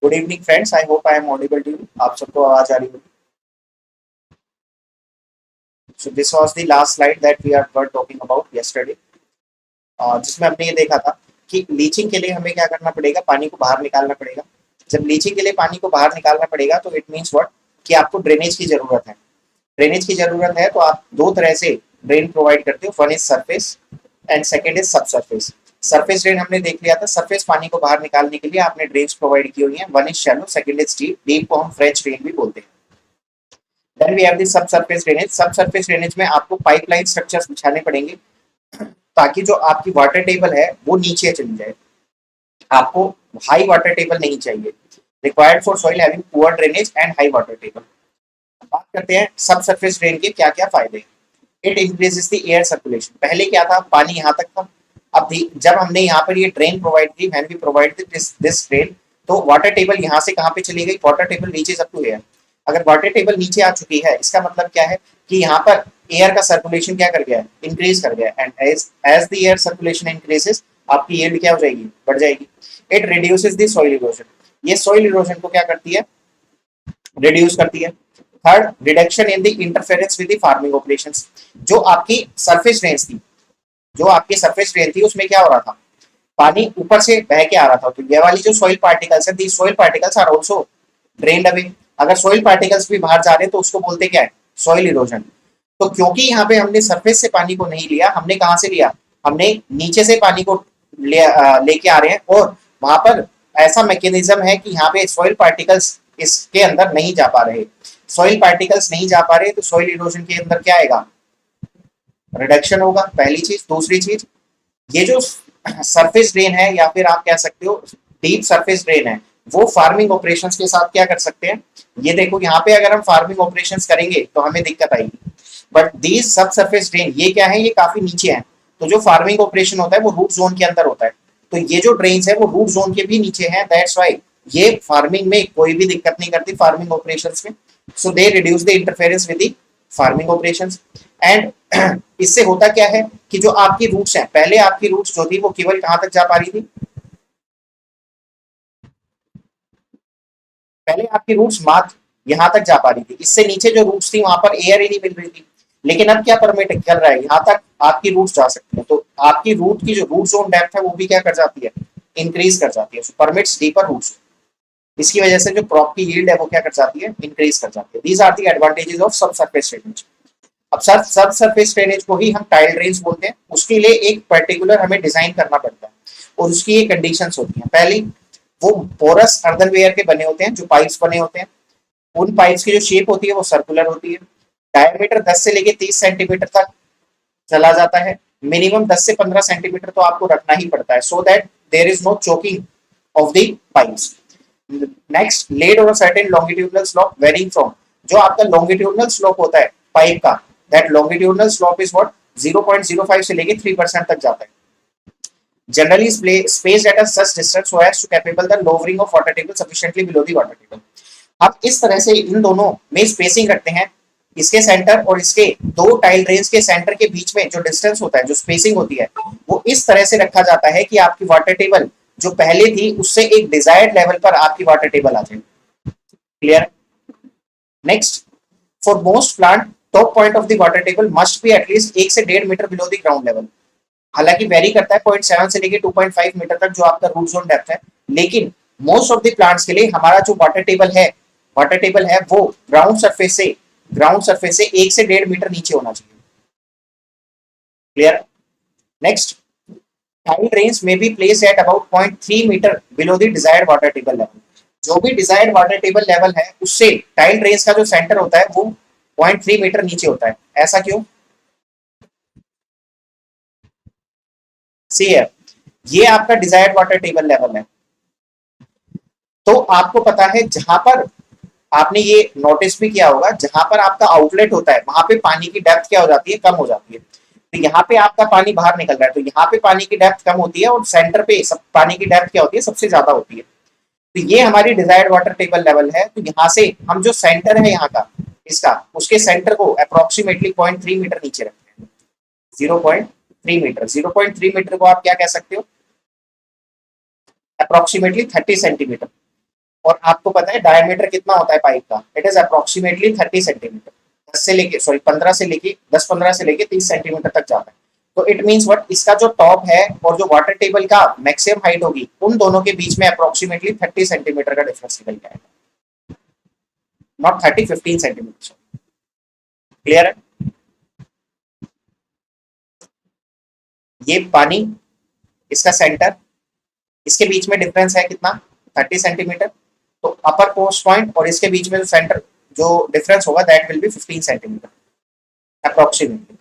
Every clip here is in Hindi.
Good evening friends, I hope I am audible to you. आप सबको आवाज आ रही होगी। So this was the last slide that we are were talking about yesterday, जिसमें हमने ये देखा था कि लीचिंग के लिए हमें क्या करना पड़ेगा, पानी को बाहर निकालना पड़ेगा। जब लीचिंग के लिए पानी को बाहर निकालना पड़ेगा तो इट मीन्स व्हाट कि आपको ड्रेनेज की जरूरत है। ड्रेनेज की जरूरत है तो आप दो तरह से ड्रेन प्रोवाइड करते हो, one is surface and second is सब सरफेस। सरफेस ड्रेन हमने देख लिया था, सरफेस पानी को बाहर निकालने के लिए आपने ड्रेन्स प्रोवाइड की हुई हैं। One is shallow, second is deep. Deep को हम फ्रेंच ड्रेन भी बोलते हैं। Then we have the sub surface drainage. Sub surface drainage में आपको पाइपलाइन स्ट्रक्चर्स बिछाने पड़ेंगे ताकि जो आपकी वाटर टेबल है वो नीचे चली जाए। आपको हाई वाटर टेबल नहीं चाहिए। Required for soil having poor drainage and high water table. बात करते हैं सब सरफेस ड्रेन के क्या क्या फायदे हैं। It increases the air circulation. पहले क्या था, पानी यहाँ तक था। अब जब हमने यहाँ पर ये ड्रेन प्रोवाइड की, when we provide this drain, तो वाटर टेबल यहाँ से कहाँ पे चली गई, वाटर टेबल नीचे अप टू एयर। अगर वाटर टेबल नीचे आ चुकी है, इसका मतलब क्या है कि यहाँ पर एयर का सर्कुलेशन क्या कर गया है, इंक्रीज कर गया। And as the air circulation increases, आपकी यील्ड क्या हो जाएगी, बढ़ जाएगी। It reduces the soil erosion. ये सॉइल इरोजन को क्या करती है, रिड्यूस करती है। Third, reduction in the interference with the farming operations. जो आपकी सरफेस ड्रेन्स थी, जो आपकी सरफेस ड्रेन थी, उसमें क्या हो रहा था, पानी ऊपर से बह के आ रहा था। तो ये वाली जो सॉइल पार्टिकल्स है, the soil particles are also drained away. अगर सॉइल पार्टिकल्स भी बाहर जा रहे हैं तो उसको बोलते क्या है, सॉइल इरोजन। तो क्योंकि यहाँ पे हमने सरफेस से पानी को नहीं लिया, हमने कहाँ से लिया, हमने नीचे से पानी को लेके आ रहे हैं। और वहां पर ऐसा मैकेनिज्म है कि यहाँ पे सॉइल पार्टिकल्स इसके अंदर नहीं जा पा रहे। सॉइल पार्टिकल्स नहीं जा पा रहे तो सॉइल इरोजन के अंदर क्या आएगा, रिडक्शन होगा, पहली चीज। दूसरी चीज, ये जो सरफेस ड्रेन है या फिर आप कह सकते हो डीप सरफेस ड्रेन है, वो फार्मिंग ऑपरेशंस के साथ क्या कर सकते हैं। ये देखो यहाँ पे अगर हम फार्मिंग ऑपरेशंस करेंगे तो हमें दिक्कत आएगी। But these sub surface drain ये क्या है, ये काफी नीचे है। तो जो फार्मिंग ऑपरेशन होता है वो रूट जोन के अंदर होता है। तो ये जो ड्रेन्स है वो रूट जोन के भी नीचे है। दैट्स व्हाई ये फार्मिंग में कोई भी दिक्कत नहीं करती, फार्मिंग ऑपरेशंस में। So they reduce the interference with the farming operations. And इससे होता क्या है कि जो आपकी रूट्स हैं, पहले आपकी रूट्स जो थी वो केवल कहां तक जा पा रही थी, पहले आपकी रूट्स मात्र यहां तक जा पा रही थी। इससे नीचे जो रूट्स थी वहां पर एयर ही नहीं मिल रही थी। लेकिन अब क्या परमिट कर रहा है, यहाँ तक आपकी रूट्स जा सकती है। तो आपकी रूट की जो रूट जोन डेप्थ है वो भी क्या कर जाती है, इंक्रीज कर जाती है। Permits deeper roots. इसकी वजह से जो क्रॉप की यील्ड है वो क्या कर जाती है, इंक्रीज कर जाती है। These are the advantages of sub surface drainage. अब सब सरफेस ड्रेनेज को ही हम टाइल ड्रेन्स बोलते हैं। उसके लिए एक पर्टिकुलर हमें डिजाइन करना पड़ता है और उसकी ये कंडीशंस होती हैं। पहली, वो पोरस अर्दनवेयर के बने होते हैं, जो पाइप्स बने होते हैं। उन पाइप्स की जो शेप होती है वो सर्कुलर होती है। डायमीटर 10 से लेके 30 सेंटीमीटर तक चला जाता है। मिनिमम 10 से 15 सेंटीमीटर तो आपको रखना ही पड़ता है, so that there is no choking of the pipes. Next, lead और certain longitudinal slope varying from, जो आपका लॉन्गिट्यूडनल स्लोप होता है पाइप का, that longitudinal slope is what 0.05 से लेके 3% तक जाता है। Generally spaced at a such distance so as to capable the lowering of water table sufficiently below the water table. अब इस तरह से इन दोनों में स्पेसिंग रखते हैं। इसके सेंटर और इसके दो टाइल ड्रेन्स के सेंटर के बीच में जो डिस्टेंस होता है, जो स्पेसिंग होती है, वो इस तरह से रखा जाता है कि आपकी वाटर टेबल जो पहले थी उससे एक डिजायर्ड लेवल पर आपकी वाटर टेबल आ जाए। Clear? Next, for most plant top point of the water table must be at least 1 से 1.5 metre below the ground level. हालांकि वेरी करता है 0.7 से लेके 2.5 मीटर तक जो आपका रूट जोन डेप्थ है। लेकिन मोस्ट ऑफ द प्लांट्स के लिए हमारा जो वाटर टेबल है वो ग्राउंड सरफेस से 1 से 1.5 मीटर नीचे होना चाहिए। क्लियर? नेक्स्ट, टाइल ड्रेन्स में be place at about 0.3 metre below the desired water table level. जो भी डिजायर्ड वाटर टेबल लेवल है उससे टाइल ड्रेन्स का जो सेंटर होता है वो 0.3 मीटर नीचे होता है। ऐसा क्यों? सी है, ये आपका डिजायर्ड वाटर टेबल लेवल है। तो आपको पता है जहां पर आपने ये नोटिस भी किया होगा, जहां पर आपका आउटलेट होता है वहां पे पानी की डेप्थ क्या हो जाती है, कम हो जाती है। तो यहाँ पे आपका पानी बाहर निकल रहा है तो यहाँ पे पानी की डेप्थ कम होती है और सेंटर पे सब पानी की डेप्थ क्या होती है, सबसे ज्यादा होती है। तो ये हमारी डिजायर्ड वाटर टेबल लेवल है। तो यहाँ से हम जो सेंटर है यहाँ का इसका, उसके सेंटर को अप्रोक्सीमेटली 0.3 मीटर नीचे रखते हैं। 0.3 मीटर, 0.3 मीटर को आप क्या कह सकते हो, अप्रोक्सीमेटली 30 सेंटीमीटर। और आपको पता है डायमीटर कितना होता है पाइप का, इट इज अप्रोक्सीमेटली 30 सेंटीमीटर। 10 से लेके सॉरी 15 से लेके 10-15 से लेके 30 सेंटीमीटर तक जाता है। तो इट मींस व्हाट, इसका जो टॉप है और जो वाटर टेबल का मैक्सिमम हाइट होगी उन दोनों के बीच में अप्रोक्सीमेटली 30 सेंटीमीटर का डिफरेंस निकल के आएगा, नॉट 30, 15 सेंटीमीटर। क्लियर है? ये पानी, इसका सेंटर, इसके बीच में डिफरेंस है कितना, 30 सेंटीमीटर। तो अपर पोस्ट पॉइंट और इसके बीच में जो सेंटर जो डिफरेंस होगा that will be 15 centimetre approximately.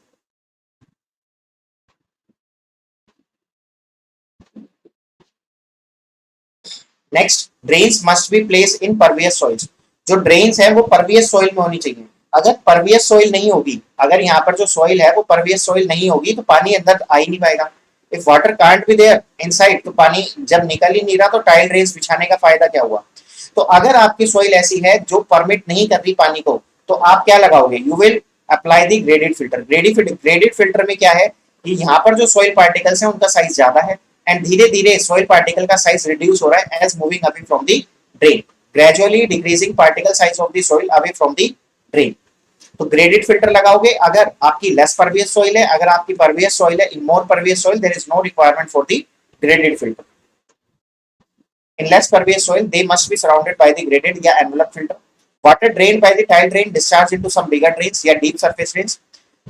Next, drains must be place in pervious soils. जो ड्रेन्स है वो परवियस सॉइल में होनी चाहिए। अगर परवियस सॉइल नहीं होगी, अगर यहाँ पर जो सॉइल है वो परवियस सॉइल नहीं होगी तो पानी अंदर आ ही नहीं पाएगा। If water can't be there inside, तो पानी जब निकल ही नहीं रहा तो टाइल ड्रेन्स बिछाने का फायदा क्या हुआ। तो अगर आपकी सॉइल ऐसी है जो परमिट नहीं कर रही पानी को, तो आप क्या लगाओगे, you will apply the graded filter. Graded filter में क्या है कि यहाँ पर जो सॉइल पार्टिकल्स हैं उनका साइज ज्यादा है एंड धीरे धीरे सॉइल पार्टिकल का साइज रिड्यूस हो रहा है as moving away from the drain, gradually decreasing particle size of the soil away from the drain. तो ग्रेडेड फिल्टर लगाओगे अगर आपकी लेस परवियस सॉइल है। अगर आपकी परवियस सॉइल है, in more pervious soil there is no requirement for the graded filter. In less pervious soil, they must be surrounded by the graded या envelope filter. Water drained by the tile drain discharge into some bigger drains या deep surface drains.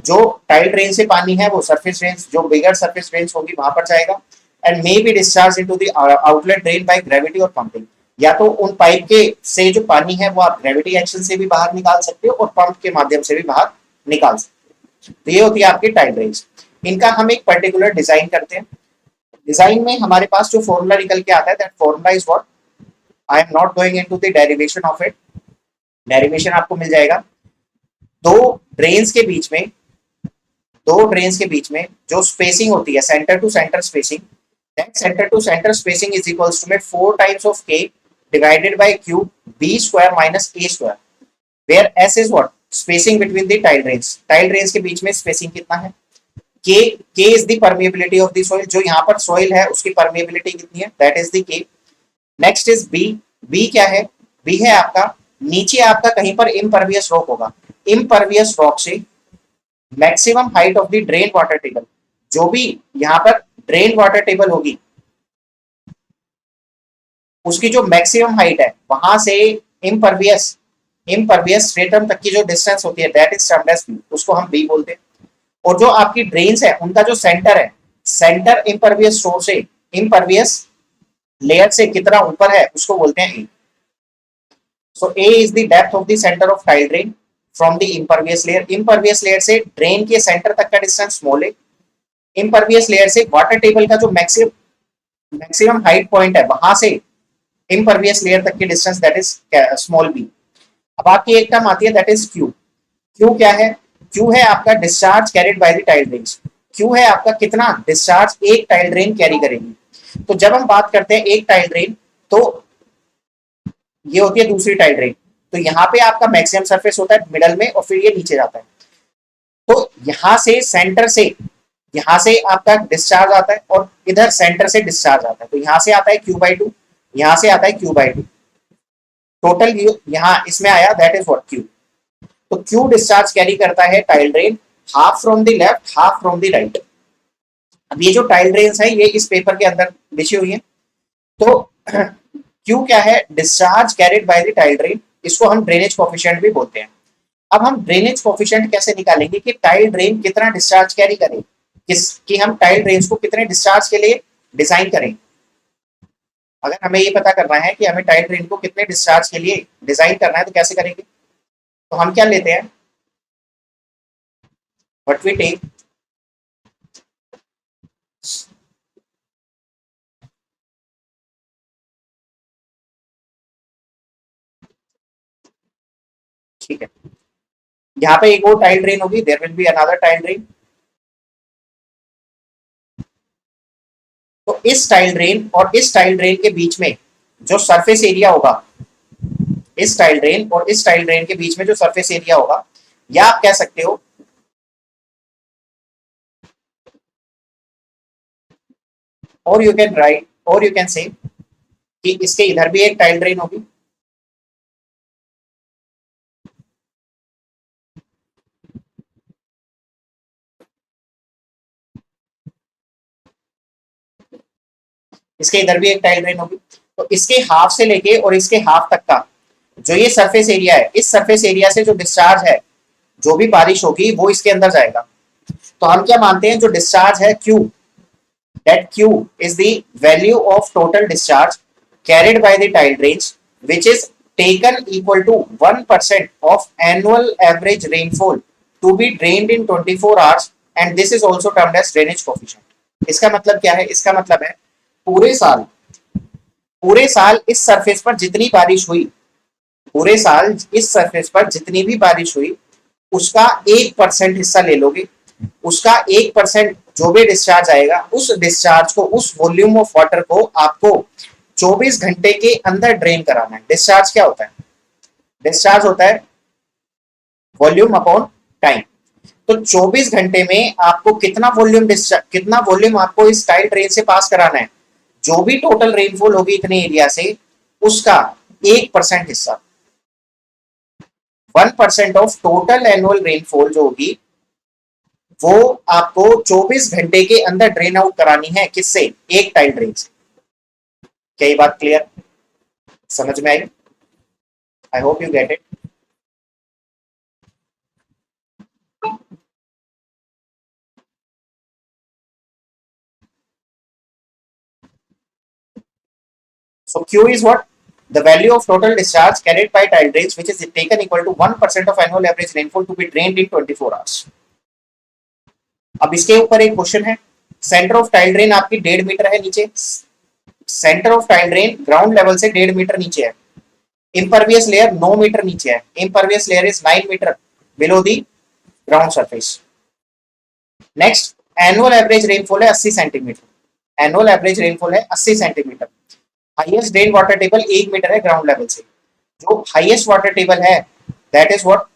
जो टाइल ड्रेन से पानी है वो सरफेस ड्रेन, जो बिगर सरफेस ड्रेन होगी वहां पर जाएगा and may be discharge into the outlet drain by gravity और पंपिंग। या तो उन पाइप के से जो पानी है वो आप ग्रेविटी एक्शन से भी बाहर निकाल सकते हो और पंप के माध्यम से भी बाहर निकाल सकते हो। तो ये होती है आपकी टाइल ड्रेन्स। इनका हम एक पर्टिकुलर डिजाइन करते हैं। डिजाइन में हमारे पास जो फॉर्मूला निकल के आता है that formula is what, I am not going into the derivation of it, derivation आपको मिल जाएगा। दो ड्रेन्स के बीच में दो ड्रेन्स के बीच में जो स्पेसिंग होती है centre to centre spacing, that centre to centre spacing is equals to में 4 times of k divided by cube b square minus a square, where s is what, spacing between the tile drains. Tile drains के बीच में स्पेसिंग कितना है, K is the permeability of the soil। जो यहाँ पर soil है उसकी permeability कितनी है, that is the K। Next is B। B क्या है, B है आपका नीचे आपका कहीं पर impervious rock होगा, impervious rock से maximum height of the drain water table, जो भी यहाँ पर ड्रेन वाटर टेबल होगी उसकी जो मैक्सिमम हाइट है वहां से impervious स्ट्रेटम तक की जो डिस्टेंस होती है that is termed as B, उसको हम B बोलते हैं। और जो आपकी ड्रेन्स है उनका जो सेंटर है, सेंटर इम्परवियस सोर्स से इम्परवियस लेयर से कितना ऊपर है उसको बोलते हैं A. So A is the depth of the centre of tile drain from the impervious layer. Impervious layer से ड्रेन के सेंटर तक का distance small a. Impervious layer से वाटर टेबल का जो मैक्सिमम हाइट पॉइंट है वहां से इम्परवियस लेयर तक की distance that is small B. अब आपकी एक टर्म आती है दैट इज क्यू। क्यू क्या है, क्यू है आपका discharge carried by the tile drains. Q है आपका कितना डिस्चार्ज एक टाइल ड्रेन कैरी करेगी। तो जब हम बात करते हैं एक टाइल ड्रेन तो ये होती है दूसरी टाइल ड्रेन। तो यहाँ पे आपका मैक्सिमम सरफेस होता है मिडल में और फिर ये नीचे जाता है। तो यहाँ से सेंटर से यहाँ से आपका डिस्चार्ज आता है और इधर सेंटर से डिस्चार्ज आता है। तो यहाँ से आता है Q/2, यहाँ से आता है Q/2। टोटल यहाँ इसमें आया दैट इज व्हाट Q। तो क्यू डिस्चार्ज कैरी करता है tile drain half from the left half from the right. अब ये जो टाइल ड्रेन्स है ये इस पेपर के अंदर बिछी हुई है। तो क्यू क्या है, discharge carried by the tile drain, इसको हम ड्रेनेज कोफिशिएंट भी बोलते हैं। अब हम ड्रेनेज कोफिशिएंट कैसे निकालेंगे कि टाइल ड्रेन कितना डिस्चार्ज कैरी करे, कि हम टाइल ड्रेन्स को कितने डिस्चार्ज के लिए डिजाइन करें। अगर हमें ये पता करना है कि हमें टाइल ड्रेन को कितने डिस्चार्ज के लिए डिजाइन करना है तो कैसे करेंगे। तो हम क्या लेते हैं, व्हाट वी टेक, ठीक है, यहाँ पे एक और टाइल ड्रेन होगी, there will be another tile drain. तो इस टाइल ड्रेन और इस टाइल ड्रेन के बीच में जो सरफेस एरिया होगा, इस टाइल ड्रेन और इस टाइल ड्रेन के बीच में जो सरफेस एरिया होगा, या आप कह सकते हो और यू कैन राइट और यू कैन से कि इसके इधर भी एक टाइल ड्रेन होगी इसके इधर भी एक टाइल ड्रेन होगी। तो इसके हाफ से लेके और इसके हाफ तक का जो ये सरफेस एरिया है, इस सरफेस एरिया से जो डिस्चार्ज है, जो भी बारिश होगी वो इसके अंदर जाएगा। तो हम क्या मानते हैं, जो डिस्चार्ज है Q, that Q is the value of total discharge carried by the tile drains, which is taken equal to 1% of annual average rainfall to be drained in 24 hours, and this is also termed as drainage coefficient. इसका मतलब क्या है, इसका मतलब है पूरे साल इस सरफेस पर जितनी बारिश हुई, पूरे साल इस सरफेस पर जितनी भी बारिश हुई, उसका 1% हिस्सा ले लोगे, उसका 1% जो भी डिस्चार्ज आएगा, उस डिस्चार्ज को, उस वॉल्यूम ऑफ वाटर को आपको 24 घंटे के अंदर ड्रेन कराना है। डिस्चार्ज क्या होता है, डिस्चार्ज होता है वॉल्यूम अपॉन टाइम। तो 24 घंटे में आपको कितना वॉल्यूम आपको इस टाइल ड्रेन से पास कराना है, जो भी टोटल रेनफॉल होगी इतने एरिया से, उसका 1% हिस्सा, 1% ऑफ टोटल एनुअल रेनफॉल जो होगी वो आपको 24 घंटे के अंदर ड्रेन आउट करानी है। किससे, एक टाइल ड्रेन से। क्या ये बात क्लियर, समझ में आई? I hope you get it. So Q is what? The value of total discharge carried by tile drains, which is taken equal to 1% of annual average rainfall to be drained in 24 hours. अब इसके ऊपर एक क्वेश्चन है, सेंटर ऑफ टाइल ड्रेन आपकी 1.5 मीटर है नीचे, centre of tile drain ground level से 1.5 मीटर नीचे है, इम्परवियस लेयर 9 मीटर नीचे है, impervious layer is 9 metre below the ground surface. Next, annual average rainfall है 80 सेंटीमीटर, एनुअल एवरेज रेनफॉल है 80 centimetre. Highest drain water table 1 metre है ग्राउंड लेवल से, जो हाईएस्ट वाटर टेबल है that is what,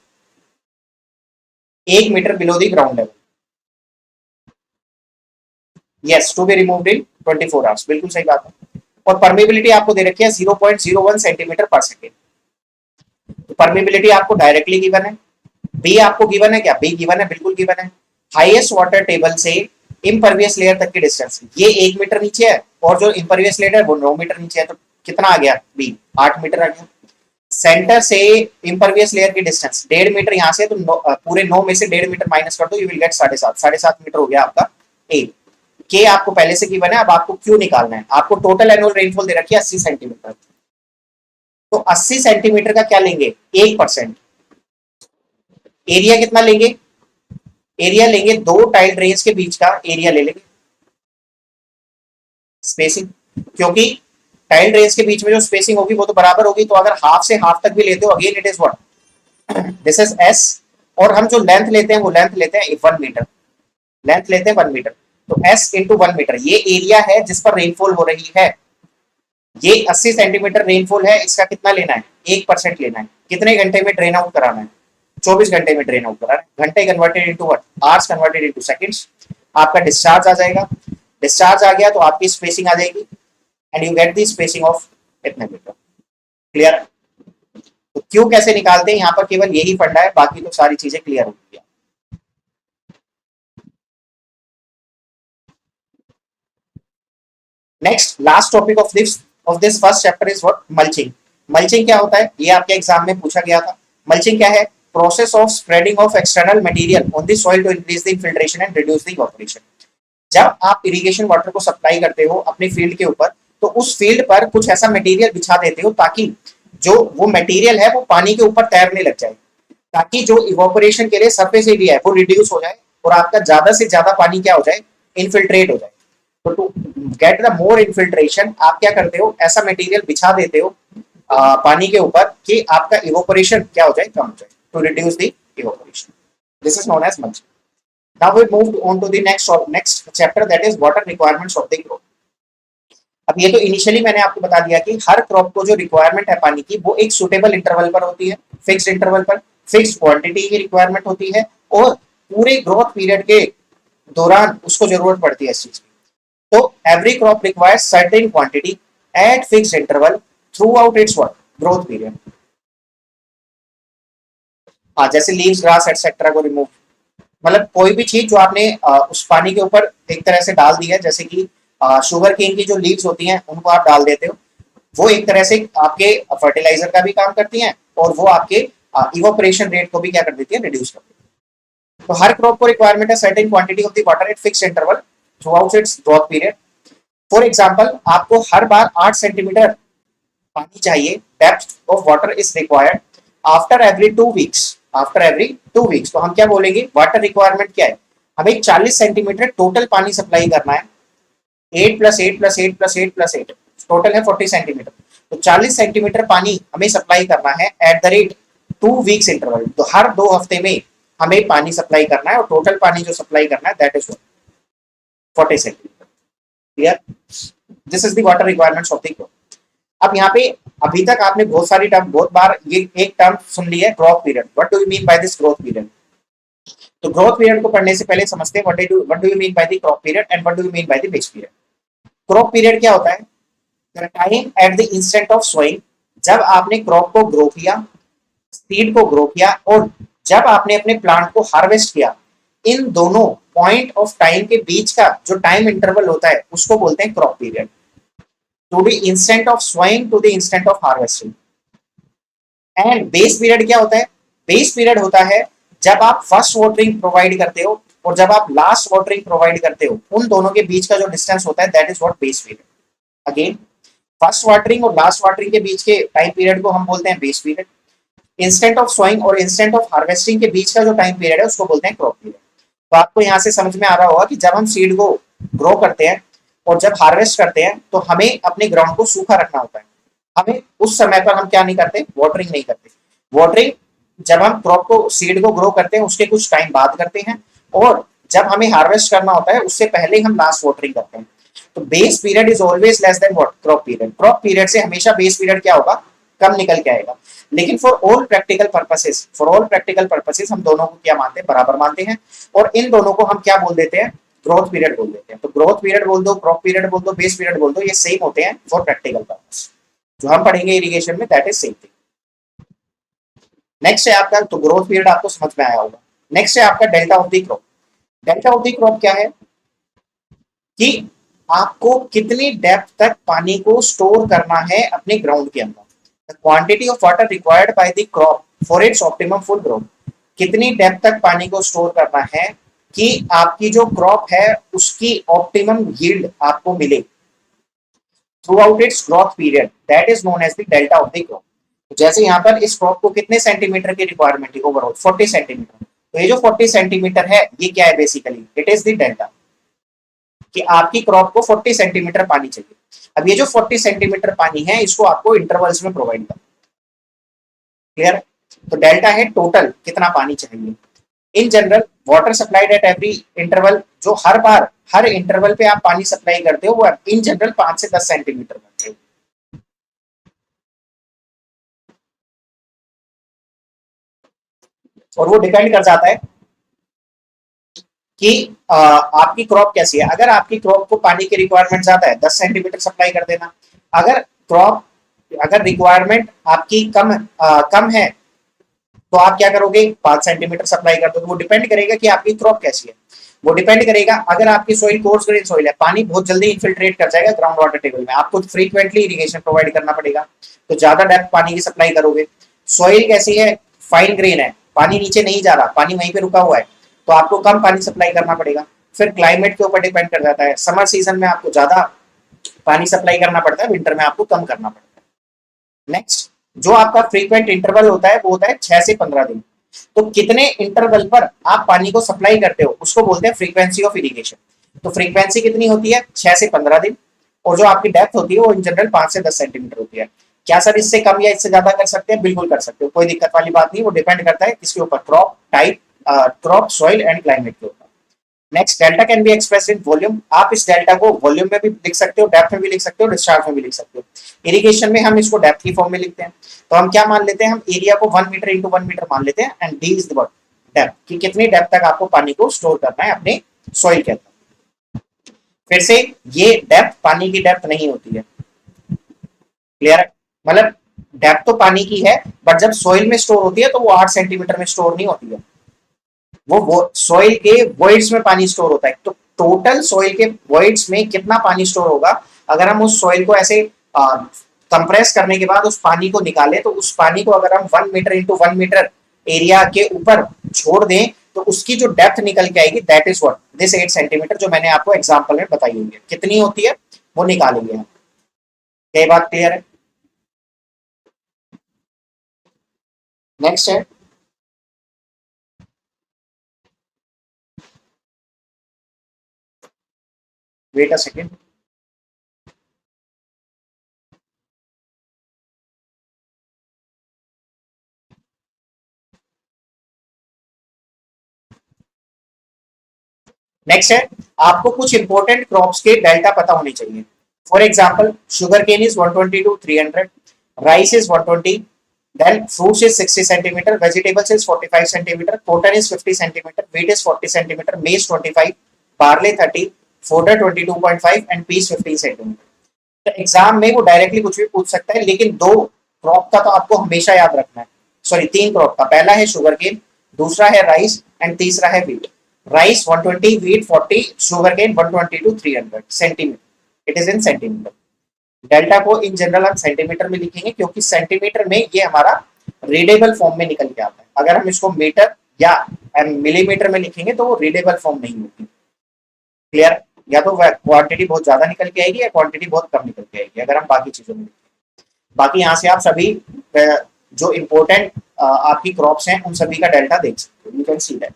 1 metre below the ground level. Yes, to be removed in 24 hours, बिल्कुल सही बात है। और परमेबिलिटी आपको दे रखी है 0.01 सेंटीमीटर पर सेकेंड। परमेबिलिटी आपको डायरेक्टली गिवन है, बी आपको गिवन है, क्या बी गिवन है, बिल्कुल गिवन है। हाईएस्ट वाटर टेबल से इम्परवियस लेयर तक की डिस्टेंस ये 1 मीटर नीचे है, और जो इम्परवियस लेयर है वो 9 मीटर नीचे है, तो कितना आ गया, बी 8 मीटर आ गया। सेंटर से इम्परवियस लेयर की डिस्टेंस 1.5 मीटर यहाँ से, तो पूरे 9 में से 1.5 मीटर माइनस कर दो, यू विल गेट 7.5 मीटर हो गया आपका ए। के आपको पहले से गिवन है, अब आपको क्यू निकालना है। आपको टोटल एनुअल रेनफॉल दे रखी है 80 सेंटीमीटर, तो 80 सेंटीमीटर का क्या लेंगे, 1%। एरिया कितना लेंगे, एरिया लेंगे 2 टाइल ड्रेन्स के बीच का एरिया ले लेंगे, स्पेसिंग, क्योंकि टाइल ड्रेन्स के बीच में जो स्पेसिंग होगी वो तो बराबर होगी, तो अगर हाफ से हाफ तक भी लेते हो, again it is what, this is S, और हम जो लेंथ लेते हैं वो लेंथ लेते हैं 1 मीटर, लेंथ लेते हैं 1 मीटर, तो s इंटू 1 मीटर ये एरिया है जिस पर रेनफॉल हो रही है। ये 80 सेंटीमीटर रेनफॉल है, इसका कितना लेना है, 1% लेना है। कितने घंटे में ड्रेन आउट कराना है, 24 घंटे में ड्रेन आउट कराना है। घंटे converted into what, hours converted into seconds. आपका डिस्चार्ज आ जाएगा, डिस्चार्ज आ गया तो आपकी स्पेसिंग आ जाएगी, and you get the spacing of इतने मीटर। क्लियर? तो क्यों कैसे निकालते हैं, यहाँ पर केवल यही फंडा है, बाकी तो सारी चीजें क्लियर हो गई। Next last topic of this first chapter is what, mulching. Mulching क्या होता है, ये आपके एग्जाम में पूछा गया था। मल्चिंग क्या है, process of spreading of external material on the soil to increase the infiltration and reduce the evaporation. जब आप इरिगेशन वाटर को सप्लाई करते हो अपने फील्ड के ऊपर, तो उस फील्ड पर कुछ ऐसा मटेरियल बिछा देते हो ताकि जो वो मटेरियल है वो पानी के ऊपर तैरने लग जाए, ताकि जो इवैपोरेशन के लिए सरफेस एरिया है वो रिड्यूस हो जाए और आपका ज्यादा से ज्यादा पानी क्या हो जाए, इन्फिल्ट्रेट हो जाए। तो to get the more infiltration आप क्या करते हो, ऐसा मटेरियल बिछा देते हो पानी के ऊपर कि आपका इवैपोरेशन क्या हो जाए, कम हो जाए, to reduce the evaporation. This is known as mulching. Now we move on to the next chapter, that is water requirements of the crop. अब ये तो इनिशियली मैंने आपको बता दिया कि हर क्रॉप को जो रिक्वायरमेंट है पानी की, वो एक सुटेबल इंटरवल पर होती है, फिक्स्ड इंटरवल पर, फिक्स्ड क्वांटिटी की रिक्वायरमेंट होती है, और पूरे ग्रोथ पीरियड के दौरान उसको जरूरत पड़ती है इस चीज की। तो every crop requires certain quantity eight fixed interval through out it's what, growth period. हाँ, जैसे लीव्स, ग्रास एटसेट्रा को रिमूव, मतलब कोई भी चीज जो आपने उस पानी के ऊपर एक तरह से डाल दी है, जैसे कि शुगर केन की जो लीव्स होती हैं उनको आप डाल देते हो, वो एक तरह से आपके फर्टिलाइजर का भी काम करती हैं और वो आपके इवोपरेशन रेट को भी क्या कर देती है, रिड्यूस कर देती है। तो हर क्रॉप को रिक्वायरमेंट है certain quantity of the water at fixed interval through out its growth period. For example आपको हर बार 8 सेंटीमीटर पानी चाहिए, depth of water is required after every 2 weeks, after every 2 weeks. तो हम क्या बोलेंगे, वाटर रिक्वायरमेंट क्या है, हमें 40 सेंटीमीटर टोटल पानी सप्लाई करना है, 8 + 8 + 8 + 8 + 8 टोटल है 40 सेंटीमीटर। तो 40 सेंटीमीटर पानी हमें सप्लाई करना है at the rate 2 weeks interval. तो हर 2 हफ्ते में हमें पानी सप्लाई करना है और टोटल पानी जो सप्लाई करना है that is 40 centimetre. Clear, this is the water requirements of the crop. अब यहाँ पे अभी तक आपने बहुत सारी टर्म, बहुत बार ये एक टर्म सुन ली है, growth period. What do you mean by this growth period? तो ग्रोथ पीरियड को पढ़ने से पहले समझते हैं what do you mean by the crop period and what do you mean by the base period. Crop period क्या होता है, the time at the instant of sowing, जब आपने क्रॉप को ग्रो किया, सीड को ग्रो किया और जब आपने अपने प्लांट को हार्वेस्ट किया, इन दोनों पॉइंट ऑफ टाइम के बीच का जो टाइम इंटरवल होता है उसको बोलते हैं crop period. To the instant of sowing to the instant of harvesting. And base period क्या होता है, बेस पीरियड होता है जब आप फर्स्ट वाटरिंग प्रोवाइड करते हो और जब आप लास्ट वाटरिंग प्रोवाइड करते हो, उन दोनों के बीच का जो डिस्टेंस होता है that is what base period. Again first watering और लास्ट वाटरिंग के बीच के टाइम पीरियड को हम बोलते हैं base period. Instant of sowing और इंस्टेंट ऑफ हार्वेस्टिंग के बीच का जो टाइम पीरियड है उसको बोलते हैं क्रॉप पीरियड। तो आपको यहाँ से समझ में आ रहा होगा कि जब हम सीड को ग्रो करते हैं और जब हार्वेस्ट करते हैं तो हमें अपने ग्राउंड को सूखा रखना होता है। हमें उस समय पर हम क्या नहीं करते, वाटरिंग नहीं करते। वाटरिंग जब हम क्रॉप को, सीड को ग्रो करते हैं उसके कुछ टाइम बाद करते हैं, और जब हमें हार्वेस्ट करना होता है उससे पहले हम लास्ट वाटरिंग करते हैं। तो base period is always less than what, crop period. Crop period से हमेशा बेस पीरियड क्या होगा, कम निकल के आएगा। लेकिन फॉर ऑल प्रैक्टिकल पर्पसेस हम दोनों को क्या मानते हैं, बराबर मानते हैं, और इन दोनों को हम क्या बोल देते हैं, ग्रोथ पीरियड बोल देते हैं। तो ग्रोथ पीरियड बोल दो, क्रॉप पीरियड बोल दो, बेस पीरियड बोल दो, ये सेम होते हैं फॉर प्रैक्टिकल पर्पस। जो हम पढ़ेंगे इरिगेशन में that is same thing. Next है आपका, तो ग्रोथ पीरियड आपको समझ में आया होगा। नेक्स्ट है आपका delta of the crop. Delta of the crop क्या है कि आपको कितनी डेप्थ तक पानी को स्टोर करना है अपने ग्राउंड के अंदर। The quantity of water required by the crop for its optimum full growth. कितनी डेप्थ तक पानी को स्टोर करना है कि आपकी जो क्रॉप है उसकी ऑप्टिमम यील्ड आपको मिले throughout its growth period, that is known as the delta of the crop. जैसे यहाँ पर इस क्रॉप को कितने सेंटीमीटर की रिक्वायरमेंट है ओवरऑल, 40 सेंटीमीटर। तो ये जो 40 सेंटीमीटर है ये क्या है, basically it is the delta, कि आपकी क्रॉप को 40 सेंटीमीटर पानी चाहिए। अब ये जो 40 सेंटीमीटर पानी है इसको आपको इंटरवल्स में प्रोवाइड करना। क्लियर? तो डेल्टा है टोटल कितना पानी चाहिए। In general water supplied at every interval, जो हर बार हर इंटरवल पे आप पानी सप्लाई करते हो वो इन जनरल 5 से 10 सेंटीमीटर करते हो। और वो डिपेंड कर जाता है कि आपकी क्रॉप कैसी है। अगर आपकी क्रॉप को पानी की रिक्वायरमेंट ज्यादा है 10 सेंटीमीटर सप्लाई कर देना। अगर रिक्वायरमेंट आपकी कम है तो आप क्या करोगे, 5 सेंटीमीटर सप्लाई कर दो। तो वो डिपेंड करेगा कि आपकी क्रॉप कैसी है। वो डिपेंड करेगा, अगर आपकी सोइल कोर्स ग्रेन सोइल है, पानी बहुत जल्दी इन्फिल्ट्रेट कर जाएगा ग्राउंड वाटर टेबल में, आपको फ्रीक्वेंटली इरिगेशन प्रोवाइड करना पड़ेगा, तो ज्यादा डेप्थ पानी की सप्लाई करोगे। सोइल कैसी है, फाइन ग्रेन है, पानी नीचे नहीं जा रहा, पानी वहीं पे रुका हुआ है, तो आपको कम पानी सप्लाई करना पड़ेगा। फिर क्लाइमेट के ऊपर डिपेंड कर जाता है, समर सीजन में आपको ज्यादा पानी सप्लाई करना पड़ता है, विंटर में आपको कम करना पड़ता है। नेक्स्ट जो आपका फ्रीक्वेंट इंटरवल होता है वो होता है 6 से 15 दिन। तो कितने इंटरवल पर आप पानी को सप्लाई करते हो उसको बोलते हैं फ्रीक्वेंसी ऑफ इरिगेशन। तो फ्रीक्वेंसी कितनी होती है, 6 से 15 दिन, और जो आपकी डेप्थ होती है वो इन जनरल 5 से 10 सेंटीमीटर होती है। क्या सर इससे कम या इससे ज्यादा कर सकते हैं? बिल्कुल कर सकते हो, कोई दिक्कत वाली बात नहीं। वो डिपेंड करता है किसके ऊपर, crop type, crop, soil and climate के ऊपर। Next, delta can be expressed in volume. आप इस डेल्टा को वॉल्यूम में भी लिख सकते हो, डेप्थ में भी लिख सकते हो, डिस्चार्ज में भी लिख सकते हो। इरिगेशन में हम इसको डेप्थ की फॉर्म में लिखते हैं। तो हम क्या मान लेते हैं, हम एरिया को 1 मीटर इंटू 1 मीटर मान लेते हैं, and D is the depth, कि कितनी डेप्थ तक आपको पानी को स्टोर करना है अपने सॉइल के अंदर। फिर से ये डेप्थ पानी की डेप्थ नहीं होती है। क्लियर है? मतलब डेप्थ तो पानी की है, बट जब सॉइल में स्टोर होती है तो वो 8 सेंटीमीटर में स्टोर नहीं होती है, वो सॉइल के वॉइड्स में पानी स्टोर होता है। तो टोटल सॉइल के वॉइड्स में कितना पानी स्टोर होगा। अगर हम उस सॉइल को ऐसे कंप्रेस करने के बाद उस पानी को निकाले, तो उस पानी को अगर हम 1 मीटर इंटू 1 मीटर एरिया के ऊपर छोड़ दें तो उसकी जो डेप्थ निकल के आएगी, that is what this 8 centimetre, जो मैंने आपको एग्जांपल में बताई हुई है। कितनी होती है वो निकालेंगे हम। ये बात क्लियर है? नेक्स्ट है वेट अ सेकेंड। नेक्स्ट है, आपको कुछ इंपॉर्टेंट क्रॉप्स के डेल्टा पता होने चाहिए। For example sugar cane is 120 to 300, rice is 120, then fruits is 60 centimetre, vegetables is 45 centimetre, cotton is 50 centimetre, wheat is 40 centimetre, maize 25, barley 30, fodder 22.5 and peas 15 centimetre. तो एग्जाम में वो डायरेक्टली कुछ भी पूछ सकता है, लेकिन दो क्रॉप का तो आपको हमेशा याद रखना है। सॉरी, तीन क्रॉप का। पहला है शुगर केन, दूसरा है राइस एंड तीसरा है wheat. Rice 120, wheat 40, sugarcane 120 to 300 centimetre. It is in centimetre. Delta को इन जनरल हम सेंटीमीटर में लिखेंगे, क्योंकि सेंटीमीटर में ये हमारा रीडेबल फॉर्म में निकल के आता है। अगर हम इसको मीटर या मिलीमीटर में लिखेंगे तो वो रीडेबल फॉर्म नहीं होती। क्लियर? या तो क्वांटिटी बहुत ज्यादा निकल के आएगी या क्वांटिटी बहुत कम निकल के आएगी अगर हम बाकी चीजों में लिखेंगे। बाकी यहाँ से आप सभी जो इंपॉर्टेंट आपकी क्रॉप्स हैं उन सभी का डेल्टा देख सकते हो। You can see that.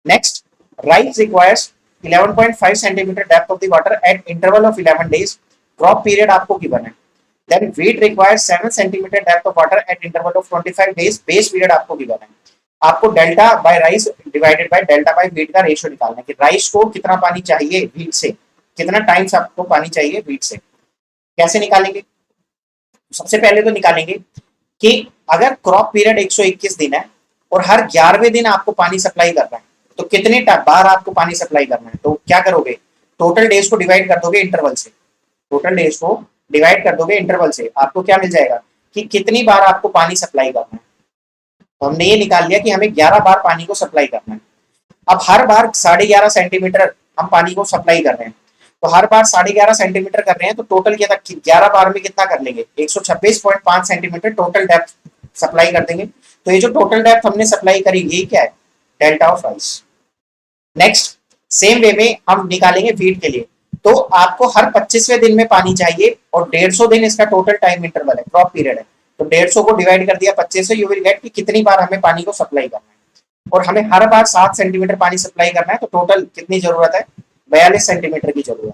Next, rice requires 11.5 centimeter depth of the water at interval of 11 days. Crop period आपको गिवन है। Then wheat requires 7 centimeter depth of water at interval of 25 days. Base period आपको गिवन है। आपको delta by rice divided by delta by wheat का रेशियो निकालना है कि राइस को कितना पानी चाहिए व्हीट से, कितना टाइम्स आपको पानी चाहिए व्हीट से। कैसे निकालेंगे? सबसे पहले तो निकालेंगे कि अगर क्रॉप पीरियड 121 दिन है और हर 11वें दिन आपको पानी सप्लाई करना है, तो कितने बार आपको पानी सप्लाई करना है। तो क्या करोगे, टोटल डेज को डिवाइड कर दोगे इंटरवल से। टोटल डेज को डिवाइड कर दोगे इंटरवल से, आपको क्या मिल जाएगा कि कितनी बार आपको पानी सप्लाई करना है। तो हमने ये निकाल लिया कि हमें 11 बार पानी को सप्लाई करना है। अब हर बार 11.5 सेंटीमीटर हम पानी को सप्लाई कर रहे हैं, तो हर बार 11.5 सेंटीमीटर कर रहे हैं, तो टोटल क्या था, 11 बार में कितना कर लेंगे, 126.5 सेंटीमीटर टोटल डेप्थ सप्लाई कर देंगे। तो ये जो टोटल डेप्थ हमने सप्लाई करी, ये क्या है, delta of rice. Next, same way में हम निकालेंगे व्हीट के लिए। तो आपको हर 25वें दिन में पानी चाहिए और 150 दिन इसका टोटल टाइम इंटरवल है, क्रॉप पीरियड है। तो 150 को डिवाइड कर दिया 25 से, यू विल गेट कि कितनी बार हमें पानी को सप्लाई करना है। और हमें हर बार 7 सेंटीमीटर पानी सप्लाई करना है, तो टोटल कितनी जरूरत है, 42 सेंटीमीटर की जरूरत है।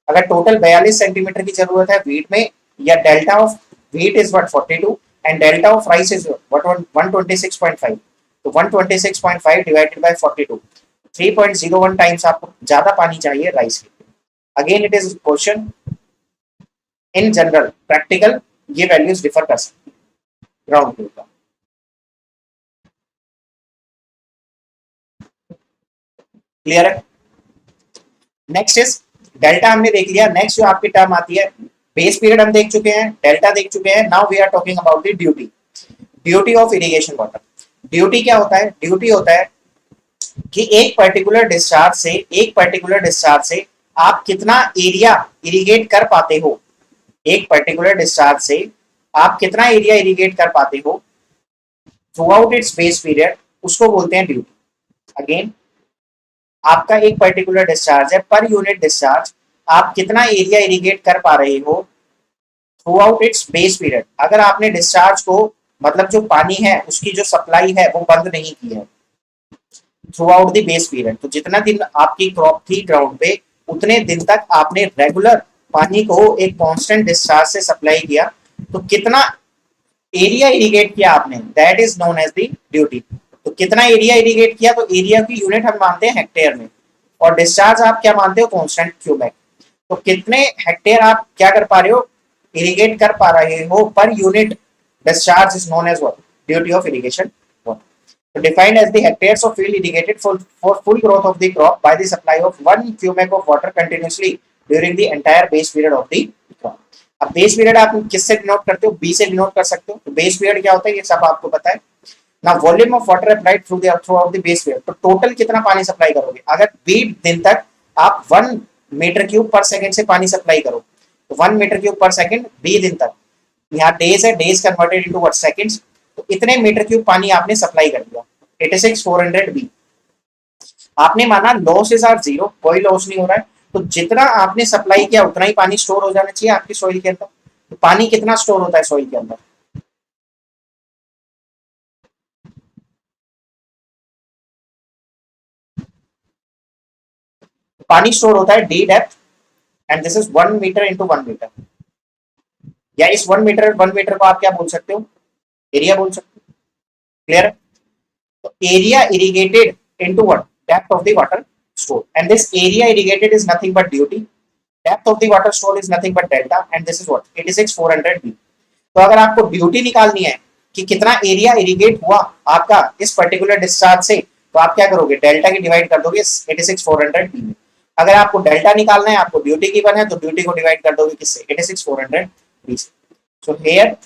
अगर टोटल 42 सेंटीमीटर की जरूरत है व्हीट में, या delta of wheat is what 42 and delta of rice is what 126.5, तो 126.5 डिवाइडेड बाय 42, 3.01 टाइम्स आपको ज्यादा पानी चाहिए राइस के लिए। Again it is question in general, practical ये वैल्यूज डिफर कर सकती है ग्राउंड के ऊपर। क्लियर है? नेक्स्ट इज डेल्टा हमने देख लिया। नेक्स्ट जो आपकी टर्म आती है, बेस पीरियड हम देख चुके हैं, डेल्टा देख चुके हैं। Now we are talking about the duty, duty of irrigation water. Duty क्या होता है? ड्यूटी होता है कि एक पर्टिकुलर डिस्चार्ज से आप कितना एरिया इरिगेट कर पाते हो। एक पर्टिकुलर डिस्चार्ज से आप कितना एरिया इरिगेट कर पाते हो through out it's base period, उसको बोलते हैं ड्यूटी। अगेन, आपका एक पर्टिकुलर डिस्चार्ज है, पर यूनिट डिस्चार्ज आप कितना एरिया इरिगेट कर पा रहे हो through out it's base period. अगर आपने डिस्चार्ज को, मतलब जो पानी है उसकी जो सप्लाई है वो बंद नहीं की है through out the base period, तो जितना दिन आपकी क्रॉप थी ग्राउंड पे, उतने दिन तक आपने रेगुलर पानी को एक कांस्टेंट डिस्चार्ज से सप्लाई किया, तो कितना एरिया इरिगेट किया आपने, that is known as the duty. तो कितना एरिया इरिगेट किया, तो एरिया की यूनिट हम मानते हैं हेक्टेयर में, और डिस्चार्ज आप क्या मानते हो, कांस्टेंट क्यूबिक। तो कितने हेक्टेयर आप क्या कर पा रहे हो, इरिगेट कर पा रहे हो पर unit discharge is known as what, duty of irrigation water. Defined as the hectares of field irrigated for full growth of the crop by the supply of 1 cubic of water continuously during the entire base period of the crop। अब बेस पीरियड आप किससे डिनोट करते हो, बी से डिनोट कर सकते हो। तो बेस पीरियड क्या होता है ये सब आपको पता है ना। Volume of water applied through out the base period, तो टोटल कितना पानी सप्लाई करोगे। अगर 20 दिन तक आप 1 मीटर क्यूब पर सेकंड से पानी सप्लाई करो, तो 1 मीटर क्यूब पर सेकंड 20 दिन तक, यहाँ डेज है, days converted into what seconds, तो इतने मीटर क्यूब पानी आपने सप्लाई कर दिया 86,400 बी। आपने माना लॉसेस आर जीरो, कोई लॉस नहीं हो रहा है, तो जितना आपने सप्लाई किया उतना ही पानी स्टोर हो जाना चाहिए आपकी सॉइल के अंदर। तो पानी कितना स्टोर होता है सॉइल के अंदर? पानी स्टोर होता है D depth, and this is 1 metre into 1 metre, या इस 1 मीटर को आप क्या बोल सकते हो? एरिया बोल सकते हो। क्लियर? तो area irrigated into what? Depth of the water stored, and this area irrigated is nothing but duty, depth of the water stored is nothing but delta, and this is what 86,400 b। तो अगर आपको ड्यूटी निकालनी है कि कितना एरिया इरिगेट हुआ आपका इस पर्टिकुलर डिस्चार्ज से, तो आप क्या करोगे? डेल्टा की डिवाइड कर दोगे 86,400 बी में। अगर आपको डेल्टा निकालना है, आपको ड्यूटी गिवन है, तो ड्यूटी को डिवाइड कर दोगे किससे? 86,400 बी से। So here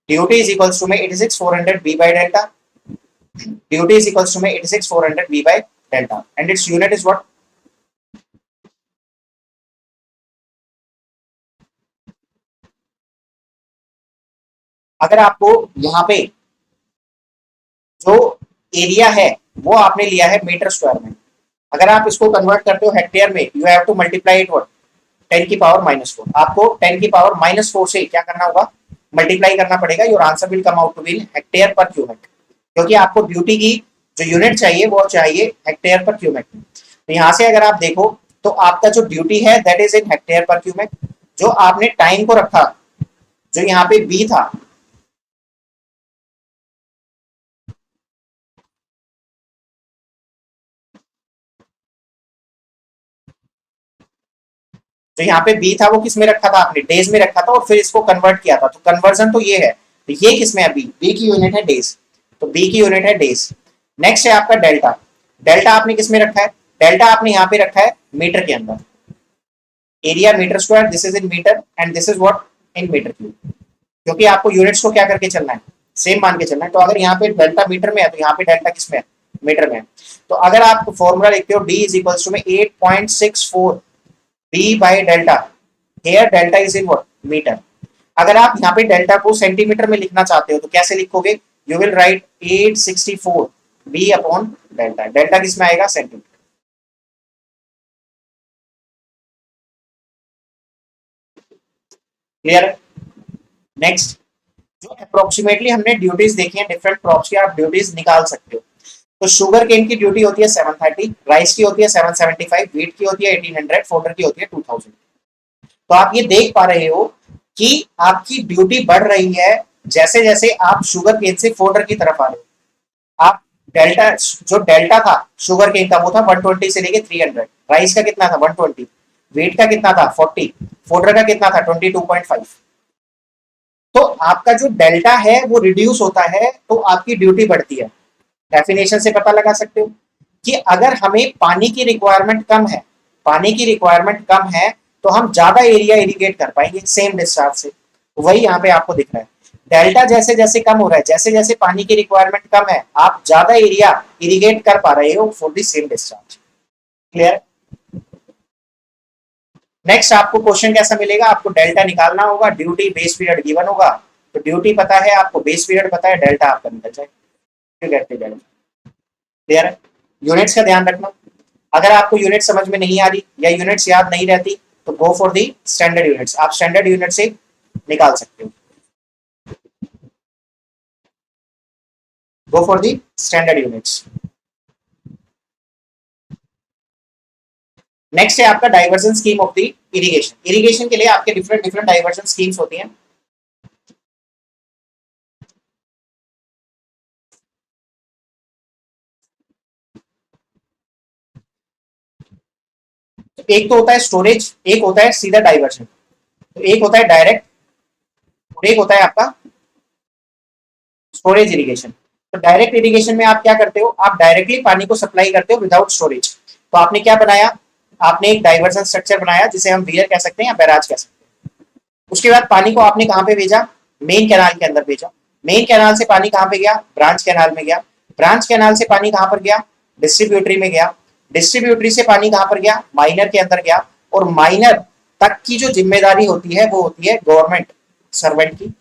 duty is equals to में 86,400 B by delta, duty is equals to में 86,400 b by delta, and its unit is what? अगर आपको यहाँ पे जो एरिया है वो आपने लिया है मीटर स्क्वायर में, अगर आप इसको कन्वर्ट करते हो हेक्टेयर में, you have to multiply it what? 10 की पावर -4। आपको 10 की पावर -4 से क्या करना होगा? मल्टीप्लाई करना पड़ेगा। Your answer will come out to be hectare per cubic, क्योंकि आपको ड्यूटी की जो यूनिट चाहिए वो चाहिए हेक्टेयर पर क्यूबिक। तो यहाँ से अगर आप देखो तो आपका जो ड्यूटी है that is in hectare per cubic. जो आपने टाइम को रखा, जो यहाँ पे बी था, जो यहाँ पे बी था वो किस में रखा था? आपने डेज में रखा था और फिर इसको कन्वर्ट किया था। तो कन्वर्जन तो ये है, तो ये किस में है? बी। बी की यूनिट है डेज, तो बी की यूनिट है डेज। नेक्स्ट है आपका डेल्टा। डेल्टा आपने किस में रखा है? डेल्टा आपने यहाँ पे रखा है मीटर के अंदर। Area metre square, this is in metre, and this is what? In metre cube, क्योंकि आपको यूनिट्स को क्या करके चलना है? सेम मान के चलना है। तो अगर यहाँ पे डेल्टा मीटर में है, तो यहाँ पे डेल्टा किस में है? मीटर में है। तो अगर आप फॉर्मूला लिखते हो डी इज इक्वल्स टू में 8.64 B by delta, here delta is in what? Metre. अगर आप यहाँ पे डेल्टा को सेंटीमीटर में लिखना चाहते हो तो कैसे लिखोगे? You will write 864 B upon delta. Delta किस में आएगा? सेंटीमीटर। क्लियर? नेक्स्ट, जो अप्रोक्सीमेटली हमने ड्यूटीज देखी हैं डिफरेंट क्रॉप्स की, आप ड्यूटीज निकाल सकते हो। तो शुगर केन की ड्यूटी होती है 730, राइस की होती है 775, व्हीट की होती है 1800, फोडर की होती है 2000। तो आप ये देख पा रहे हो कि आपकी ड्यूटी बढ़ रही है जैसे जैसे आप शुगर केन से फोडर की तरफ आ रहे हो। आप डेल्टा, जो डेल्टा था शुगर केन का वो था 120 से लेके 300, राइस का कितना था? 120, व्हीट का कितना था? 40, फोडर का कितना था? 22.5। तो आपका जो डेल्टा है वो रिड्यूस होता है तो आपकी ड्यूटी बढ़ती है। डेफिनेशन से पता लगा सकते हो कि अगर हमें पानी की रिक्वायरमेंट कम है, पानी की रिक्वायरमेंट कम है तो हम ज्यादा एरिया इरिगेट कर पाएंगे सेम डिस्चार्ज से। वही यहाँ पे आपको दिख रहा है, डेल्टा जैसे जैसे कम हो रहा है, जैसे जैसे पानी की रिक्वायरमेंट कम है, आप ज्यादा एरिया इरिगेट कर पा रहे हो for the same discharge. Clear? Next आपको क्वेश्चन कैसा मिलेगा? आपको डेल्टा निकालना होगा, ड्यूटी बेस पीरियड गिवन होगा, तो ड्यूटी पता है आपको, बेस पीरियड पता है, डेल्टा आपका निकल जाए। क्लियर है? यूनिट्स का ध्यान रखना, अगर आपको यूनिट समझ में नहीं आ रही या यूनिट्स याद नहीं रहती तो go for the standard units, आप स्टैंडर्ड यूनिट से निकाल सकते हो। Go for the standard units. Next है आपका diversion scheme of the irrigation. Irrigation के लिए आपके डिफरेंट डिफरेंट डाइवर्जन स्कीम्स होती हैं। तो एक तो होता है स्टोरेज, एक होता है सीधा डाइवर्जन। तो एक होता है डायरेक्ट और एक होता है आपका स्टोरेज इरिगेशन। तो डायरेक्ट इरिगेशन में आप क्या करते हो? आप डायरेक्टली पानी को सप्लाई करते हो विदाउट स्टोरेज। तो आपने क्या बनाया? आपने एक डाइवर्जन स्ट्रक्चर बनाया जिसे हम वीयर कह सकते हैं या बैराज कह सकते हैं। उसके बाद पानी को आपने कहां पे भेजा? मेन कैनाल के अंदर भेजा। मेन कैनाल से पानी कहां पे गया? ब्रांच कैनाल में गया। ब्रांच कैनाल से पानी कहां पर गया? डिस्ट्रीब्यूटरी में गया। डिस्ट्रीब्यूटरी से पानी कहां पर गया, माइनर के अंदर गया, और माइनर तक की जो जिम्मेदारी होती है वो होती है गवर्नमेंट सर्वेंट की।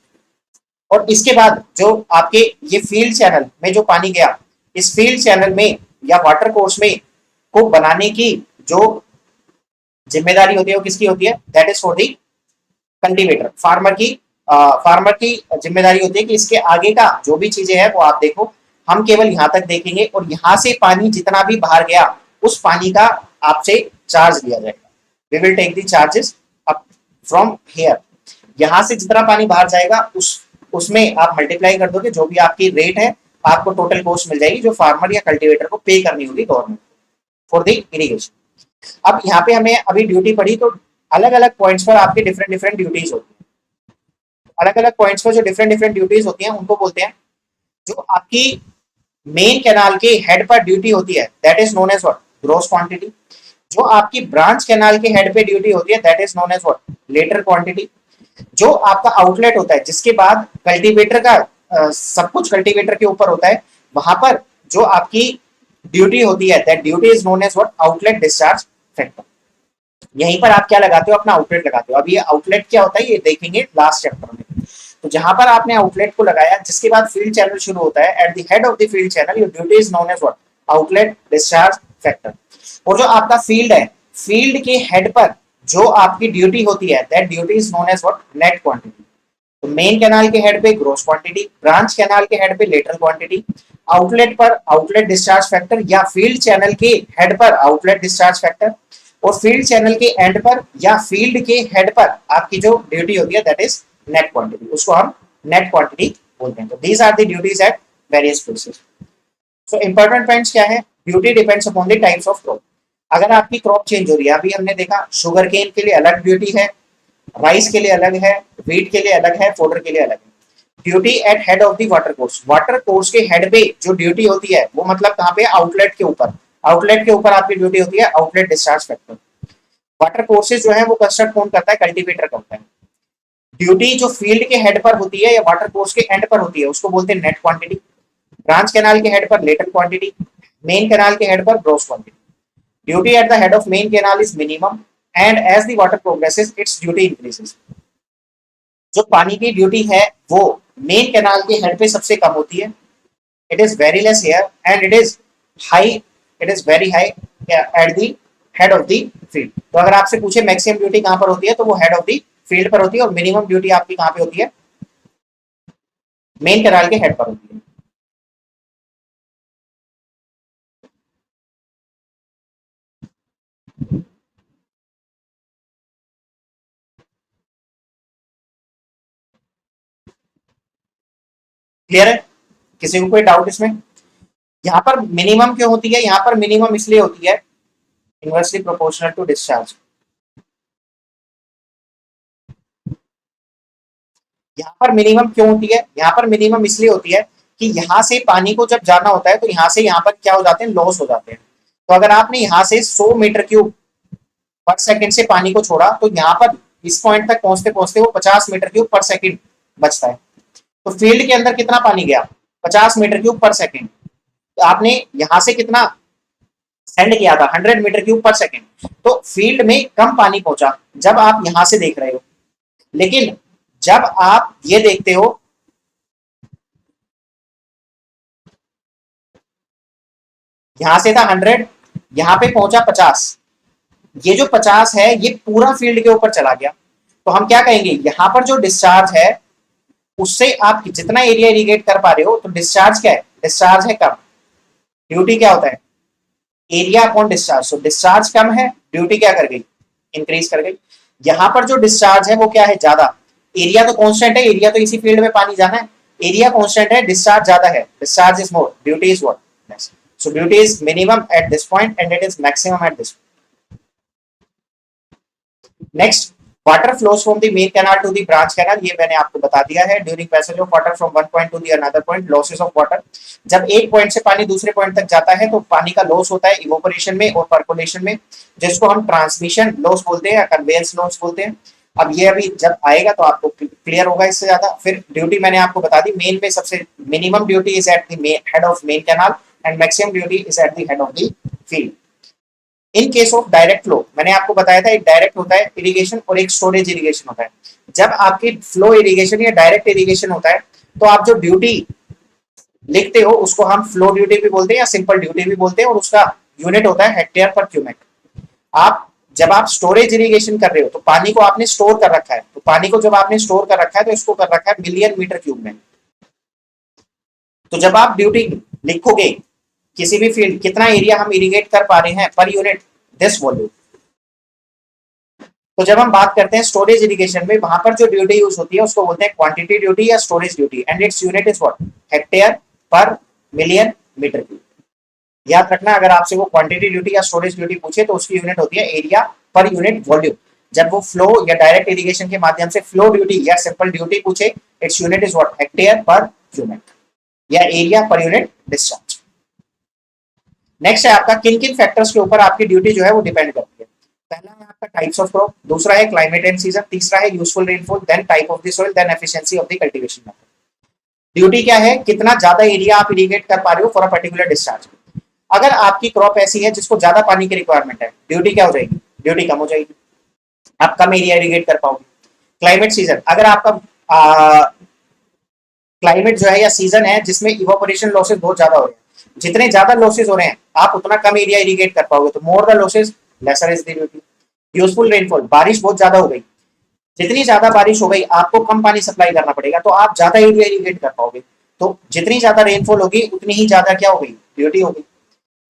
और इसके बाद जो आपके ये फील्ड चैनल में जो पानी गया, इस फील्ड चैनल में या वाटर कोर्स में को बनाने की जो जिम्मेदारी होती है वो किसकी होती है, that is for the cultivator, farmer की जिम्मेदारी होती है कि इसके आगे का जो भी चीजें हैं वो आप देखो, हम केवल यहां तक देखेंगे और यहां से पानी जितना भी बाहर गया उस पानी का आपसे चार्ज लिया जाएगा। We will take the charges up from here. यहां से जितना पानी बाहर जाएगा उसमें आप मल्टीप्लाई कर दोगे, जो भी आपकी रेट है आपको टोटल कॉस्ट मिल जाएगी जो फार्मर या कल्टीवेटर को पे करनी होगी गवर्नमेंट फॉर द इरिगेशन। अब यहाँ पे हमें अभी ड्यूटी पड़ी तो अलग अलग पॉइंट्स पर आपके डिफरेंट डिफरेंट ड्यूटीज होती है। अलग अलग पॉइंट्स पर जो डिफरेंट डिफरेंट ड्यूटीज होती हैं उनको बोलते हैं, जो आपकी मेन कैनाल के हेड पर ड्यूटी होती है that is known as what, gross quantity. जो आपकी ब्रांच कैनाल के हेड पे ड्यूटी होती है that is known as what, lateral quantity. जो आपका आउटलेट होता है जिसके बाद कल्टीवेटर का सब कुछ कल्टीवेटर के ऊपर होता है, वहां पर जो आपकी ड्यूटी होती है that duty is known as what, outlet discharge factor. यहीं पर आप क्या लगाते हो, अपना आउटलेट लगाते हो। अब ये आउटलेट क्या होता है ये देखेंगे लास्ट चैप्टर में। तो जहां पर आपने आउटलेट को लगाया, जिसके बाद फील्ड चैनल शुरू होता है, at the head of the field channel your duty is known as what, outlet discharge factor. और जो आपका फील्ड है, फील्ड के हेड पर जो आपकी ड्यूटी होती है that duty is known as what, net quantity. तो मेन कैनाल के हेड पे ग्रॉस क्वांटिटी, ब्रांच कैनाल के हेड पे लेटरल क्वांटिटी, आउटलेट पर आउटलेट डिस्चार्ज फैक्टर या फील्ड चैनल के हेड पर आउटलेट डिस्चार्ज फैक्टर, और फील्ड चैनल के एंड पर या फील्ड के हेड पर आपकी जो ड्यूटी होती है दैट इज नेट क्वांटिटी, उसको हम नेट क्वांटिटी बोलते हैं। तो these are the duties at various places. So important points क्या है, duty depends upon the types of crop. अगर आपकी क्रॉप चेंज हो रही है, अभी हमने देखा शुगर केन के लिए अलग ड्यूटी है, राइस के लिए अलग है, व्हीट के लिए अलग है, फोडर के लिए अलग है। Duty eight head of the water course, water course के हेड पे जो ड्यूटी होती है वो मतलब कहाँ पे, आउटलेट के ऊपर। आउटलेट के ऊपर आपकी ड्यूटी होती है outlet discharge factor. Water courses जो है वो कंस्ट्रक्ट कौन करता है, कल्टीवेटर करता है। ड्यूटी जो फील्ड के हेड पर होती है या वाटर कोर्स के एंड पर होती है उसको बोलते हैं नेट क्वांटिटी। ब्रांच कैनाल के हेड पर लेटर क्वांटिटी, मेन कैनाल के हेड पर gross quantity. Duty at the head of main canal is minimum and as the water progresses its duty increases. जो पानी की ड्यूटी है वो मेन कैनाल के हेड पे सबसे कम होती है, it is very less here and it is high, it is very high at the head of the field. तो अगर आपसे पूछे मैक्सिमम ड्यूटी कहां पर होती है तो वो हेड ऑफ द फील्ड पर होती है, और मिनिमम ड्यूटी आपकी कहां पे होती है, मेन कैनाल के हेड पर होती है। क्लियर है, किसी को कोई डाउट इसमें? यहां पर मिनिमम क्यों होती है, यहां पर मिनिमम इसलिए होती है इनवर्सली प्रोपोर्शनल टू डिस्चार्ज। यहाँ पर मिनिमम क्यों होती है, यहाँ पर मिनिमम इसलिए होती है कि यहाँ से पानी को जब जाना होता है तो यहाँ से यहाँ पर क्या हो जाते हैं, लॉस हो जाते हैं। तो अगर आपने यहाँ से 100 मीटर क्यूब पर सेकंड से पानी को छोड़ा तो यहाँ पर इस पॉइंट तक पहुंचते पहुंचते वो 50 मीटर क्यूब पर सेकंड बचता है। तो फील्ड के अंदर कितना पानी गया, 50 मीटर क्यूब पर सेकंड। तो आपने यहाँ से कितना सेंड किया था, 100 मीटर क्यूब पर सेकंड। तो फील्ड में कम पानी पहुंचा जब आप यहाँ से देख रहे हो, लेकिन जब आप ये देखते हो यहां से था 100, यहां पे पहुंचा 50, ये जो 50 है ये पूरा फील्ड के ऊपर चला गया। तो हम क्या कहेंगे, यहां पर जो डिस्चार्ज है उससे आप जितना एरिया इरिगेट कर पा रहे हो, तो डिस्चार्ज क्या है, डिस्चार्ज है कम। ड्यूटी क्या होता है, एरिया अपॉन डिस्चार्ज। तो डिस्चार्ज कम है, ड्यूटी क्या कर गई, इंक्रीज कर गई। यहां पर जो डिस्चार्ज है वो क्या है, ज्यादा। एरिया तो कांस्टेंट है, एरिया तो इसी फील्ड में पानी जाना है, एरिया कांस्टेंट है, डिस्चार्ज ज्यादा है, discharge is more, duty is what, less. So duty is minimum at this point and it is maximum at this. Next, water flows from the main canal to the branch canal, ये मैंने आपको बता दिया है। During passage of water from one point to the another point, losses of water. जब एक पॉइंट से पानी दूसरे पॉइंट तक जाता है तो पानी का लॉस होता है इवोपरेशन में और परकोलेशन में, जिसको हम ट्रांसमिशन लॉस बोलते हैं या कन्वेयंस लॉस बोलते हैं। अब ये अभी जब आएगा तो आपको क्लियर होगा इससे ज्यादा। फिर ड्यूटी मैंने आपको बता दी, मेन में सबसे minimum duty is eight the head of main canal and maximum duty is eight the head of the field. In case of direct flow, मैंने आपको बताया था एक डायरेक्ट होता है इरिगेशन और एक स्टोरेज इरिगेशन होता है। जब आपकी फ्लो इरिगेशन या डायरेक्ट इरिगेशन होता है तो आप जो ड्यूटी लिखते हो उसको हम फ्लो ड्यूटी भी बोलते हैं या सिंपल ड्यूटी भी बोलते हैं, और उसका यूनिट होता है हेक्टेयर पर क्यूमेक। आप जब आप स्टोरेज इरिगेशन कर रहे हो तो पानी को आपने स्टोर कर रखा है, तो पानी को जब आपने स्टोर कर रखा है तो इसको कर रखा है मिलियन मीटर क्यूब में। तो जब आप ड्यूटी लिखोगे किसी भी फील्ड कितना एरिया हम इरिगेट कर पा रहे हैं पर यूनिट दिस वॉल्यूम। तो जब हम बात करते हैं स्टोरेज इरिगेशन में, वहां पर जो ड्यूटी यूज होती है उसको बोलते हैं क्वांटिटी ड्यूटी या storage duty, and its unit is what, hectare पर मिलियन मीटर क्यूब। याद रखना, अगर आपसे वो क्वांटिटी ड्यूटी या स्टोरेज ड्यूटी पूछे तो उसकी यूनिट होती है एरिया पर यूनिट वॉल्यूम। जब वो फ्लो या डायरेक्ट इरिगेशन के माध्यम से फ्लो ड्यूटी या सिंपल ड्यूटी पूछे, its unit is what, hectare पर क्यूमेक या एरिया पर यूनिट डिस्चार्ज। नेक्स्ट है आपका किन किन फैक्टर्स के ऊपर आपकी ड्यूटी जो है वो डिपेंड करती है। पहला है आपका टाइप्स ऑफ क्रॉप, दूसरा है क्लाइमेट एंड सीजन, तीसरा है useful rainfall, then type of the soil, then efficiency of the cultivation method. Duty क्या है, कितना ज्यादा एरिया आप इरिगेट कर पा रहे हो फॉर अ पर्टिकुलर डिस्चार्ज। अगर आपकी क्रॉप ऐसी है जिसको ज्यादा पानी की रिक्वायरमेंट है, ड्यूटी क्या हो जाएगी, ड्यूटी कम हो जाएगी, आप कम एरिया इरिगेट कर पाओगे। क्लाइमेट सीजन, अगर आपका क्लाइमेट जो है या सीजन है जिसमें इवापोरेशन लॉसेस बहुत ज्यादा हो रहे हैं, जितने ज्यादा लॉसेस हो रहे हैं आप उतना कम एरिया इरिगेट कर पाओगे, तो more the losses lesser is the duty. Useful rainfall, बारिश बहुत ज्यादा हो गई, जितनी ज्यादा बारिश हो गई आपको कम पानी सप्लाई करना पड़ेगा तो आप ज्यादा एरिया इरिगेट कर पाओगे, तो जितनी ज्यादा रेनफॉल होगी उतनी ही ज्यादा क्या होगी, ड्यूटी होगी।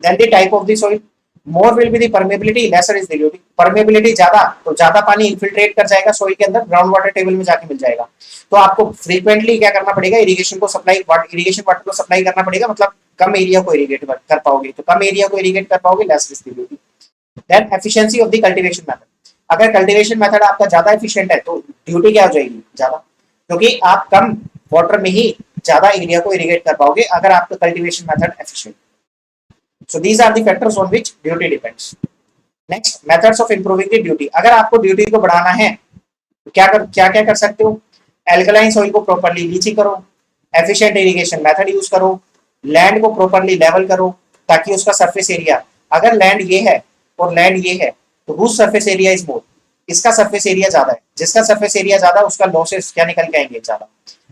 Then the type of the soil, more will be the permeability, lesser is the duty. Permeability ज्यादा तो ज्यादा पानी इन्फिल्ट्रेट कर जाएगा सॉइल के अंदर, ग्राउंड वाटर टेबल में जाके मिल जाएगा, तो आपको फ्रीक्वेंटली क्या करना पड़ेगा, इरिगेशन वाटर को सप्लाई करना पड़ेगा, मतलब कम एरिया को इरिगेट कर पाओगे, तो कम एरिया को इरिगेट कर पाओगे, lesser is the duty. Then efficiency of the cultivation method, अगर कल्टीवेशन मेथड आपका ज्यादा एफिशिएंट है तो ड्यूटी क्या हो जाएगी, ज्यादा, क्योंकि आप कम वाटर में ही ज्यादा एरिया को इरिगेट कर पाओगे अगर आपका cultivation method efficient. So these are the factors on which duty depends. Next, methods of improving the duty, अगर आपको ड्यूटी को बढ़ाना है तो क्या कर सकते हो, एल्कलाइन सॉइल को प्रॉपर्ली लीचिंग करो, एफिशिएंट इरिगेशन मेथड यूज करो, लैंड को प्रॉपर्ली लेवल करो ताकि उसका सरफेस एरिया, अगर लैंड ये है और लैंड ये है तो whose surface area is more, इसका सरफेस एरिया ज्यादा है, जिसका सरफेस एरिया ज्यादा उसका लॉसेस क्या निकल के आएंगे, ज्यादा।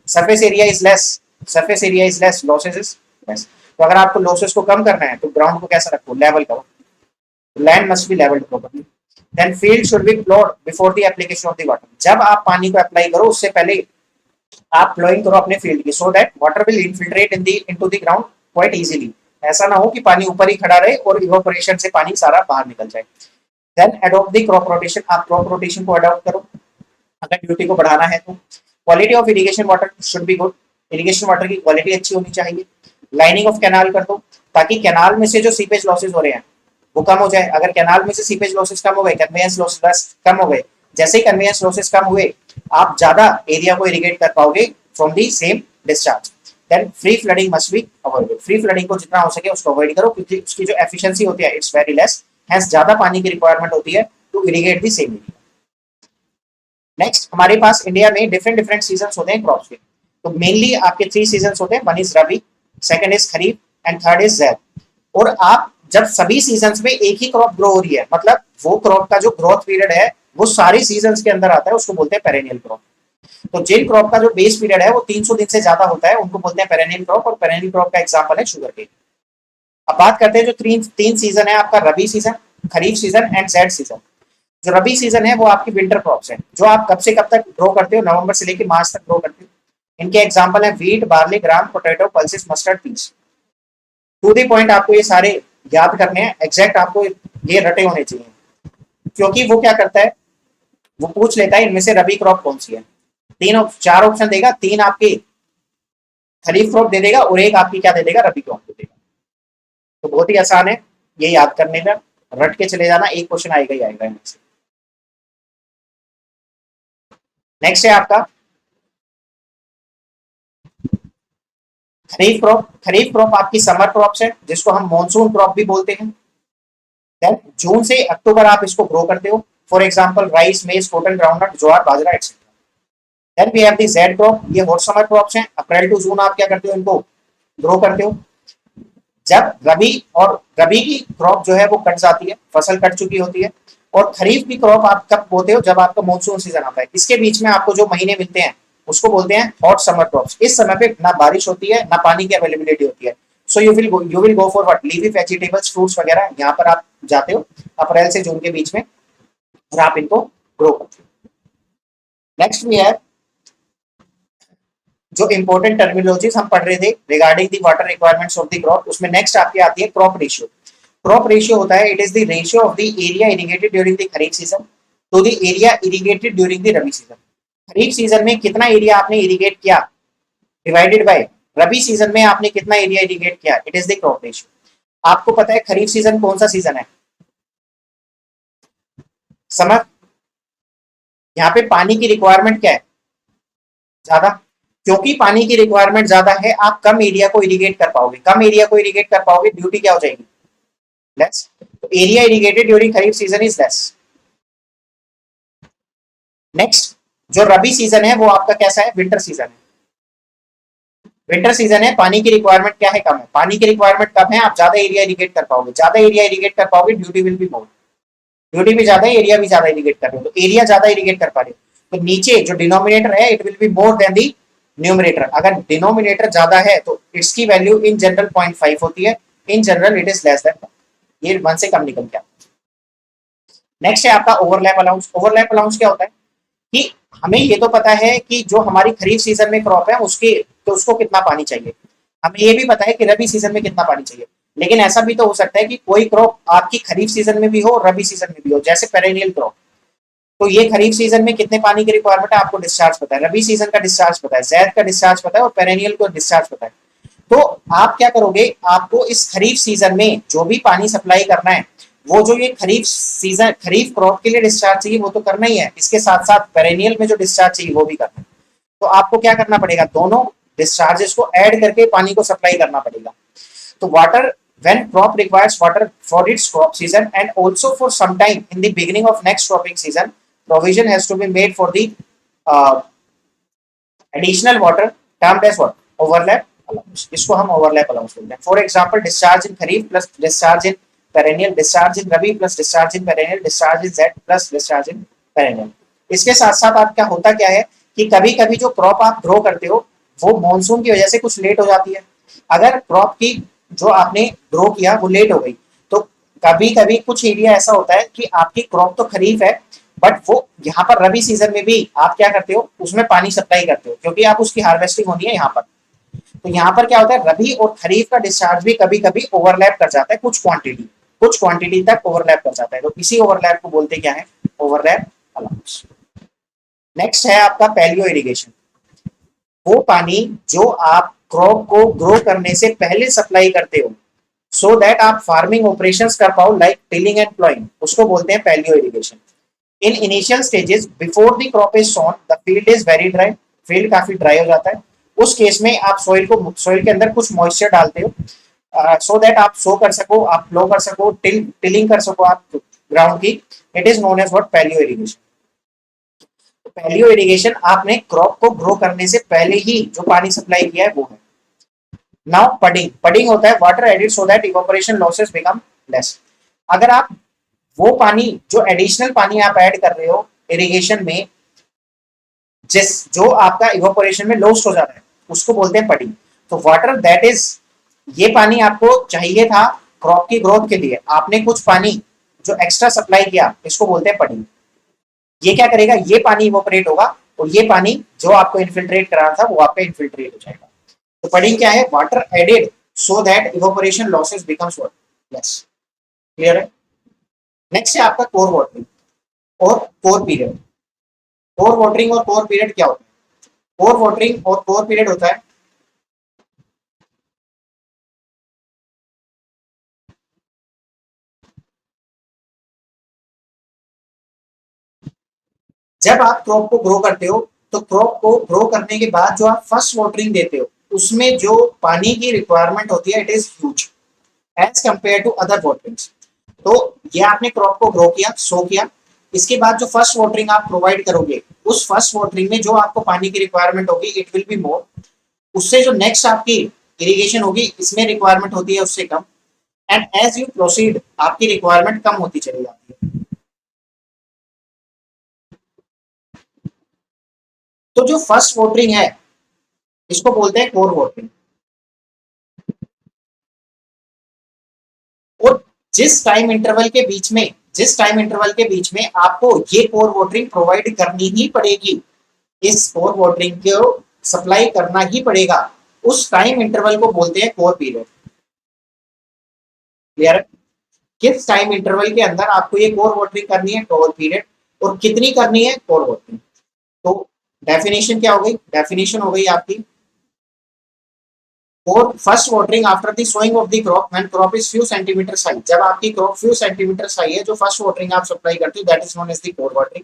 Surface area is less, losses is less. तो अगर आपको लॉसेस को कम करना है तो ग्राउंड को कैसा रखो, लेवल करो, land must be levelled properly. Then field should be ploughed before the application of the water, जब आप पानी को अप्लाई करो उससे पहले आप प्लॉइंग करो अपने फील्ड की, so that water will infiltrate into the ground quite easily. ऐसा ना हो कि पानी ऊपर ही खड़ा रहे और इवापोरेशन से पानी सारा बाहर निकल जाए। Then adopt the crop rotation, आप क्रॉप रोटेशन को अडॉप्ट करो अगर ड्यूटी को बढ़ाना है तो। Quality of irrigation water should be good, irrigation water की क्वालिटी अच्छी होनी चाहिए। लाइनिंग ऑफ कैनाल कर दो ताकि कैनाल में से जो सीपेज लॉसेस हो रहे हैं वो कम हो जाए, अगर कैनाल में से सीपेज लॉसेस कम हो गए, कन्वेयंस लॉसेस कम हो गए, जैसे ही कन्वेयंस लॉसेस कम हुए आप ज्यादा एरिया को इरिगेट कर पाओगे from the same discharge. Then free flooding must be avoided, free flooding को जितना हो सके उसको अवॉइड करो क्योंकि उसकी जो एफिशिएंसी होती है इट्स वेरी लेस, हेंस ज्यादा पानी की रिक्वायरमेंट होती है to irrigate the same area. Next, हमारे पास इंडिया में डिफरेंट सीजन होते हैं क्रॉप्स के, तो मेनली आपके 3 सीजन होते हैं, one is rabi, second is kharif and third is zaid. और आप जब सभी सीजन्स में एक ही क्रॉप ग्रो हो रही है, मतलब वो क्रॉप का जो ग्रोथ पीरियड है वो सारी सीजन्स के अंदर आता है, उसको बोलते हैं पेरेनियल क्रॉप। तो जिन क्रॉप का जो बेस पीरियड है वो 300 दिन से ज्यादा होता है उनको बोलते हैं पेरेनियल क्रॉप, और पेरेनियल क्रॉप का एग्जांपल है शुगर केन। अब बात करते हैं जो तीन सीजन है आपका, rabi season, kharif season and zaid season. जो रबी सीजन है वो आपकी विंटर क्रॉप्स है जो आप कब से कब तक ग्रो करते हो, नवंबर से लेकर मार्च तक ग्रो करते हो। इनके एग्जांपल है wheat, barley, gram, potato, pulses, mustard, peas. To the point आपको ये सारे याद करने हैं, एग्जैक्ट आपको ये रटे होने चाहिए, क्योंकि वो क्या करता है, वो पूछ लेता है इनमें से रबी क्रॉप कौन सी है, 4 ऑप्शन देगा, 3 आपके खरीफ क्रॉप दे देगा और 1 आपकी क्या दे देगा, रबी क्रॉप दे देगा। तो बहुत ही आसान है ये याद करने का, रट के चले जाना, एक क्वेश्चन आएगा ही आएगा इनमें से। नेक्स्ट है आपका खरीफ क्रॉप। खरीफ क्रॉप आपकी समर क्रॉप्स है जिसको हम मॉनसून क्रॉप भी बोलते हैं। देन जून से अक्टूबर आप इसको ग्रो करते हो, for example rice, maize, cotton, groundnut, jowar, bajra etcetera. Then we have the zaid crop, ये हॉट समर क्रॉप्स हैं, अप्रैल टू जून आप क्या करते हो, इनको ग्रो करते हो। जब रबी की क्रॉप जो है वो कट जाती है, फसल कट चुकी होती है, और खरीफ की क्रॉप आप कब बोते हो, जब आपका मानसून सीजन आता है। इसके बीच में आपको जो महीने मिलते हैं उसको बोलते हैं हॉट समर क्रॉप्स। इस समय पे ना बारिश होती है ना पानी की अवेलेबिलिटी होती है। So you will go for what, leafy vegetables, fruits वगैरह, यहाँ पर आप जाते हो अप्रैल से जून के बीच में, और आप इनको ग्रो करते हो। नेक्स्ट वी है जो इंपॉर्टेंट टर्मिनोलॉजीज हम पढ़ रहे थे regarding the water requirements of the crop, उसमें नेक्स्ट आपकी आती है क्रॉप रेशियो। क्रॉप रेशियो होता है it is the ratio of the area irrigated during the kharif season two the area irrigated during the rabi season. Kharif season में कितना एरिया आपने इरिगेट किया डिवाइडेड बाय रबी सीजन में आपने कितना एरिया इरिगेट किया, it is the crop ratio. आपको पता है खरीफ सीजन कौन सा सीजन है, समर। यहाँ पे पानी की रिक्वायरमेंट क्या है, ज्यादा। क्योंकि पानी की रिक्वायरमेंट ज्यादा है, आप कम एरिया को इरिगेट कर पाओगे, कम एरिया को इरिगेट कर पाओगे, ड्यूटी क्या हो जाएगी, लेस। तो area irrigated during kharif season is less. Next जो रबी सीजन है वो आपका कैसा है, विंटर सीजन है। विंटर सीजन है, पानी की रिक्वायरमेंट क्या है, कम है। पानी की रिक्वायरमेंट कम है, आप ज्यादा एरिया इरिगेट कर पाओगे, ज्यादा एरिया इरिगेट कर पाओगे, duty will be more. Duty भी ज्यादा है, एरिया भी ज्यादा इरिगेट कर रहे हो, तो एरिया ज्यादा इरिगेट कर पा रहे हो, तो नीचे जो डिनोमिनेटर है it will B more then the numerator. अगर डिनोमिनेटर ज्यादा है तो इसकी वैल्यू इन जनरल 0.5 होती है, in general it is less than, ये 1 से कम निकल गया। नेक्स्ट है आपका ओवरलैप अलाउंस। ओवरलैप अलाउंस क्या होता है कि हमें ये तो पता है कि जो हमारी खरीफ सीजन में क्रॉप है उसके तो उसको कितना पानी चाहिए, हमें ये भी पता है कि रबी सीजन में कितना पानी चाहिए। लेकिन ऐसा भी तो हो सकता है कि कोई क्रॉप आपकी खरीफ सीजन में भी हो रबी सीजन में भी हो, जैसे पेरेनियल क्रॉप। तो ये खरीफ सीजन में कितने पानी की रिक्वायरमेंट है आपको डिस्चार्ज पता है, रबी सीजन का डिस्चार्ज पता है, जैद का डिस्चार्ज पता है, और पेरेनियल को डिस्चार्ज पता है। तो आप क्या करोगे, आपको इस खरीफ सीजन में जो भी पानी सप्लाई करना है, वो जो ये खरीफ सीजन खरीफ क्रॉप के लिए डिस्चार्ज चाहिए वो तो करना ही है, इसके साथ साथ पेरेनियल में जो डिस्चार्ज चाहिए वो भी करना है। तो आपको क्या करना पड़ेगा, दोनों डिस्चार्जेस को ऐड करके पानी को सप्लाई करना पड़ेगा। तो water when crop requires water for its crop season and also for some time in the beginning of next cropping season, provision has to be made for the uh, additional water termed as what, overlap allowance। इसको हम overlap allowance बोलते हैं। For example, discharge in kharif plus discharge in perennial, discharge in rabi plus discharge in perennial, discharge in z plus discharge in perennial। इसके साथ साथ आप क्या होता क्या है कि कभी कभी जो क्रॉप आप ग्रो करते हो वो मॉनसून की वजह से कुछ लेट हो जाती है। अगर क्रॉप की जो आपने ग्रो किया वो लेट हो गई, तो कभी कभी कुछ एरिया ऐसा होता है कि आपकी क्रॉप तो खरीफ है बट वो यहाँ पर रबी सीजन में भी आप क्या करते हो, उसमें पानी सप्लाई करते हो, क्योंकि आप उसकी हार्वेस्टिंग होनी है यहाँ पर। तो यहाँ पर क्या होता है, रबी और खरीफ का डिस्चार्ज भी कभी कभी ओवरलैप कर जाता है, कुछ क्वांटिटी तक ओवरलैप कर जाता है। तो इसी ओवरलैप को बोलते क्या है, ओवरलैप अलाउंस। नेक्स्ट है आपका पैलियो इरिगेशन। वो पानी जो आप क्रॉप को ग्रो करने से पहले सप्लाई करते हो सो दैट आप फार्मिंग ऑपरेशंस कर पाओ, लाइक टिलिंग एंड प्लॉइंग, उसको बोलते हैं paleo irrigation. In initial stages before the crop is sown the field is very dry, field काफी ड्राई हो जाता है। उस केस में आप सॉइल के अंदर कुछ मॉइस्चर डालते हो सो दैट आप सो कर सको, आप फ्लो कर सको, टिलिंग कर सको आप ग्राउंड की। It is known as what, paleo irrigation. Paleo irrigation आपने क्रॉप को ग्रो करने से पहले ही जो पानी सप्लाई किया है वो है। नाउ पडिंग होता है water added so that evaporation losses become less. अगर आप वो पानी जो एडिशनल पानी आप ऐड कर रहे हो इरिगेशन में, जो आपका इवेपोरेशन में लॉस्ट हो जाता है उसको बोलते हैं पडिंग। तो वाटर दैट इज, ये पानी आपको चाहिए था क्रॉप की ग्रोथ के लिए, आपने कुछ पानी जो एक्स्ट्रा सप्लाई किया इसको बोलते हैं पडिंग। ये क्या करेगा, ये पानी इवेपोरेट होगा और ये पानी जो आपको इन्फिल्ट्रेट कराना था वो आपका इन्फिल्ट्रेट हो जाएगा। तो पडिंग क्या है, water added so that evaporation losses becomes what, less. Clear है। नेक्स्ट है आपका कोर वाटरिंग और कोर पीरियड। कोर वाटरिंग और कोर पीरियड क्या होता है, कोर वाटरिंग और कोर पीरियड होता है जब आप क्रॉप को ग्रो करते हो तो क्रॉप को ग्रो करने के बाद जो आप फर्स्ट वाटरिंग देते हो उसमें जो पानी की रिक्वायरमेंट होती है it is huge as compare to other waterings. तो ये आपने क्रॉप को ग्रो किया, सो किया, इसके बाद जो फर्स्ट वाटरिंग आप प्रोवाइड करोगे उस फर्स्ट वाटरिंग में जो आपको पानी की रिक्वायरमेंट होगी इट विल बी मोर। उससे जो नेक्स्ट आपकी इरिगेशन होगी इसमें रिक्वायरमेंट होती है उससे कम, एंड एज यू प्रोसीड आपकी रिक्वायरमेंट कम होती चली जाती है। तो जो फर्स्ट वाटरिंग है इसको बोलते हैं कोर वाटरिंग। और जिस टाइम इंटरवल के बीच में आपको ये कोर वाटरिंग प्रोवाइड करनी ही पड़ेगी, इस कोर वाटरिंग को सप्लाई करना ही पड़ेगा, उस टाइम इंटरवल को बोलते हैं कोर पीरियड। क्लियर है? किस टाइम इंटरवल के अंदर आपको ये कोर वाटरिंग करनी है, कोर पीरियड, और कितनी करनी है, कोर वाटरिंग। तो डेफिनेशन क्या हो गई, डेफिनेशन हो गई आपकी और first watering after the sowing of the crop when crop is few centimetre high. जब आपकी क्रॉप फ्यू सेंटीमीटर हाई है, जो फर्स्ट वाटरिंग आप सप्लाई करते हो that is known as the kor watering.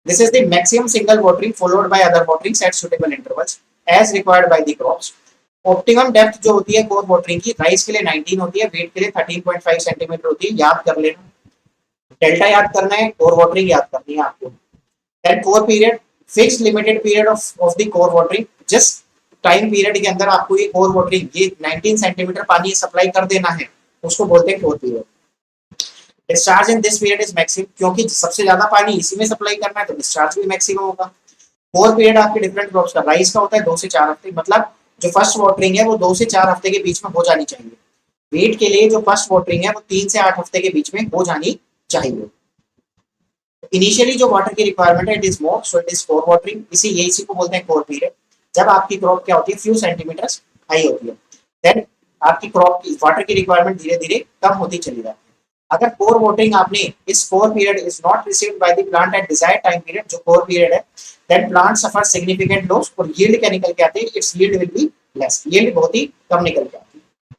This is the maximum single watering followed by other waterings at suitable intervals as required by the crops. Optimum depth जो होती है कोर वाटरिंग की, राइस के लिए 19 होती है, व्हीट के लिए 13.5 सेंटीमीटर होती है, याद कर लेना। डेल्टा याद करना है, कोर वाटरिंग याद करनी है आपको। And core period, fixed limited period of the kor watering, just time period के अंदर आपको ये कोर वाटरिंग, ये 19 सेंटीमीटर पानी सप्लाई कर देना है, उसको बोलते हैं core period. Discharge in this period is maximum, क्योंकि सबसे ज्यादा पानी इसी में सप्लाई करना है तो डिस्चार्ज भी मैक्सिमम होगा। कोर पीरियड आपके डिफरेंट क्रॉप्स का, राइस का होता है 2 से 4 हफ्ते, मतलब जो फर्स्ट वाटरिंग है वो 2 से 4 हफ्ते के बीच में हो जानी चाहिए। व्हीट के लिए जो फर्स्ट वाटरिंग है वो 3 से 8 हफ्ते के बीच में हो जानी चाहिए। इनिशियली जो वाटर की रिक्वायरमेंट है it is more, so it is core watering, इसी को बोलते हैं कोर पीरियड। जब आपकी क्रॉप क्या होती है, फ्यू सेंटीमीटर हाई होती है, देन आपकी क्रॉप की वाटर की रिक्वायरमेंट धीरे धीरे कम होती चली जाती है। अगर कोर वाटरिंग आपने इस core period is not received by the plant at desired time period, जो कोर पीरियड है, देन प्लांट सफर सिग्निफिकेंट लॉस और यील्ड क्या निकल के आते हैं, it's yield will be less, yield बहुत ही कम निकल के आती है।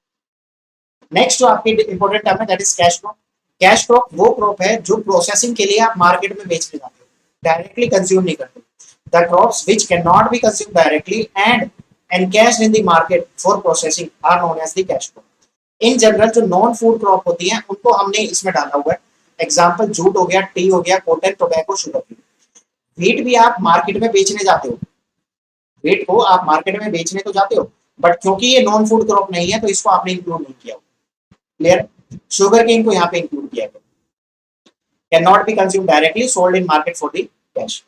नेक्स्ट जो आपकी इंपॉर्टेंट टर्म है that is cash crop. Cash crop वो क्रॉप है जो प्रोसेसिंग के लिए आप मार्केट में बेचने जाते हो, डायरेक्टली कंज्यूम नहीं करते। The crops which can not be consumed directly and encashed in the market for processing are known as the cash crop. In general जो नॉन फूड क्रॉप होती हैं उनको हमने इसमें डाला हुआ है। एग्जांपल जूट हो गया, टी हो गया, कॉटन, टोबैको, शुगर। व्हीट भी आप मार्केट में बेचने जाते हो, व्हीट को आप मार्केट में बेचने तो जाते हो, बट क्योंकि ये नॉन फूड क्रॉप नहीं है तो इसको आपने इंक्लूड नहीं किया। क्लियर? शुगर केन को यहाँ पे इंक्लूड किया गया। Can not be consume directly, sold in market for the cash.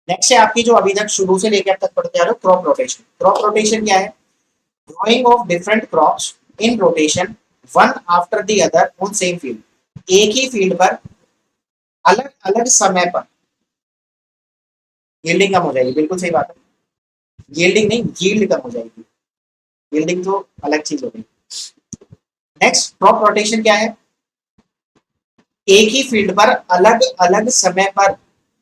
Next है आपकी जो अभी तक शुरू से लेकर अब तक पढ़ते आ रहे हो, क्रॉप रोटेशन। क्रॉप रोटेशन क्या है? Growing of different crops in rotation one after the other on same field. एक ही फील्ड पर अलग अलग समय पर यील्डिंग कम हो जाएगी, बिल्कुल सही बात है। यील्डिंग नहीं, यील्ड कम हो जाएगी, यील्डिंग तो अलग चीज हो गई। नेक्स्ट क्रॉप रोटेशन क्या है? एक ही फील्ड पर अलग अलग समय पर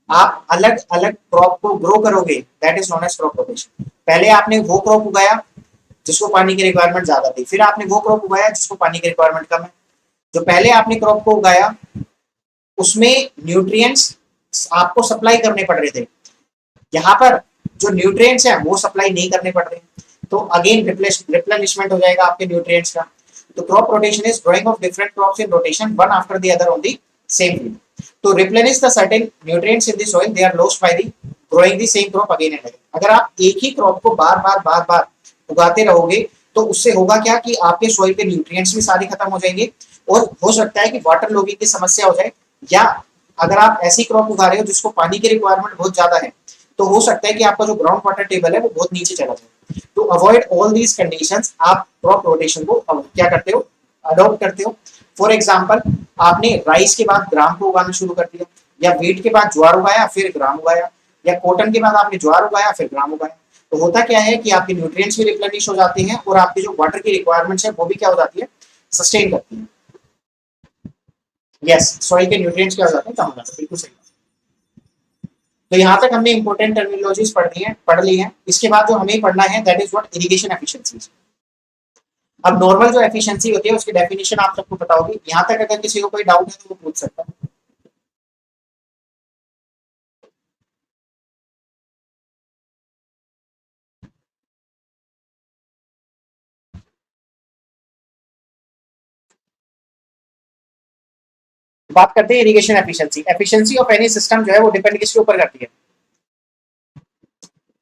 आप अलग अलग क्रॉप को ग्रो करोगे, that is known as crop rotation. पहले आपने वो क्रॉप उगाया जिसको पानी की रिक्वायरमेंट ज्यादा थी, फिर आपने वो क्रॉप उगाया जिसको पानी की रिक्वायरमेंट कम है। जो पहले आपने क्रॉप को उगाया उसमें न्यूट्रिएंट्स आपको सप्लाई करने पड़ रहे थे, यहाँ पर जो न्यूट्रिएंट्स है वो सप्लाई नहीं करने पड़ रहे, तो अगेन रिप्लेनिशमेंट हो जाएगा आपके न्यूट्रिएंट्स का। तो crop rotation is growing of different crops in rotation one after the other on the same field to replenish the certain nutrients in the soil, they are lost by the growing the same crop again and again। अगर आप एक ही क्रॉप को बार बार उगाते रहोगे तो उससे होगा क्या कि आपके सोइल के न्यूट्रिएंट्स भी सारे खत्म हो जाएंगे और हो सकता है कि वाटर लॉगिंग की समस्या हो जाए, या अगर आप ऐसी क्रॉप उगा रहे हो जिसको पानी की रिक्वायरमेंट बहुत ज्यादा है तो हो सकता है कि आपका जो ग्राउंड वाटर टेबल है वो बहुत नीचे चला जाए। To avoid all these conditions आप क्रॉप रोटेशन को क्या करते हो, अडॉप्ट करते हो। फॉर एग्जाम्पल आपने राइस के बाद ग्राम को उगाना शुरू कर दिया, या व्हीट के बाद ज्वार उगाया फिर ग्राम उगाया, या कॉटन के बाद आपने ज्वार उगाया फिर ग्राम उगाया। तो होता क्या है कि आपके न्यूट्रिएंट्स भी रिप्लेनिश हो जाते हैं और आपकी जो वाटर की रिक्वायरमेंट्स है वो भी क्या हो जाती है, सस्टेन करती है। यस, सॉइल के न्यूट्रिएंट्स क्या हो जाते हैं, कम हो जाते हैं, बिल्कुल सही। तो यहाँ तक हमने इंपॉर्टेंट टर्मिनोलॉजीज पढ़ ली है। इसके बाद जो हमें पढ़ना है that is what, irrigation efficiencies. अब नॉर्मल जो एफिशिएंसी होती है उसकी डेफिनेशन आप सबको पता होगी। यहाँ तक अगर किसी को कोई डाउट है तो वो पूछ सकता है। बात करते हैं irrigation efficiency. Efficiency of any system जो है वो डिपेंड किसके ऊपर करती है,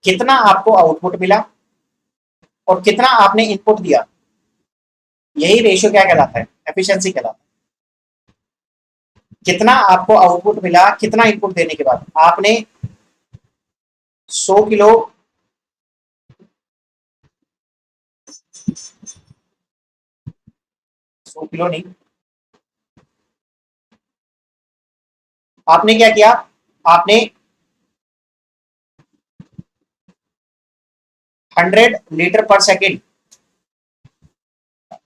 कितना आपको आउटपुट मिला और कितना आपने इनपुट दिया, यही रेशियो क्या कहलाता है, एफिशिएंसी कहलाता है। कितना आपको आउटपुट मिला, कितना इनपुट देने के बाद। आपने 100 किलो 100 किलो नहीं, आपने क्या किया, आपने 100 लीटर पर सेकेंड,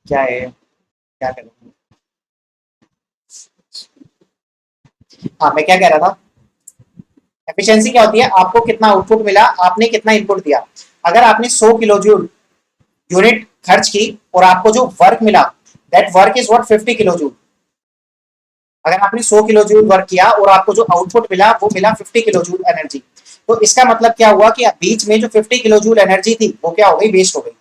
क्या है, क्या करूं, हाँ मैं क्या कह रहा था, एफिशिएंसी क्या होती है, आपको कितना आउटपुट मिला, आपने कितना इनपुट दिया। अगर आपने 100 किलो जूल यूनिट खर्च की और आपको जो वर्क मिला, that work is what 50 kilo joule. अगर आपने 100 किलो जूल वर्क किया और आपको जो आउटपुट मिला वो मिला 50 किलो जूल एनर्जी, तो इसका मतलब क्या हुआ कि बीच में जो 50 किलो जूल एनर्जी थी वो क्या हो गई, वेस्ट हो गई।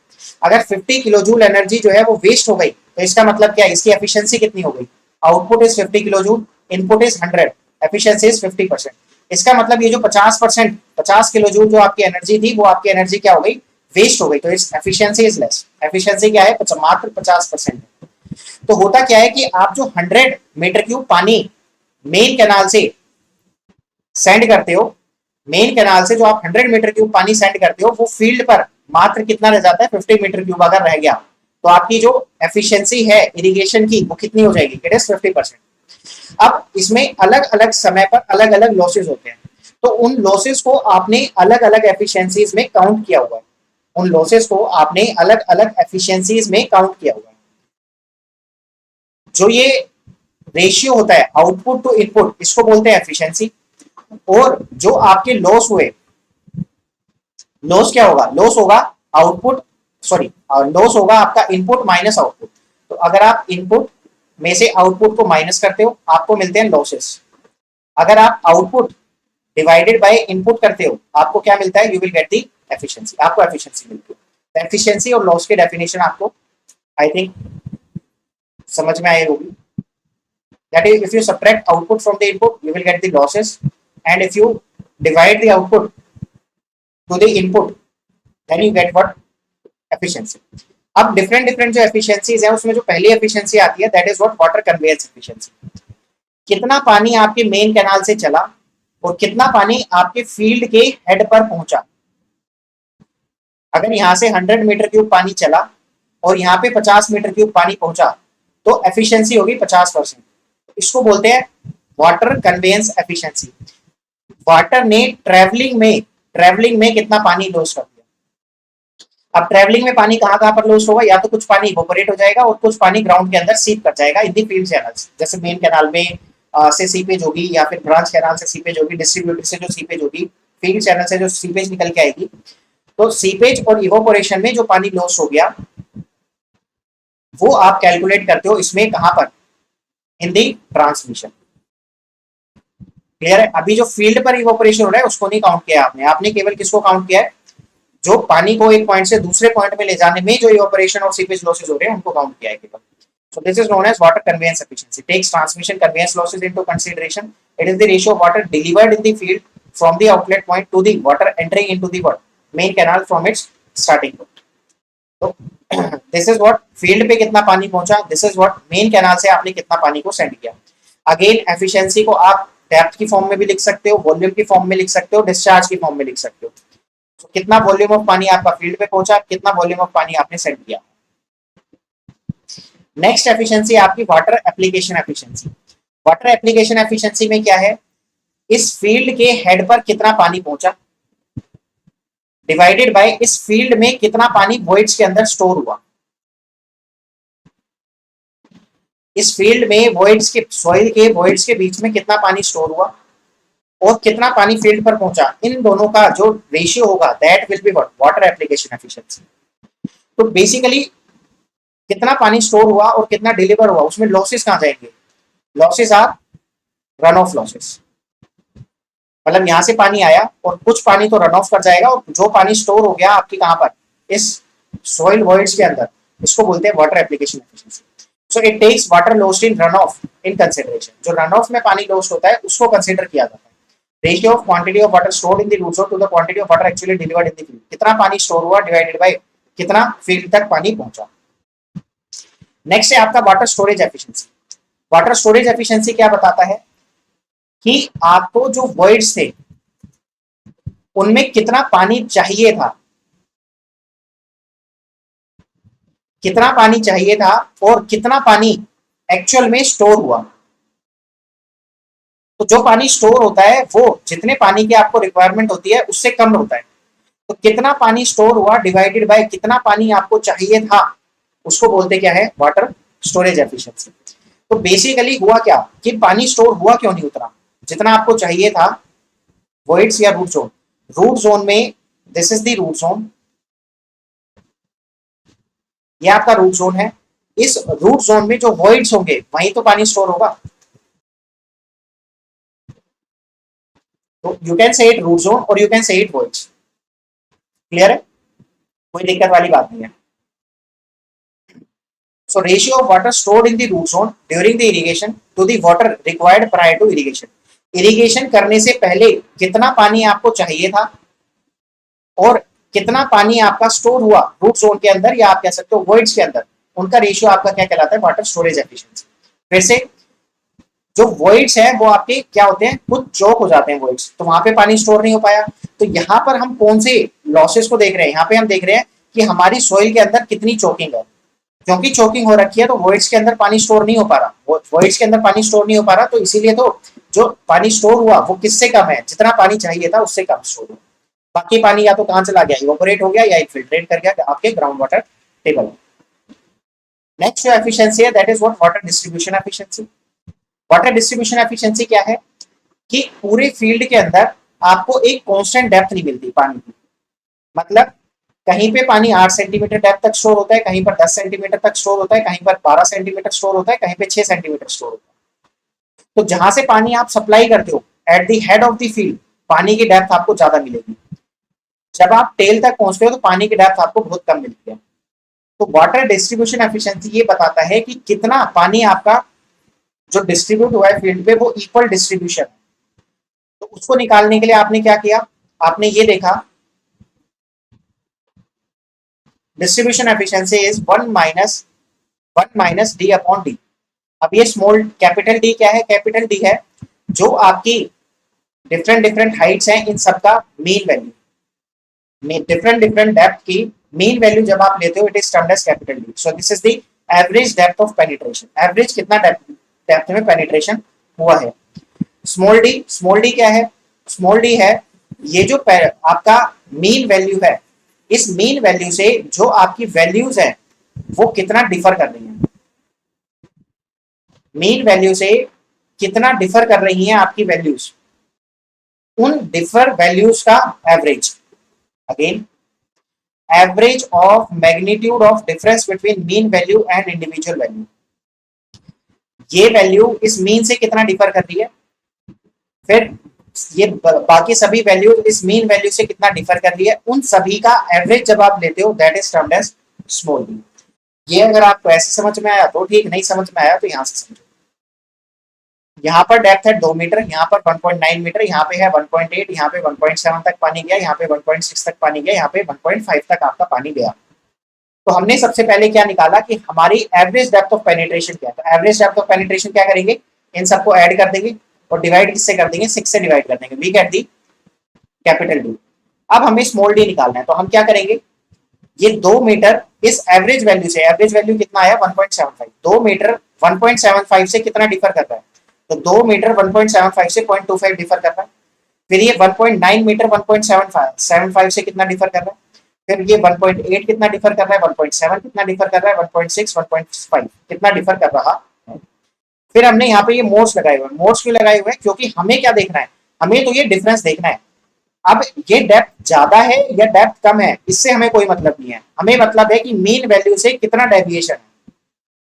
अगर 50 किलो जूल एनर्जी जो है वो वेस्ट हो गई, तो इसका मतलब क्या है, इसकी एफिशिएंसी कितनी हो गई, output is 50 kilo joule, input is 100, efficiency is 50%। इसका मतलब ये जो 50%, 50 किलो जूल जो आपकी एनर्जी थी, वो आपकी एनर्जी क्या हो गई, वेस्ट हो गई, तो इस एफिशिएंसी इज लेस। एफिशिएंसी क्या है, मात्र 50%। तो होता क्या है कि आप जो 100 मीटर क्यूब पानी मेन कैनाल से सेंड करते हो, मेन कैनाल से जो आप 100 मीटर क्यूब पानी सेंड करते हो, वो फील्ड पर मात्र कितना रह जाता है, 50 मीटर क्यूब अगर रह गया, तो आपकी जो एफिशिएंसी है इरिगेशन की वो कितनी हो जाएगी, इट इज 50%। अब इसमें अलग अलग समय पर अलग अलग लॉसेस होते हैं, तो उन लॉसेस को आपने अलग अलग एफिशिएंसीज में काउंट किया हुआ है, उन लॉसेस को आपने अलग अलग एफिशिएंसीज में काउंट किया हुआ है। जो ये रेशियो होता है आउटपुट टू इनपुट, इसको बोलते हैं एफिशिएंसी। और जो आपके लॉस हुए, लॉस क्या होगा, लॉस होगा आउटपुट, सॉरी लॉस होगा आपका इनपुट माइनस आउटपुट। तो अगर आप इनपुट में से आउटपुट को माइनस करते हो, आपको मिलते हैं लॉसेस। अगर आप आउटपुट डिवाइडेड बाय इनपुट करते हो, आपको क्या मिलता है, you will get the efficiency, आपको एफिशिएंसी मिलती है। एफिशिएंसी और लॉस की डेफिनेशन आपको आई थिंक समझ में आई होगी। That is, if you subtract output from the input, you will get the losses, and if you divide the output to the input, then you get what, efficiency. अब डिफरेंट डिफरेंट जो एफिशिएंसीज हैं, उसमें जो पहली एफिशिएंसी आती है, that is what, water conveyance efficiency. कितना पानी आपके मेन कैनाल से चला और कितना पानी आपके फील्ड के हेड पर पहुंचा। अगर यहाँ से 100 मीटर क्यूब पानी चला और यहाँ पे 50 मीटर क्यूब पानी पहुंचा, तो एफिशिएंसी होगी 50%। इसको बोलते हैं वाटर कन्वेयंस एफिशिएंसी। वाटर ने ट्रेवलिंग में कितना पानी लॉस कर दिया। अब ट्रेवलिंग में पानी कहाँ कहाँ पर लॉस होगा, या तो कुछ पानी इवोपरेट हो जाएगा और कुछ पानी ग्राउंड के अंदर सीप कर जाएगा इन दी फील्ड चैनल्स। जैसे मेन कैनाल में से सीपेज होगी, या फिर ब्रांच कैनाल से सीपेज होगी, डिस्ट्रीब्यूटर से जो सीपेज होगी, फील्ड चैनल से जो सीपेज निकल के आएगी। तो सीपेज और इवोपोरेशन में जो पानी लॉस हो गया, वो आप कैलकुलेट करते हो इसमें कहां पर, इन दी ट्रांसमिशन। क्लियर है। अभी जो फील्ड पर इवोपरेशन हो रहा है उसको नहीं काउंट किया आपने, आपने केवल किसको काउंट किया है, जो पानी को एक पॉइंट से दूसरे पॉइंट में ले जाने में जो इवोपरेशन और सीपेज लॉसेस हो रहे हैं उनको काउंट किया है केवल। So this is known as water conveyance efficiency. Takes transmission conveyance losses into consideration. It is the ratio of water delivered in the field from the outlet point to the water entering into the what, main canal from its starting point. So this is what field पे कितना पानी पहुंचा, this is what main canal से आपने कितना पानी को सेंड किया। अगेन एफिशिएंसी को आप डेप्थ की फॉर्म में भी लिख सकते हो, वॉल्यूम की फॉर्म में लिख सकते हो, डिस्चार्ज की फॉर्म में लिख सकते हो। तो कितना वॉल्यूम ऑफ पानी आपका फील्ड पे पहुंचा, कितना वॉल्यूम ऑफ पानी आपने सेंड किया। नेक्स्ट एफिशिएंसी आपकी water application efficiency. Water application efficiency में क्या है, इस फील्ड के हेड पर कितना पानी पहुंचा डिवाइडेड बाय इस फील्ड में कितना पानी वॉइड्स के अंदर स्टोर हुआ। इस फील्ड में वॉइड्स के, सॉइल के वॉइड्स के बीच में कितना पानी स्टोर हुआ और कितना पानी फील्ड पर पहुंचा, इन दोनों का जो रेशियो होगा that will be what, water application efficiency. तो बेसिकली कितना पानी स्टोर हुआ और कितना डिलीवर हुआ, उसमें लॉसेस कहां जाएंगे, losses are run off losses. मतलब यहां से पानी आया और कुछ पानी तो रन ऑफ कर जाएगा, और जो पानी स्टोर हो गया आपकी कहां पर, इस सॉइल वॉइड्स के अंदर, इसको बोलते हैं water application efficiency. So it takes water lost in run off in consideration. जो रन ऑफ में पानी लॉस्ट होता है उसको कंसिडर किया जाता है। Ratio of quantity of water stored in the root the quantity of water actually delivered in the field. कितना पानी स्टोर हुआ डिवाइडेड बाय कितना फील्ड तक पानी पहुंचा। नेक्स्ट है आपका water storage efficiency. Water storage efficiency क्या बताता है कि आपको जो वर्ड्स थे उनमें कितना पानी चाहिए था, कितना पानी चाहिए था और कितना पानी एक्चुअल में स्टोर हुआ। तो जो पानी स्टोर होता है वो जितने पानी की आपको रिक्वायरमेंट होती है उससे कम होता है। तो कितना पानी स्टोर हुआ डिवाइडेड बाय कितना पानी आपको चाहिए था, उसको बोलते क्या है, वाटर स्टोरेज एफिशिएंसी। तो बेसिकली हुआ क्या कि पानी स्टोर हुआ क्यों नहीं उतना जितना आपको चाहिए था। वॉइड्स या रूट जोन, रूट जोन में this is the root zone, ये आपका रूट जोन है। इस रूट जोन में जो वॉइड्स होंगे वहीं तो पानी स्टोर होगा। तो you can say it root zone और you can say it voids. Clear है, कोई दिक्कत वाली बात नहीं है। So ratio of water stored in the root zone during the irrigation to the water required prior to irrigation. Irrigation करने से पहले कितना पानी आपको चाहिए था और कितना पानी आपका स्टोर हुआ रूट जोन के अंदर या आप कह सकते हो वॉइड्स के अंदर, उनका रेशियो आपका क्या कहलाता है, वाटर स्टोरेज एफिशिएंसी। फिर से जो वॉइड्स है वो आपके क्या होते हैं, खुद चौक हो जाते हैं वॉइड्स, तो वहां पे पानी स्टोर नहीं हो पाया। तो यहाँ पर हम कौन से लॉसेस को देख रहे हैं, यहाँ पे हम देख रहे हैं कि हमारी सोइल के अंदर कितनी चोकिंग है। क्योंकि चोकिंग हो रखी है तो वॉइड्स के अंदर पानी स्टोर नहीं हो पा रहा, वॉइड्स के अंदर पानी स्टोर नहीं हो पा रहा, तो इसीलिए तो जो पानी स्टोर हुआ वो किससे कम है, जितना पानी चाहिए था उससे कम स्टोर हुआ। बाकी पानी या तो कहां चला गया, इवोपोरेट हो गया या इनफिल्ट्रेट कर गया आपके ग्राउंड वाटर टेबल। नेक्स्ट जो एफिशिएंसी है that is what, water distribution efficiency. Water distribution efficiency क्या है कि पूरे फील्ड के अंदर आपको एक कांस्टेंट डेप्थ नहीं मिलती पानी की। मतलब कहीं पे पानी 8 सेंटीमीटर डेप्थ तक स्टोर होता है, कहीं पर 10 सेंटीमीटर तक स्टोर होता है, कहीं पर 12 सेंटीमीटर स्टोर होता है, कहीं पे 6 सेंटीमीटर स्टोर होता है। तो जहां से पानी आप सप्लाई करते हो eight the head of the field, पानी की डेप्थ आपको ज्यादा मिलेगी। जब आप टेल तक पहुंचते हो तो पानी की डेप्थ आपको बहुत कम मिलती है। तो वाटर डिस्ट्रीब्यूशन एफिशिएंसी ये बताता है कि कितना पानी आपका जो डिस्ट्रीब्यूट हुआ है फील्ड पे वो इक्वल डिस्ट्रीब्यूशन है। तो उसको निकालने के लिए आपने क्या किया, आपने ये देखा distribution efficiency is 1 minus D upon D. अब ये स्मॉल कैपिटल डी क्या है, कैपिटल डी है जो आपकी डिफरेंट डिफरेंट हाइट्स हैं इन सबका mean value, different different depth की मीन वैल्यू जब आप लेते हो it is termed as capital D. So this is the average depth of penetration, average कितना डेप्थ में पेनिट्रेशन हुआ है। स्मॉल डी क्या है, स्मॉल डी है ये जो आपका मीन वैल्यू है, इस मीन वैल्यू से जो आपकी वैल्यूज है वो कितना डिफर कर रही है, मीन वैल्यू से कितना डिफर कर रही हैं आपकी वैल्यूज, उन डिफर वैल्यूज का average. Again average of magnitude of difference between mean value and individual value. ये वैल्यू इस मीन से कितना डिफर कर रही है, फिर ये बाकी सभी वैल्यू इस मीन वैल्यू से कितना डिफर कर रही है, उन सभी का एवरेज जब आप लेते हो that is termed as small D. ये अगर आपको ऐसे समझ में आया तो ठीक, नहीं समझ में आया तो यहां से समझो। यहाँ पर डेप्थ है 2 मीटर, यहाँ पर 1.9 मीटर, यहाँ पे है 1.8, यहाँ पे 1.7 तक पानी गया, यहाँ पे 1.6 तक पानी गया, यहाँ पे 1.5 तक आपका पानी गया। तो हमने सबसे पहले क्या निकाला कि हमारी एवरेज डेप्थ ऑफ पेनिट्रेशन क्या है। तो एवरेज डेप्थ ऑफ पेनिट्रेशन क्या करेंगे, इन सबको ऐड कर देंगे और डिवाइड किससे कर देंगे, 6 से डिवाइड कर देंगे, we get the capital D. अब हमें स्मॉल डी निकालना है तो हम क्या करेंगे, ये 2 मीटर इस एवरेज वैल्यू से, एवरेज वैल्यू कितना आया 1.75, 2 मीटर 1.75 से कितना डिफर कर रहा है, तो 2 मीटर 1.75 से 0.25 डिफर कर रहा है। फिर ये 1.9 मीटर 1.75 से कितना डिफर कर रहा है, फिर ये 1.8 कितना डिफर कर रहा है, 1.7 कितना डिफर कर रहा है, 1.6 1.5 कितना डिफर कर रहा है। फिर हमने यहाँ पे ये मोड्स लगाए हुए हैं। मोड्स क्यों लगाए हुए हैं, क्योंकि हमें क्या देखना है, हमें तो ये डिफरेंस देखना है। अब ये डेप्थ ज्यादा है या डेप्थ कम है इससे हमें कोई मतलब नहीं है, हमें मतलब है कि मीन वैल्यू से कितना डेविएशन है।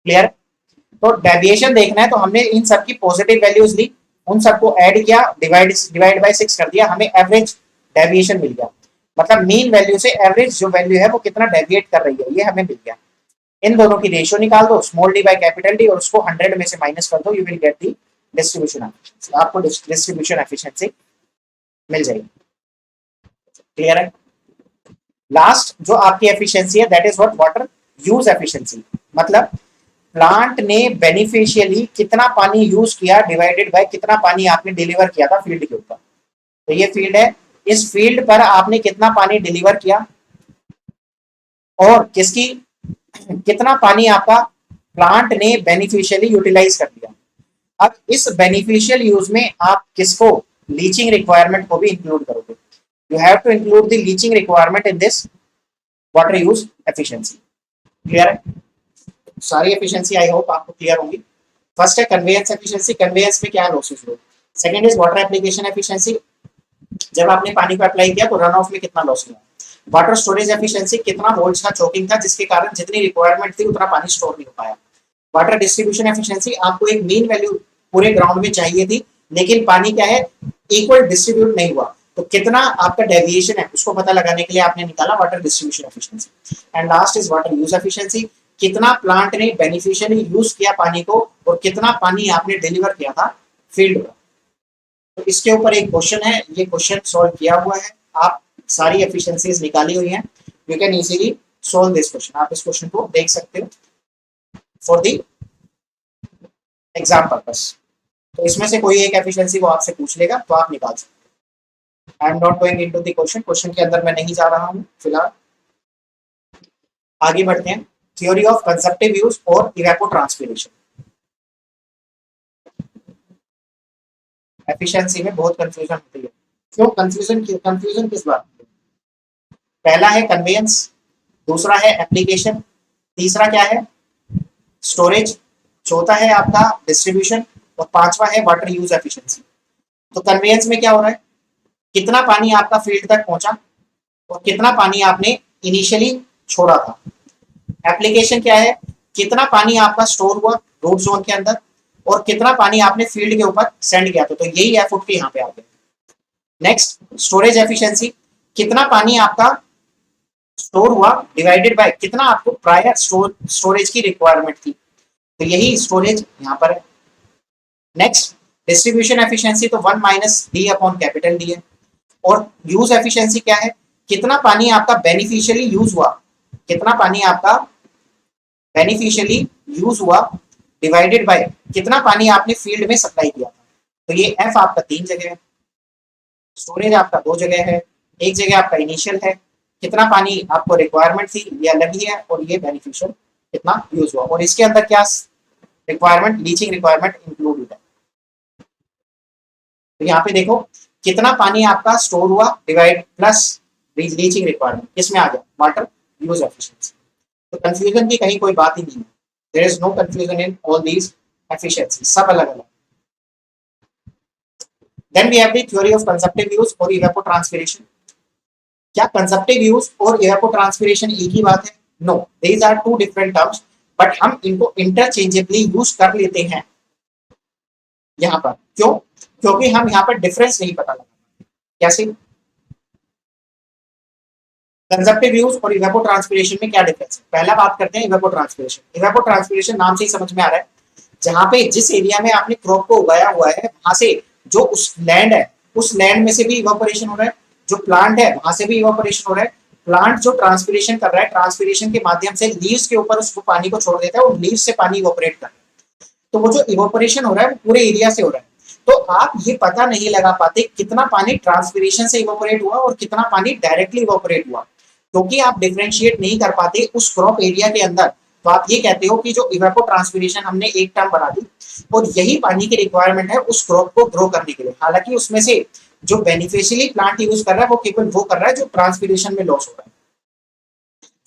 क्लियर, तो डेविएशन देखना है तो हमने इन सबकी पॉजिटिव वैल्यूज ली, उन सबको ऐड किया, डिवाइड बाय 6 कर दिया, हमें एवरेज डेविएशन मिल गया। मतलब मीन वैल्यू से एवरेज जो वैल्यू है वो कितना डेविएट कर रही है ये हमें मिल गया। इन दोनों की रेशियो निकाल दो, small D by capital D, और उसको 100 में से माइनस कर दो, you will get the distribution efficiency. आपको डिस्ट्रीब्यूशन एफिशिएंसी मिल जाएगी। क्लियर है। लास्ट जो आपकी एफिशिएंसी है that is what water use efficiency, मतलब प्लांट ने बेनिफिशियली कितना पानी यूज किया डिवाइडेड बाय कितना पानी आपने डिलीवर किया था फील्ड के ऊपर। तो ये फील्ड है, इस फील्ड पर आपने कितना पानी डिलीवर किया और किसकी कितना पानी आपका प्लांट ने बेनिफिशियली यूटिलाइज कर दिया। अब इस बेनिफिशियल यूज में आप किसको लीचिंग रिक्वायरमेंट को भी इंक्लूड करोगे। You have to include the leaching requirement in this water use efficiency. Clear है? सारी एफिशिएंसी आई होप आपको क्लियर होंगी। फर्स्ट है कन्वेयंस एफिशिएंसी, कन्वेयंस में क्या लॉसेस हुए। Second is water application efficiency, जब आपने पानी को अप्लाई किया तो रन ऑफ में कितना लॉस हुआ। वाटर स्टोरेज एफिशिएंसी, कितना वोल्ट्स का चोकिंग था जिसके कारण जितनी रिक्वायरमेंट थी उतना पानी स्टोर नहीं हो पाया। वाटर डिस्ट्रीब्यूशन एफिशिएंसी, आपको एक मीन वैल्यू पूरे ग्राउंड में चाहिए थी लेकिन पानी क्या है इक्वल डिस्ट्रीब्यूट नहीं हुआ, तो कितना आपका डेविएशन है उसको पता लगाने के लिए आपने निकाला water distribution efficiency. And last is water use efficiency, कितना प्लांट ने बेनिफिशियली यूज किया पानी को और कितना पानी आपने डिलीवर किया था फील्ड पर। तो इसके ऊपर एक क्वेश्चन है, ये क्वेश्चन सॉल्व किया हुआ है, आप सारी एफिशिएंसीज निकाली हुई हैं, you can easily solve this question. आप इस क्वेश्चन को देख सकते हो फॉर द एग्जाम पर्पस। तो इसमें से कोई एक एफिशिएंसी वो आपसे पूछ लेगा तो आप निकाल सकते। I am not going into the question, question के अंदर मैं नहीं जा रहा हूं फिलहाल। आगे बढ़ते हैं, थ्योरी ऑफ कंजप्टिव यूज और इवेपोट्रांसपिरेशन। एफिशिएंसी में बहुत कंफ्यूजन होती है। क्यों कंफ्यूजन किस बात में? पहला है कन्वेयंस, दूसरा है एप्लीकेशन, तीसरा क्या है स्टोरेज, चौथा है आपका डिस्ट्रीब्यूशन और पांचवा है वाटर यूज एफिशिएंसी। तो कन्वेयंस में क्या हो रहा है, कितना पानी आपका फील्ड तक पहुंचा और कितना पानी आपने इनिशियली छोड़ा था। एप्लीकेशन क्या है, कितना पानी आपका स्टोर हुआ रूट जोन के अंदर और कितना पानी आपने फील्ड के ऊपर सेंड किया था, तो यही एफ उठ के यहाँ पे आ गया। नेक्स्ट स्टोरेज एफिशिएंसी, कितना पानी आपका स्टोर हुआ डिवाइडेड बाय कितना आपको प्रायर स्टोरेज की रिक्वायरमेंट थी, तो यही स्टोरेज यहाँ पर है। नेक्स्ट डिस्ट्रीब्यूशन एफिशिएंसी, तो 1 minus D upon capital D है। और यूज एफिशिएंसी क्या है, कितना पानी आपका बेनिफिशियली यूज हुआ, कितना पानी आपका बेनिफिशियली यूज हुआ डिवाइडेड बाय कितना पानी आपने फील्ड में सप्लाई किया था। तो ये एफ आपका 3 जगह है, स्टोरेज आपका 2 जगह है, एक जगह आपका इनिशियल है, कितना पानी आपको रिक्वायरमेंट थी ये अलग ही है, और ये बेनिफिशियल कितना यूज हुआ। और इसके अंदर क्या रिक्वायरमेंट लीचिंग रिक्वायरमेंट इंक्लूड है। तो यहाँ पे देखो कितना पानी आपका स्टोर हुआ डिवाइड प्लस लीचिंग रिक्वायरमेंट, किसमें आ गया वाटर यूज एफिशिएंसी। तो कंफ्यूजन की कहीं कोई बात ही नहीं है, there is no confusion in all these efficiency, सब अलग अलग। Then we have the theory of consumptive use और इवेपोट्रांसपिरेशन। क्या कंजप्टिव यूज और इवेपोट्रांसपिरेशन एक ही बात है? No, these are two different terms, but हम इनको इंटरचेंजेबली यूज कर लेते हैं यहाँ पर। क्यों? क्योंकि हम यहाँ पर डिफरेंस नहीं पता लगा। कैसे? कंजप्टिव यूज और इवेपोट्रांसपिरेशन में क्या डिफरेंस है? पहला बात करते हैं इवेपोट्रांसपिरेशन। इवेपोट्रांसपिरेशन नाम से ही समझ में आ रहा है, जहां पे जिस एरिया में आपने क्रॉप को उगाया हुआ है वहां से जो उस लैंड है उस लैंड में से भी इवेपोरेशन हो रहा है, जो प्लांट है वहां से भी इवेपोरेशन हो रहा है। प्लांट जो ट्रांसपिरेशन कर रहा है, ट्रांसपिरेशन के माध्यम से लीव्स के ऊपर उसको पानी को छोड़ देता है और लीव्स से पानी इवेपोरेट कर रहा है। तो वो जो इवेपोरेशन हो रहा है वो पूरे एरिया से हो रहा है। तो आप ये पता नहीं लगा पाते कितना पानी ट्रांसपिरेशन से इवेपोरेट हुआ और कितना पानी डायरेक्टली इवेपोरेट हुआ, क्योंकि आप डिफरेंशिएट नहीं कर पाते उस क्रॉप एरिया के अंदर। तो आप ये कहते हो कि जो इवेपोट्रांसपिरेशन हमने एक टर्म बना दी और यही पानी की रिक्वायरमेंट है उस क्रॉप को ग्रो करने के लिए। हालांकि उसमें से जो बेनिफिशियली प्लांट यूज कर रहा है वो केवल वो कर रहा है जो ट्रांसपिरेशन में लॉस हो रहा है,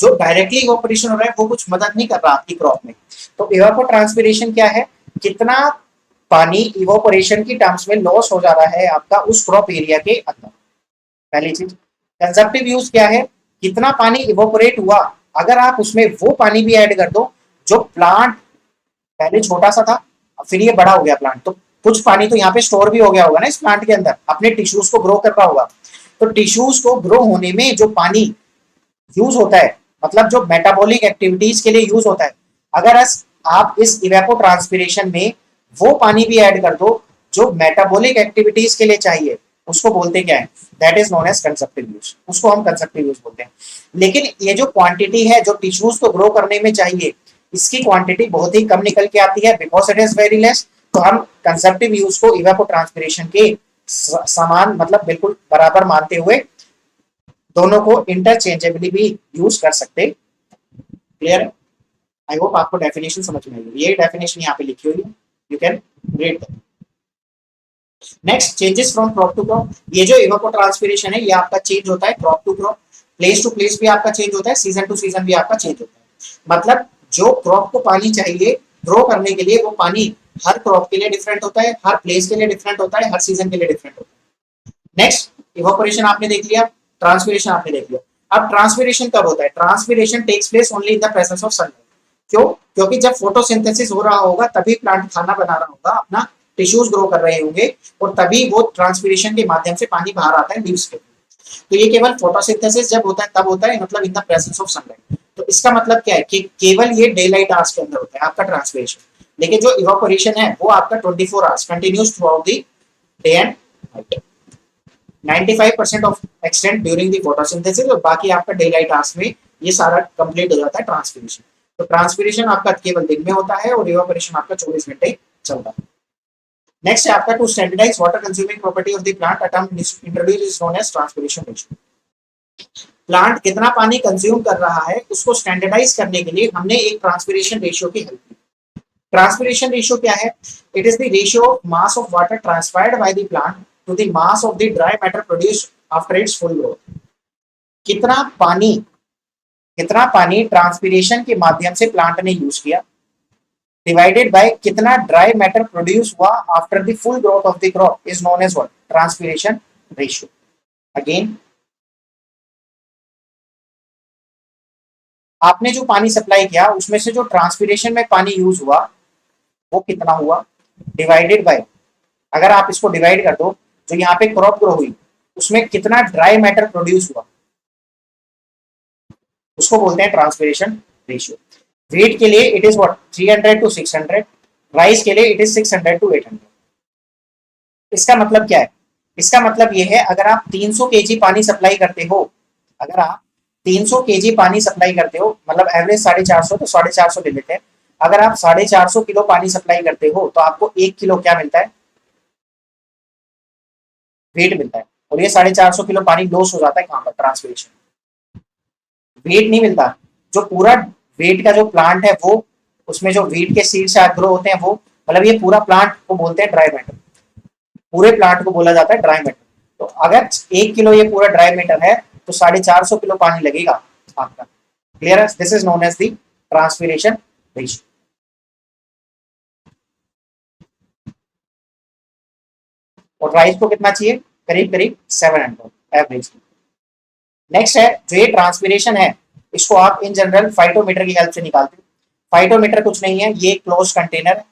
जो डायरेक्टली इवेपोरेशन हो रहा है वो कुछ मदद नहीं कर रहा आपकी क्रॉप में। तो इवेपोट्रांसपिरेशन क्या है, कितना पानी इवेपोरेशन की टर्म्स में लॉस हो जा रहा है आपका उस क्रॉप एरिया के अंदर, पहली चीज। कंजप्टिव यूज क्या है, कितना पानी इवेपोरेट हुआ अगर आप उसमें वो पानी भी ऐड कर दो जो प्लांट पहले छोटा सा था फिर ये बड़ा हो गया प्लांट, तो कुछ पानी तो यहाँ पे स्टोर भी हो गया होगा ना इस प्लांट के अंदर, अपने टिश्यूज को ग्रो कर रहा होगा। तो टिश्यूज को ग्रो होने में जो पानी यूज होता है, मतलब जो मेटाबॉलिक एक्टिविटीज के लिए यूज होता है, अगर आप इस इवेपोट्रांसपिरेशन में वो पानी भी ऐड कर दो जो मेटाबॉलिक एक्टिविटीज के लिए चाहिए, उसको बोलते क्या है, that is known as consumptive use, उसको हम कंजप्टिव यूज बोलते हैं। लेकिन ये जो क्वांटिटी है जो टिश्यूज को ग्रो करने में चाहिए, इसकी क्वांटिटी बहुत ही कम निकल के आती है because it is very less. तो हम कंजप्टिव यूज को इवेपोट्रांसपिरेशन के समान मतलब बिल्कुल बराबर मानते हुए दोनों को इंटरचेंजेबली भी यूज कर सकते। क्लियर? आई होप आपको डेफिनेशन समझ में आई। ये डेफिनेशन यहाँ पे लिखी हुई है, you can read that. Next, changes from crop to crop. ये जो इवेपोट्रांसपिरेशन है ये आपका चेंज होता है crop to crop, place to place भी आपका चेंज होता है, सीजन टू सीजन भी आपका चेंज होता है। मतलब जो क्रॉप को पानी चाहिए ग्रो करने के लिए वो पानी हर क्रॉप के लिए डिफरेंट होता है, हर प्लेस के लिए डिफरेंट होता है, हर सीजन के लिए डिफरेंट होता है। नेक्स्ट, इवेपोरेशन आपने देख लिया, ट्रांसपिरेशन आपने देख लिया। अब ट्रांसपिरेशन कब होता है? Transpiration takes place only in the presence of sunlight. क्यों? क्योंकि जब फोटोसिंथेसिस हो रहा होगा तभी प्लांट खाना बना रहा होगा, अपना टिश्यूज ग्रो कर रहे होंगे और तभी वो ट्रांसपिरेशन के माध्यम से पानी बाहर आता है लीव्स के। तो ये केवल फोटोसिंथेसिस जब होता है तब होता है, मतलब इन द प्रेजेंस ऑफ सनलाइट। तो इसका मतलब क्या है कि केवल ये डे लाइट आवर्स के अंदर होता है आपका ट्रांसपिरेशन। लेकिन जो इवेपोरेशन है वो आपका 24 hours continuous through out the day and night, 95% of extent during the photosynthesis और बाकी आपका डे लाइट आवर्स में ये सारा कंप्लीट हो जाता है ट्रांसपिरेशन। तो ट्रांसपिरेशन आपका केवल दिन में होता है और इवेपोरेशन आपका 24 घंटे चलता है। नेक्स्ट है आपका to standardise water consuming property of the plant, a term introduced is known as transpiration ratio. Plant कितना पानी कंज्यूम कर रहा है उसको स्टैंडर्डाइज करने के लिए हमने एक ट्रांसपिरेशन रेशियो की हेल्प ली। ट्रांसपिरेशन रेशियो क्या है? It is the ratio of mass of water transferred by the plant to the mass of the dry matter produced after its full growth. कितना पानी ट्रांसपिरेशन के माध्यम से प्लांट ने यूज किया डिवाइडेड बाय कितना ड्राई मैटर प्रोड्यूस हुआ after the full growth of the crop is known as what? Transpiration ratio. Again, आपने जो पानी सप्लाई किया उसमें से जो ट्रांसपिरेशन में पानी यूज हुआ वो कितना हुआ डिवाइडेड बाय, अगर आप इसको डिवाइड कर दो जो यहाँ पे क्रॉप ग्रो हुई उसमें कितना ड्राई मैटर प्रोड्यूस हुआ, उसको बोलते हैं ट्रांसपिरेशन रेशियो। वेट के लिए it is what? 300 to 600, rice के लिए इट इज 600 to 800। इसका मतलब क्या है? इसका मतलब ये है अगर आप 300 केजी पानी सप्लाई करते हो, अगर आप 300 केजी पानी सप्लाई करते हो, मतलब एवरेज 450, तो 450 ले लेते हैं। अगर आप 450 किलो पानी सप्लाई करते हो तो आपको 1 किलो क्या मिलता है? वेट मिलता है। और ये 450 किलो पानी लॉस हो जाता है कहां पर? ट्रांसपिरेशन। वेट नहीं मिलता, जो पूरा वेट का जो प्लांट है वो, उसमें जो वेट के सीड से ग्रो होते हैं वो, मतलब ये पूरा प्लांट को बोलते हैं ड्राई मैटर, पूरे प्लांट को बोला जाता है ड्राई मैटर। तो अगर 1 किलो ये पूरा ड्राई मैटर है तो 450 किलो पानी लगेगा आपका। क्लियर है? This is known as the transpiration ratio. और राइस को कितना चाहिए? करीब करीब 700 एवरेज। नेक्स्ट है जो ये ट्रांसपिरेशन है इसको आप इन जनरल फाइटोमीटर की हेल्प से निकालते हो। फाइटोमीटर कुछ नहीं है, ये क्लोज कंटेनर है,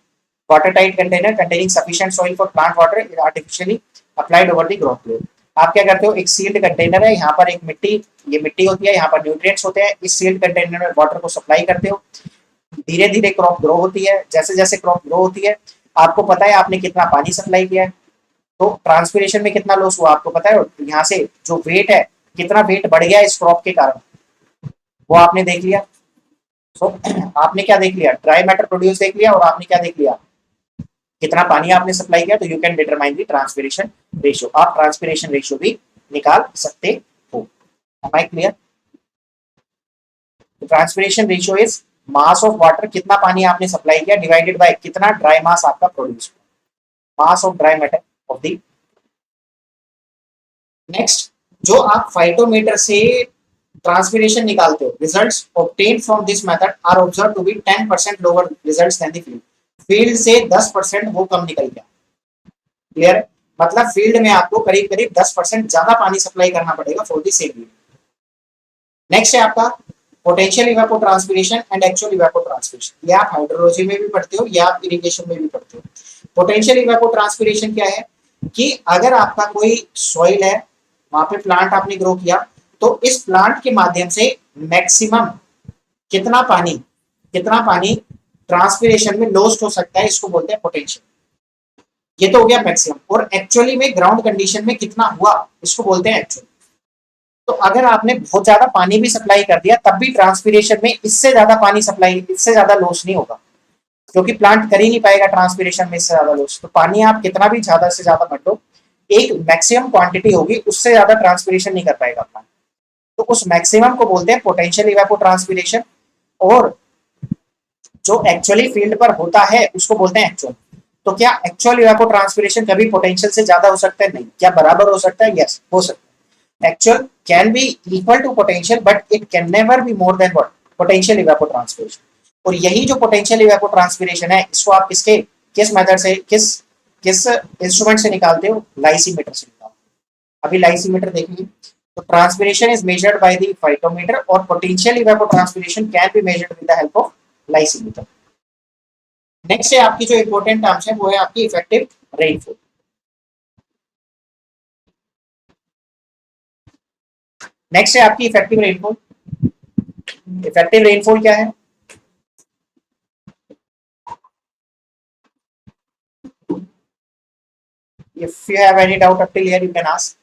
water tight container containing sufficient soil for plant water artificially applied over the growth plate. आप क्या करते हो? एक सील्ड कंटेनर है, यहाँ पर एक मिट्टी, ये मिट्टी होती है, यहाँ पर न्यूट्रिएंट्स होते हैं, इस सील्ड कंटेनर में वाटर को सप्लाई करते हो। धीरे धीरे क्रॉप ग्रो होती है, जैसे जैसे क्रॉप ग्रो होती है आपको पता है आपने कितना पानी सप्लाई किया है, तो ट्रांसपिरेशन में कितना लॉस हुआ आपको पता है। यहाँ से जो वेट है, कितना वेट बढ़ गया इस क्रॉप के कारण, वो आपने देख लिया। तो आपने क्या देख लिया? ड्राई मैटर प्रोड्यूस देख लिया, और आपने क्या देख लिया? कितना पानी आपने सप्लाई किया। तो you can determine the transpiration ratio. आप ट्रांसपिरेशन रेशियो भी निकाल सकते हो। Am I clear? Transpiration ratio is mass of water, कितना पानी आपने सप्लाई किया, डिवाइडेड बाय कितना ड्राई मास आपका प्रोड्यूस हुआ, mass of dry matter of the. Next, जो आप फाइटोमीटर से ट्रांसपिरेशन निकालते हो, results obtained from this method are observed to be 10% lower results than the field. Field से 10% वो कम निकल गया। क्लियर है? मतलब फील्ड में आपको करीब करीब 10% ज्यादा पानी सप्लाई करना पड़ेगा for the same field. Next है आपका potential evapotranspiration and actual evapotranspiration. ये आप हाइड्रोलॉजी में भी पढ़ते हो या आप इरिगेशन में भी पढ़ते हो। पोटेंशियल इवेपोट्रांसपिरेशन क्या है कि अगर आपका कोई सॉइल है, वहां पे प्लांट आपने ग्रो किया, तो इस प्लांट के माध्यम से मैक्सिमम कितना पानी ट्रांसपिरेशन में लॉस्ट हो सकता है, इसको बोलते हैं पोटेंशियल। ये तो हो गया मैक्सिमम। और एक्चुअली में ग्राउंड कंडीशन में कितना हुआ इसको बोलते हैं एक्चुअल। तो अगर आपने बहुत ज्यादा पानी भी सप्लाई कर दिया तब भी ट्रांसपीरेशन में इससे ज्यादा पानी सप्लाई, इससे ज्यादा लॉस नहीं होगा, क्योंकि प्लांट कर ही नहीं पाएगा ट्रांसपीरेशन में इससे ज्यादा लॉस। तो पानी आप कितना भी ज्यादा से ज्यादा भर दो, एक मैक्सिमम क्वांटिटी होगी, उससे ज्यादा ट्रांसपीरेशन नहीं कर पाएगा प्लांट। तो उस मैक्सिमम को बोलते हैं पोटेंशियल इवेपोट्रांसपीरेशन। और जो एक्चुअली फील्ड पर होता है उसको बोलते हैं एक्चुअल। तो क्या एक्चुअल इवेपोट्रांसपीरेशन कभी पोटेंशियल से ज्यादा हो सकता है? नहीं। क्या बराबर हो सकता है? यस, हो सकता है। Actual can be equal to potential but it can never be more than what? Potential evapotranspiration. और यही जो पोटेंशियल इवेपोट्रांसपीरेशन है, इसको आप किस मेथड से, किस किस इंस्ट्रूमेंट से निकालते हो? लाइसीमीटर से निकालते हो। अभी लाइसीमीटर देखेंगे। तो transpiration is measured by the phytometer और potential evapotranspiration can be measured with the help of lysimeter. Next है आपकी जो इंपॉर्टेंट टर्म्स है वो है आपकी इफेक्टिव रेनफॉल। नेक्स्ट है आपकी इफेक्टिव रेनफॉल। इफेक्टिव रेनफॉल क्या है? If you have any doubt up till here, you can ask.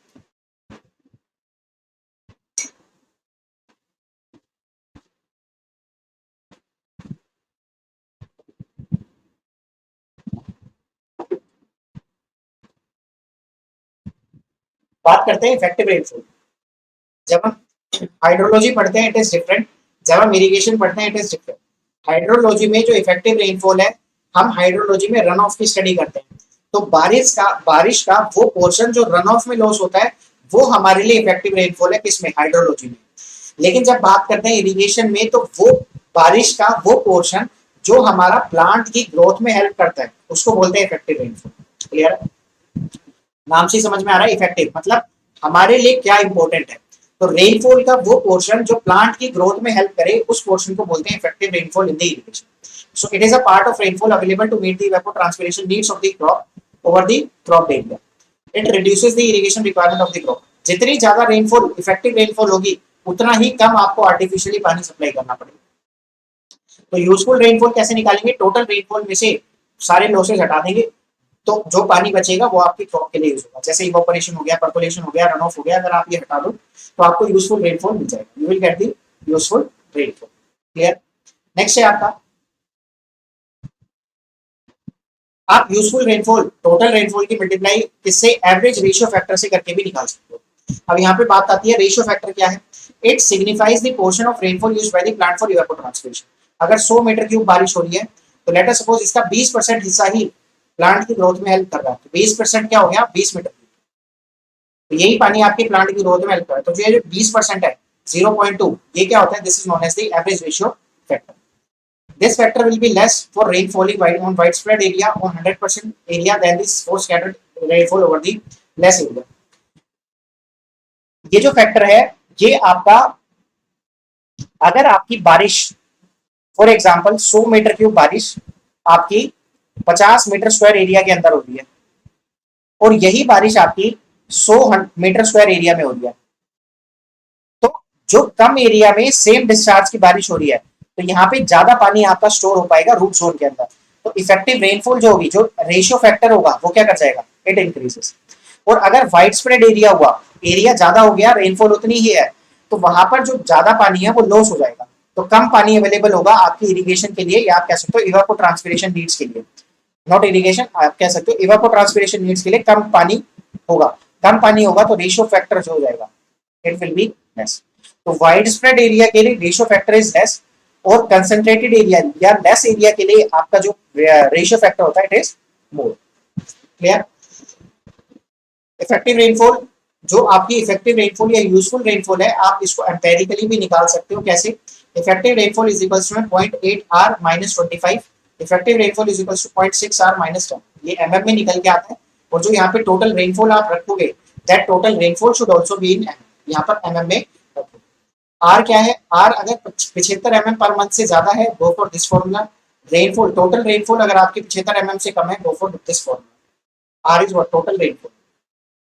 बात करते हैं इफेक्टिव रेनफॉल। जब हम हाइड्रोलॉजी पढ़ते हैं इट इज डिफरेंट, जब हम इरिगेशन पढ़ते हैं इट इज डिफरेंट। हाइड्रोलॉजी में जो इफेक्टिव रेनफॉल है, हम हाइड्रोलॉजी में रन ऑफ की स्टडी करते हैं। तो बारिश का वो पोर्शन जो रन ऑफ में लॉस होता है वो हमारे लिए इफेक्टिव रेनफॉल है। किसमें? हाइड्रोलॉजी में। लेकिन जब बात करते हैं इरिगेशन में, तो वो बारिश का वो पोर्शन जो हमारा प्लांट की ग्रोथ में हेल्प करता है उसको बोलते हैं इफेक्टिव रेनफॉल। क्लियर है? नाम से समझ में आ रहा है इफेक्टिव मतलब हमारे लिए क्या इंपॉर्टेंट है। तो रेनफॉल का वो पोर्शन जो प्लांट की ग्रोथ में हेल्प करे उस पोर्शन को बोलते हैं effective rainfall in the irrigation. So it is a part of rainfall available to meet the evapotranspiration needs of the crop over the crop area. It reduces the irrigation requirement of the crop. जितनी ज्यादा रेनफॉल, इफेक्टिव रेनफॉल होगी उतना ही कम आपको आर्टिफिशियली पानी सप्लाई करना पड़ेगा। तो यूजफुल रेनफॉल कैसे निकालेंगे? टोटल रेनफॉल में से सारे लॉसेस हटा देंगे, तो जो पानी बचेगा वो आपकी क्रॉप के लिए यूज होगा। जैसे इवोपरेशन हो गया, परकोलेशन हो गया, रन ऑफ हो गया, अगर आप ये हटा दो तो आपको यूजफुल रेनफॉल मिल जाएगा। You will get the useful rainfall. Clear? Next है आपका, आप यूजफुल रेनफॉल टोटल रेनफॉल की मल्टीप्लाई किससे? एवरेज रेशियो फैक्टर से करके भी निकाल सकते हो। अब यहाँ पे बात आती है रेशियो फैक्टर क्या है? It signifies the portion of rainfall used by the plant for evapotranspiration. अगर 100 मीटर क्यूब बारिश हो रही है तो लेट अस सपोज इसका 20% हिस्सा ही प्लांट की ग्रोथ में हेल्प कर रहा है। तो 20% क्या हो गया? 20 मीटर। तो यही पानी आपके प्लांट की ग्रोथ में हेल्प कर रहा है। तो जो 20% है 0.2, ये क्या होता है? This is known as the average ratio factor. This factor will be less for rain falling on widespread area on 100% area than this for scattered rainfall over the less area. ये जो फैक्टर है ये आपका, अगर आपकी बारिश फॉर एग्जांपल 100 मीटर क्यूब बारिश आपकी 50 मीटर स्क्वायर एरिया के अंदर हो रही है और यही बारिश आपकी 100 मीटर स्क्वायर एरिया में हो रही है, तो जो कम एरिया में सेम डिस्चार्ज की बारिश हो रही है तो यहाँ पे ज्यादा पानी आपका स्टोर हो पाएगा रूट जोन के अंदर। तो इफेक्टिव रेनफॉल जो होगी, जो रेशियो फैक्टर होगा वो क्या कर जाएगा? It increases. और अगर वाइड स्प्रेड एरिया हुआ, एरिया ज्यादा हो गया, रेनफॉल उतनी ही है, तो वहां पर जो ज्यादा पानी है वो लॉस हो जाएगा। तो कम पानी अवेलेबल होगा आपकी इरिगेशन के लिए, या आप कह सकते हो इवेपोट्रांसपिरेशन नीड्स के लिए। नॉट इरिगेशन, आप कह सकते हो इवेपोट्रांसपिरेशन नीड्स के लिए कम पानी होगा। कम पानी होगा तो रेशियो फैक्टर जो हो जाएगा इट विल बी लेस। तो वाइड स्प्रेड एरिया के लिए रेशियो फैक्टर इज लेस, और कंसंट्रेटेड एरिया या लेस एरिया के लिए आपका जो रेशियो फैक्टर होता है it is more. Clear? Effective rainfall, जो आपकी इफेक्टिव रेनफॉल या यूजफुल रेनफॉल है, आप इसको एम्पेरिकली भी निकाल सकते हो। कैसे? Effective rainfall is equals to 0.8 r - 25, effective rainfall is equals to 0.6 r - 10। ये एमएम में निकल के आता है, और जो यहाँ पे टोटल रेनफॉल आप रखोगे that total rainfall should also be in M, यहाँ पर एमएम में रखोगे। आर क्या है? आर अगर 75 mm पर मंथ से ज्यादा है go for this formula. Rainfall, total rainfall अगर आपकी 75 mm से कम है go for this formula. R is what? Total rainfall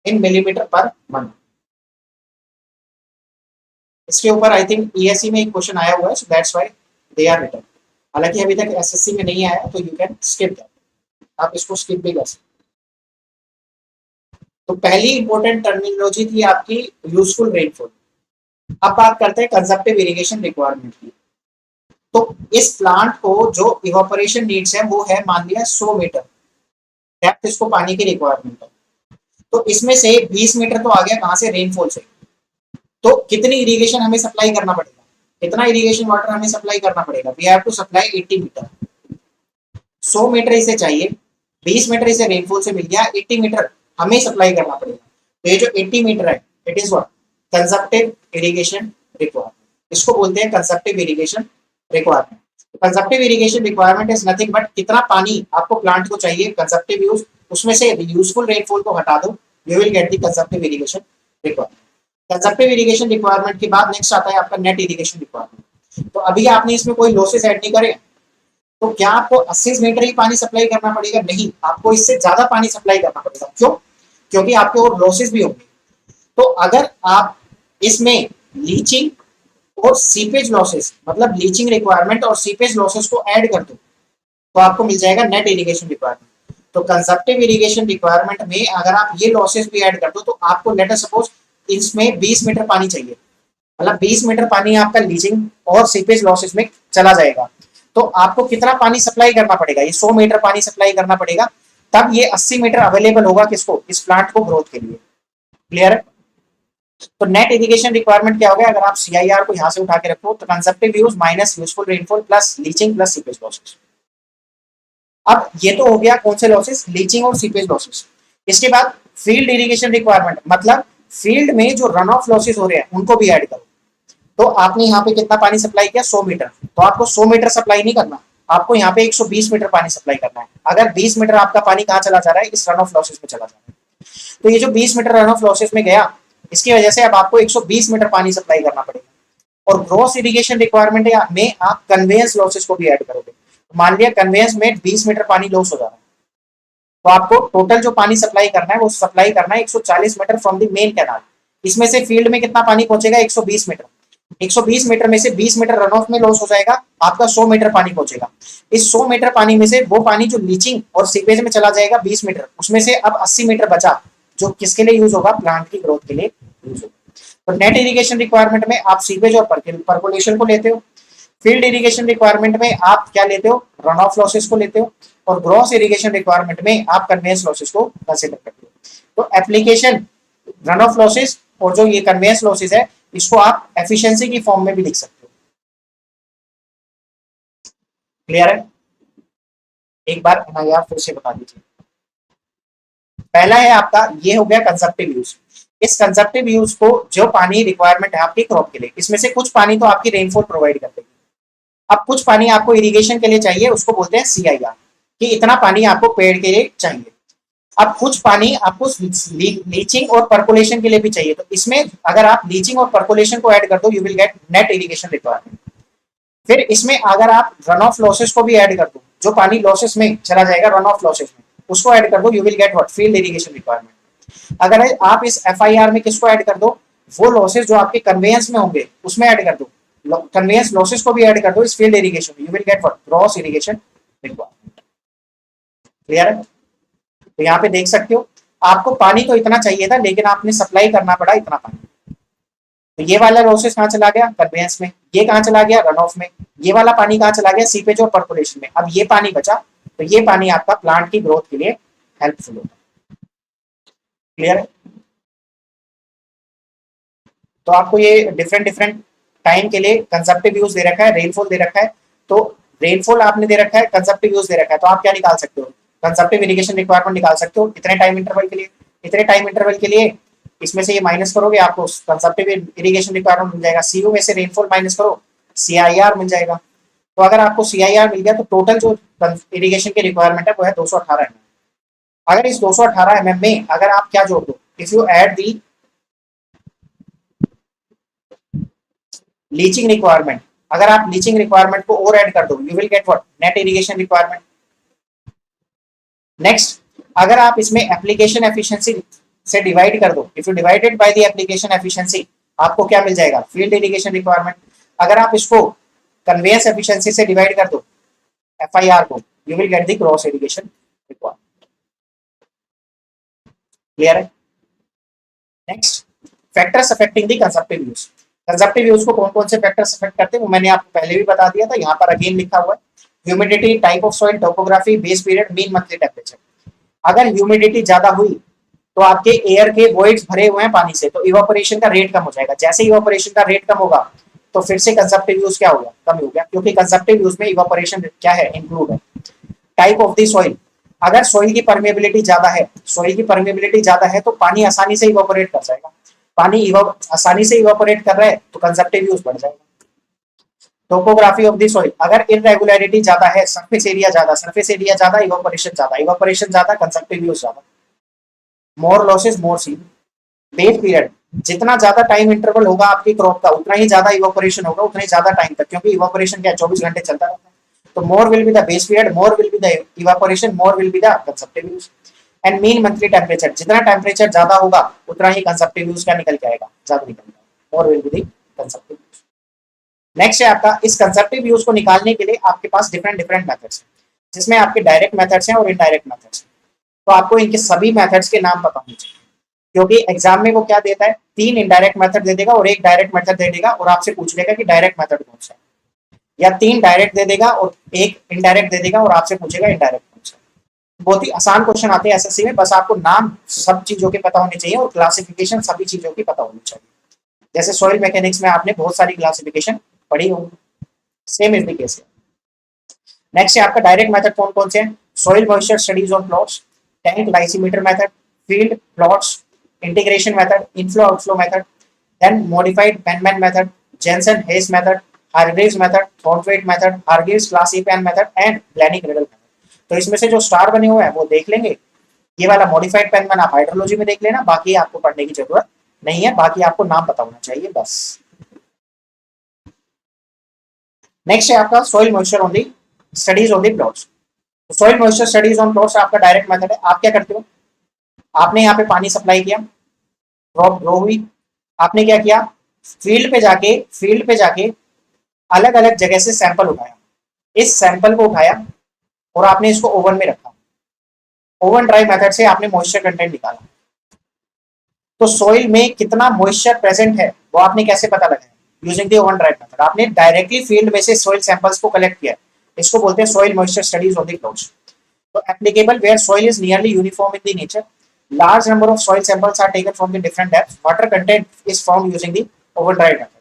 in millimetre per month. इसके ऊपर आई थिंक ईएससी में एक क्वेश्चन आया हुआ है, so that's why they are written. हालांकि अभी तक एसएससी में नहीं आया तो यू कैन स्किप दैट, आप इसको स्किप भी कर सकते। तो पहली इंपॉर्टेंट टर्मिनोलॉजी थी आपकी यूजफुल रेनफॉल। अब बात करते हैं कंजप्टिव इरिगेशन रिक्वायरमेंट की। तो इस प्लांट को जो इवापोरेशन नीड्स है वो है मान लिया 100 मीटर डेप्थ इसको पानी की रिक्वायरमेंट है। तो इसमें से 20 मीटर तो आ गया कहां से, रेनफॉल से। तो कितनी इरिगेशन हमें सप्लाई करना पड़ेगा, कितना इरिगेशन वाटर हमें सप्लाई करना पड़ेगा, we have to supply 80 metre. 100 metre इसे चाहिए, 20 मीटर इसे रेनफॉल से मिल गया, 80 मीटर हमें सप्लाई करना पड़ेगा। तो ये जो 80 मीटर है it is what, consumptive irrigation requirement. इसको बोलते हैं consumptive irrigation requirement. Consumptive irrigation requirement is nothing but कितना पानी आपको प्लांट को चाहिए कंजप्टिव यूज, उसमें से यूजफुल रेनफॉल को हटा दो, you will get the consumptive irrigation requirement. Consumptive irrigation requirement के बाद नेक्स्ट आता है आपका नेट इरिगेशन रिक्वायरमेंट। तो अभी आपने इसमें कोई लॉसेस ऐड नहीं करे, तो क्या आपको 80 मीटर ही पानी सप्लाई करना पड़ेगा? नहीं, आपको इससे ज्यादा पानी सप्लाई करना पड़ेगा। क्यों? क्योंकि आपके और लॉसेस भी होंगे। तो अगर आप इसमें लीचिंग और सीपेज लॉसेस, मतलब लीचिंग रिक्वायरमेंट और सीपेज लॉसेस को ऐड कर दो, तो आपको मिल जाएगा नेट इरिगेशन रिक्वायरमेंट। तो कंजप्टिव इरिगेशन रिक्वायरमेंट में अगर आप ये लॉसेस भी ऐड कर दो, तो आपको लेट अस सपोज इसमें 20 मीटर पानी चाहिए, मतलब 20 मीटर पानी आपका लीचिंग और सीपेज लॉसेस में चला जाएगा। तो आपको कितना पानी सप्लाई करना पड़ेगा? ये 100 मीटर पानी सप्लाई करना पड़ेगा, तब ये 80 मीटर अवेलेबल होगा किसको, इस प्लांट को ग्रोथ के लिए। क्लियर है? तो नेट इरिगेशन रिक्वायरमेंट क्या हो गया, अगर आप सीआईआर को यहां से उठा के रखो तो consumptive use minus useful rainfall plus leaching plus seepage losses. अब ये तो हो गया कौन से लॉसेस, लीचिंग और सीपेज लॉसेस। इसके बाद फील्ड इरिगेशन रिक्वायरमेंट, मतलब फील्ड में जो रन ऑफ लॉसेस हो रहे हैं उनको भी ऐड करो। तो आपने यहाँ पे कितना पानी सप्लाई किया, 100 मीटर, तो आपको 100 मीटर सप्लाई नहीं करना, आपको यहाँ पे 120 मीटर पानी सप्लाई करना है। अगर 20 मीटर आपका पानी कहाँ चला जा रहा है, इस रन ऑफ लॉसेस में चला जा रहा है। तो ये जो 20 मीटर रन ऑफ लॉसेस में गया, इसकी वजह से अब आपको 120 मीटर पानी सप्लाई करना पड़ेगा। और ग्रॉस इरिगेशन रिक्वायरमेंट में आप कन्वेयंस लॉसेस को भी ऐड करोगे। मान लिया कन्वेयंस में 20 मीटर पानी लॉस हो जा रहा है, तो आपको टोटल जो पानी सप्लाई करना है वो सप्लाई करना है 140 metre from the main canal. इसमें से फील्ड में कितना पानी पहुंचेगा, 120 मीटर। 120 मीटर में से 20 मीटर रन ऑफ में लॉस हो जाएगा, आपका 100 मीटर पानी पहुंचेगा। इस 100 मीटर पानी में से वो पानी जो लीचिंग और सीपेज में चला जाएगा 20 मीटर, उसमें से अब 80 मीटर बचा, जो किसके लिए यूज होगा, प्लांट की ग्रोथ के लिए यूज होगा। तो नेट इरिगेशन रिक्वायरमेंट में आप सीपेज और परकोलेशन को लेते हो। फील्ड इरिगेशन रिक्वायरमेंट में आप क्या लेते हो, रन ऑफ लॉसेस को लेते हो। और ग्रॉस इरिगेशन रिक्वायरमेंट में आप कन्वेयंस लॉसेस को कंसीडर करते हो। तो एप्लीकेशन रन ऑफ लॉसेस और जो ये कन्वेयंस लॉसेस है, इसको आप एफिशिएंसी की फॉर्म में भी लिख सकते हो। क्लियर है? एक बार यार फिर से बता दीजिए। पहला है आपका, ये हो गया कंजप्टिव यूज। इस कंजप्टिव यूज को जो पानी रिक्वायरमेंट है आपकी क्रॉप के लिए, इसमें से कुछ पानी तो आपकी रेनफॉल प्रोवाइड कर देगी। अब कुछ पानी आपको इरिगेशन के लिए चाहिए, उसको बोलते हैं सीआईआर, कि इतना पानी आपको पेड़ के लिए चाहिए। अब कुछ पानी आपको लीचिंग और परकोलेशन के लिए भी चाहिए, तो इसमें अगर आप लीचिंग और परकोलेशन को ऐड कर दो, you will gate net irrigation requirement. फिर इसमें अगर आप रन ऑफ लॉसेस को भी ऐड कर दो, जो पानी लॉसेस में चला जाएगा रन ऑफ लॉसेस में, उसको ऐड कर दो, you will get what, field irrigation requirement. अगर आप इस एफआईआर में किसको ऐड कर दो, वो लॉसेस जो आपके कन्वेयंस में होंगे उसमें ऐड कर दो, कन्वेयंस लॉसेस को भी ऐड कर दो इस फील्ड इरिगेशन में, you will get what, gross irrigation requirement. Clear है? तो यहाँ पे देख सकते हो, आपको पानी तो इतना चाहिए था, लेकिन आपने सप्लाई करना पड़ा इतना पानी। तो ये वाला लॉसेस कहाँ चला गया, कन्वेयंस में। ये कहाँ चला गया, रन ऑफ में। ये वाला पानी कहाँ चला गया, सीपेज और परकोलेशन में। अब ये पानी बचा, तो ये पानी आपका प्लांट की ग्रोथ के लिए हेल्पफुल होगा। क्लियर है? तो आपको ये डिफरेंट डिफरेंट टाइम के लिए कंजप्टिव यूज दे रखा है, रेनफॉल दे रखा है। तो रेनफॉल आपने दे रखा है, कंजप्टिव यूज दे रखा है, तो आप क्या निकाल सकते हो, कंजप्टिव इरिगेशन रिक्वायरमेंट निकाल सकते हो इतने टाइम इंटरवल के लिए। इतने टाइम इंटरवल के लिए इसमें से ये माइनस करोगे, आपको कंजप्टिव इरिगेशन रिक्वायरमेंट मिल जाएगा। सीयू में से रेनफॉल माइनस करो, सीआईआर मिल जाएगा। तो अगर आपको सीआईआर मिल गया, तो टोटल जो इरिगेशन की रिक्वायरमेंट है वो है 218 mm। अगर इस 218 mm में अगर आप क्या जोड़ दो, if you add the leaching requirement, अगर आप लीचिंग रिक्वायरमेंट को और ऐड कर दो, you will get what, net irrigation requirement. Next, अगर आप इसमें एप्लीकेशन एफिशिएंसी से डिवाइड कर दो, if you divided by the application efficiency, आपको क्या मिल जाएगा, फील्ड इरिगेशन रिक्वायरमेंट। अगर आप इसको कन्वेयंस एफिशिएंसी से डिवाइड कर दो एफआईआर को, you will get the gross irrigation requirement. Clear है? Next, factors affecting the consumptive use. Consumptive use को कौन कौन से फैक्टर्स अफेक्ट करते हैं वो मैंने आपको पहले भी बता दिया था, यहाँ पर अगेन लिखा हुआ है। Humidity, type of soil, topography, base period, mean monthly temperature. अगर ह्यूमिडिटी ज्यादा हुई तो आपके एयर के वॉइड्स भरे हुए हैं पानी से, तो इवापोरेशन का रेट कम हो जाएगा। जैसे इवापोरेशन का रेट कम होगा तो फिर से कंजप्टिव यूज क्या हो गया, कम हो गया, क्योंकि कंजप्टिव यूज में इवापोरेशन क्या है, इंक्लूड है। टाइप ऑफ द सॉइल, अगर सॉइल की परमेबिलिटी ज्यादा है, सॉइल की परमेबिलिटी ज्यादा है तो पानी आसानी से इवापोरेट कर जाएगा। पानी आसानी से इवापोरेट कर रहा है तो कंजप्टिव यूज बढ़ जाएगा। टोपोग्राफी ऑफ द सॉइल, अगर इरेगुलरिटी ज्यादा है, सरफेस एरिया ज्यादा, इवापोरेशन ज्यादा, कंजप्टिव यूज ज्यादा। मोर लॉसेस मोर सीड। बेस पीरियड, जितना ज्यादा टाइम इंटरवल होगा आपकी क्रॉप का उतना ही ज्यादा इवापोरेशन होगा, उतना ही ज्यादा टाइम तक, क्योंकि इवापोरेशन क्या 24 घंटे चलता रहता है। तो more will be the base period, more will be the evaporation, more will be the consumptive use. And mean monthly temperature, जितना टेम्परेचर ज्यादा होगा उतना ही कंजप्टिव यूज का निकल के आएगा, ज्यादा निकलेगा। more will be the consumptive use. Next है आपका, इस कंजप्टिव यूज को निकालने के लिए आपके पास डिफरेंट मेथड्स हैं, जिसमें आपके डायरेक्ट मेथड्स हैं और इनडायरेक्ट मेथड्स हैं। तो आपको इनके सभी मेथड्स के नाम पता होने चाहिए, क्योंकि एग्जाम में वो क्या देता है, 3 इनडायरेक्ट मेथड दे देगा और एक डायरेक्ट मेथड दे देगा और आपसे पूछ लेगा कि डायरेक्ट मेथड कौन सा है, या 3 डायरेक्ट दे देगा और एक इनडायरेक्ट दे देगा और आपसे पूछेगा इनडायरेक्ट कौन सा। बहुत ही आसान क्वेश्चन आते हैं एसएससी में, बस आपको नाम सब चीजों के पता होने चाहिए और क्लासिफिकेशन सभी चीजों की पता होनी चाहिए। जैसे सॉइल मैकेनिक्स में आपने बहुत सारी क्लासिफिकेशन पढ़ी होगी, same is the case. Next है आपका डायरेक्ट मेथड कौन कौन से हैं, soil moisture studies on plots, tank lysimeter method, field plots integration method, inflow outflow method, then modified Penman method, Jensen Haise method, Hargreaves method, Thornthwaite method, Hargreaves class A pan method and Blaney Criddle method. तो इसमें से जो स्टार बने हुए हैं वो देख लेंगे, ये वाला मॉडिफाइड पेनमैन आप हाइड्रोलॉजी में देख लेना, बाकी आपको पढ़ने की जरूरत नहीं है, बाकी आपको नाम पता होना चाहिए बस। नेक्स्ट है आपका soil moisture on the studies on the plots. Soil moisture studies on plots आपका डायरेक्ट मेथड है। आप क्या करते हो, आपने यहाँ पे पानी सप्लाई किया, क्रॉप ग्रो हुई, आपने क्या किया, फील्ड पे जाके अलग अलग जगह से सैंपल उठाया, इस सैंपल को उठाया और आपने इसको ओवन में रखा, ओवन ड्राई मेथड से आपने मॉइस्चर कंटेंट निकाला। तो सॉइल में कितना मॉइस्चर प्रेजेंट है वो आपने कैसे पता लगाया, using the oven dry method. आपने डायरेक्टली फील्ड में से सॉइल सैंपल्स को कलेक्ट किया, इसको बोलते हैं soil moisture studies on the plots. तो applicable where soil is nearly uniform in the nature, large number of soil samples are taken from the different depths, water content is found using the oven dry method।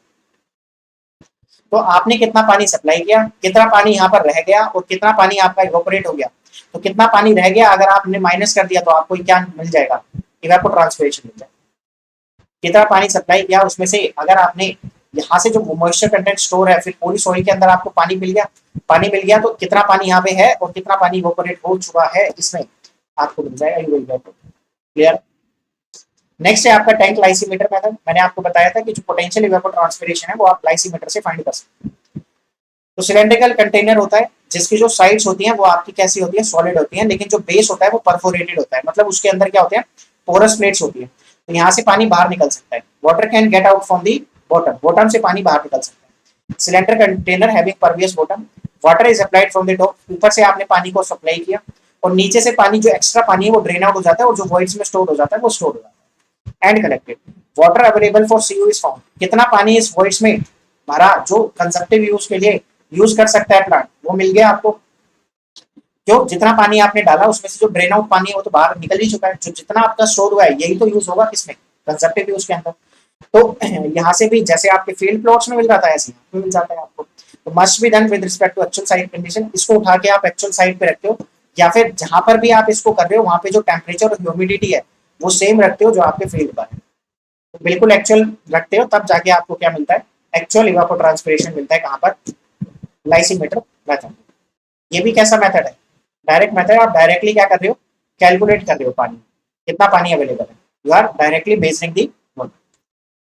तो आपने कितना पानी सप्लाई किया, कितना पानी यहाँ पर रह गया और कितना पानी आपका इवेपोरेट हो गया। तो कितना पानी रह गया अगर आपने माइनस कर दिया तो आपको क्या मिल जाएगा, इवेपोट्रांसपिरेशन मिल जाएगा। कितना पानी सप्लाई किया उसमें से अगर आपने यहाँ से जो मॉइस्चर कंटेंट स्टोर है, फिर पूरी सॉइल के अंदर आपको पानी मिल गया तो कितना पानी यहाँ पे है और कितना पानी इवेपोरेट हो चुका है इसमें आपको मिल जाएगा, you will gate. Clear. Next है आपका टैंक लाइसीमीटर मेथड। मैंने आपको बताया था कि जो पोटेंशियल इवेपोट्रांसपिरेशन है वो आप लाइसीमीटर से फाइंड कर सकते हैं। तो सिलेंड्रिकल कंटेनर होता है जिसकी जो साइड्स होती हैं वो आपकी कैसी होती है, सॉलिड होती हैं, लेकिन जो बेस होता है वो परफोरेटेड होता है, मतलब उसके अंदर क्या होते हैं, पोरस प्लेट्स होती है, तो यहाँ से पानी बाहर निकल सकता है। Water can get out from the bottom, bottom से पानी बाहर निकल सकता है। Cylinder container having pervious bottom, water is applied from the top, ऊपर से आपने पानी को सप्लाई किया और नीचे से पानी जो एक्स्ट्रा पानी है वो ड्रेन आउट हो जाता है और जो वॉइड्स में स्टोर हो जाता है वो स्टोर हो जाता है। And collected, water available for CU is found, कितना पानी इस वॉइड्स में भरा जो कंजप्टिव यूज के लिए यूज कर सकता है प्लांट, वो मिल गया आपको। जो जितना पानी आपने डाला उसमें से जो ड्रेन आउट पानी है वो तो बाहर निकल ही चुका है, जो जितना आपका स्टोर हुआ है यही तो यूज होगा किसमें, कंजप्टिव यूज के अंदर। तो यहाँ से भी जैसे आपके फील्ड प्लॉट्स में मिल जाता है ऐसे मिल जाता है आपको। तो must be done with respect to actual site condition, इसको उठा के आप एक्चुअल साइट पे रखते हो या फिर जहां पर भी आप इसको कर रहे हो वहां पे जो टेम्परेचर और ह्यूमिडिटी है वो सेम रखते हो जो आपके फील्ड पर है। तो बिल्कुल एक्चुअल रखते हो तब जाके आपको क्या मिलता है, एक्चुअल इवेपोट्रांसपिरेशन मिलता है। कहां पर, लाइसीमीटर मेथड। ये भी कैसा मेथड है, डायरेक्ट मेथड। आप डायरेक्टली क्या कर रहे हो, कैलकुलेट कर रहे हो पानी, कितना पानी अवेलेबल है, you are directly basing the one.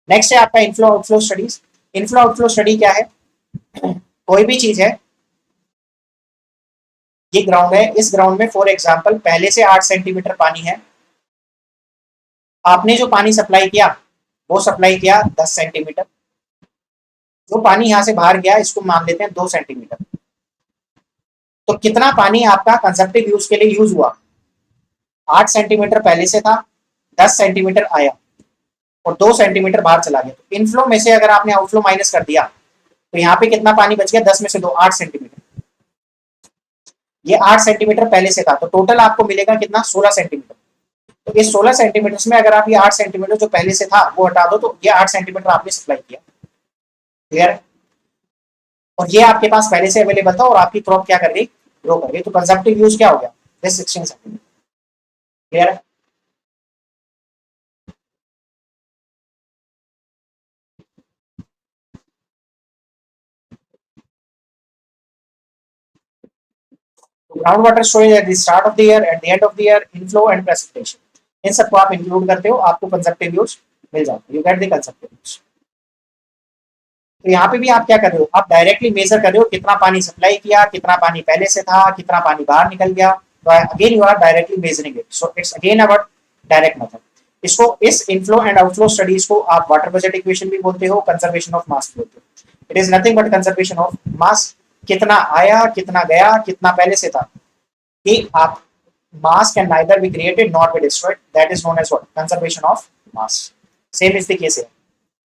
Next है आपका inflow outflow studies. Inflow outflow study क्या है, कोई भी चीज है, ये ग्राउंड है, इस ग्राउंड में फॉर एग्जांपल पहले से 8 सेंटीमीटर पानी है, आपने जो पानी सप्लाई किया वो सप्लाई किया 10 सेंटीमीटर, जो पानी यहां से बाहर गया इसको मान लेते हैं 2 सेंटीमीटर। तो कितना पानी आपका कंजप्टिव यूज के लिए यूज हुआ, 8 सेंटीमीटर पहले से था, 10 सेंटीमीटर आया, और 2 सेंटीमीटर बाहर चला गया, तो इनफ्लो में से अगर आपने आउटफ्लो माइनस कर दिया तो यहाँ पे कितना पानी बच गया, 10 में से 2, 8 सेंटीमीटर। ये 8 सेंटीमीटर पहले से था, तो टोटल आपको मिलेगा कितना, 16 सेंटीमीटर। तो इस 16 सेंटीमीटर में अगर आप ये 8 सेंटीमीटर जो पहले से था वो हटा दो, तो ये 8 सेंटीमीटर आपने सप्लाई किया। क्लियर है? और ये आपके पास पहले से अवेलेबल था और आपकी क्रॉप क्या कर रही, ग्रो कर रही, तो कंजप्टिव यूज क्या हो गया, 16 सेंटीमीटर। क्लियर है? Ground water storage at the start of the year, at the end of the year, inflow and precipitation, इन सबको आप इंक्लूड करते हो, आपको कंजप्टिव यूज मिल जाता है। You get the consumptive use. तो यहाँ पे भी आप क्या कर रहे हो, आप डायरेक्टली मेजर कर रहे हो कितना पानी सप्लाई किया, कितना पानी पहले से था, कितना पानी बाहर निकल गया। तो again you are directly measuring it, so it's again about direct method. इसको, इस इनफ्लो एंड आउटफ्लो स्टडीज को आप वाटर बजट इक्वेशन भी बोलते हो, कंजर्वेशन ऑफ मास बोलते हो। It is nothing but conservation of mass. कितना आया, कितना गया, कितना पहले से था, कि आप mass can neither be created nor be destroyed, that is known as what, conservation of mass। same is the case here,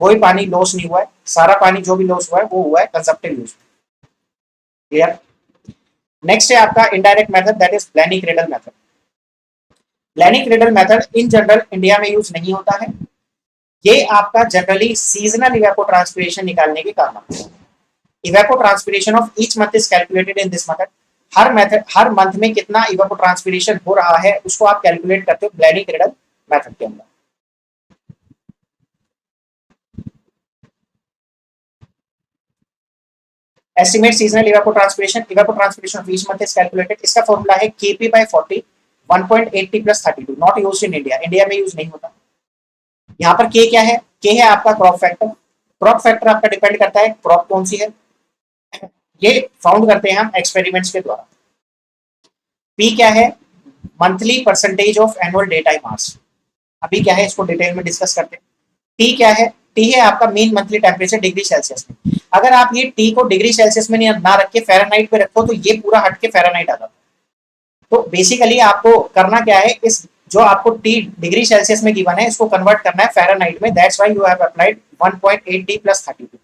कोई पानी लॉस नहीं हुआ है, सारा पानी जो भी लॉस हुआ है वो हुआ है कंजप्टिव यूज। क्लियर? नेक्स्ट है आपका indirect method, that is Blaney Criddle method. Blaney Criddle method in general India में यूज नहीं होता है। ये आपका जनरली सीजनल इवेपोट्रांसपिरेशन निकालने के काम आता है। Evapotranspiration of each month is calculated in this method. Her month में कितना इवेपोट्रांसपिरेशन हो रहा है उसको आप कैलकुलेट करते हो ब्लैनी-क्रेडल मेथड के अंदर। Estimate seasonal evapotranspiration of each month is calculated. इसका फॉर्मूला है Kp/40 1.80 + 32, not used in India, India में यूज नहीं होता। यहाँ पर K क्या है, K है आपका क्रॉप फैक्टर। क्रॉप फैक्टर आपका डिपेंड करता है क्रॉप कौन सी है, ये फाउंड करते हैं हम एक्सपेरिमेंट्स के द्वारा। P क्या है, monthly percentage of annual day time hours. अभी क्या है इसको डिटेल में डिस्कस करते हैं। T क्या है, T है आपका mean monthly temperature degree Celsius में। अगर आप ये T को डिग्री सेल्सियस में ना रख के फ़ारेनहाइट पे रखो तो ये पूरा हट के फ़ारेनहाइट आ जाता है। तो बेसिकली आपको करना क्या है, इस जो आपको T डिग्री सेल्सियस में गिवन है इसको कन्वर्ट करना है फ़ारेनहाइट में। That's why you have applied 1.80 + 32,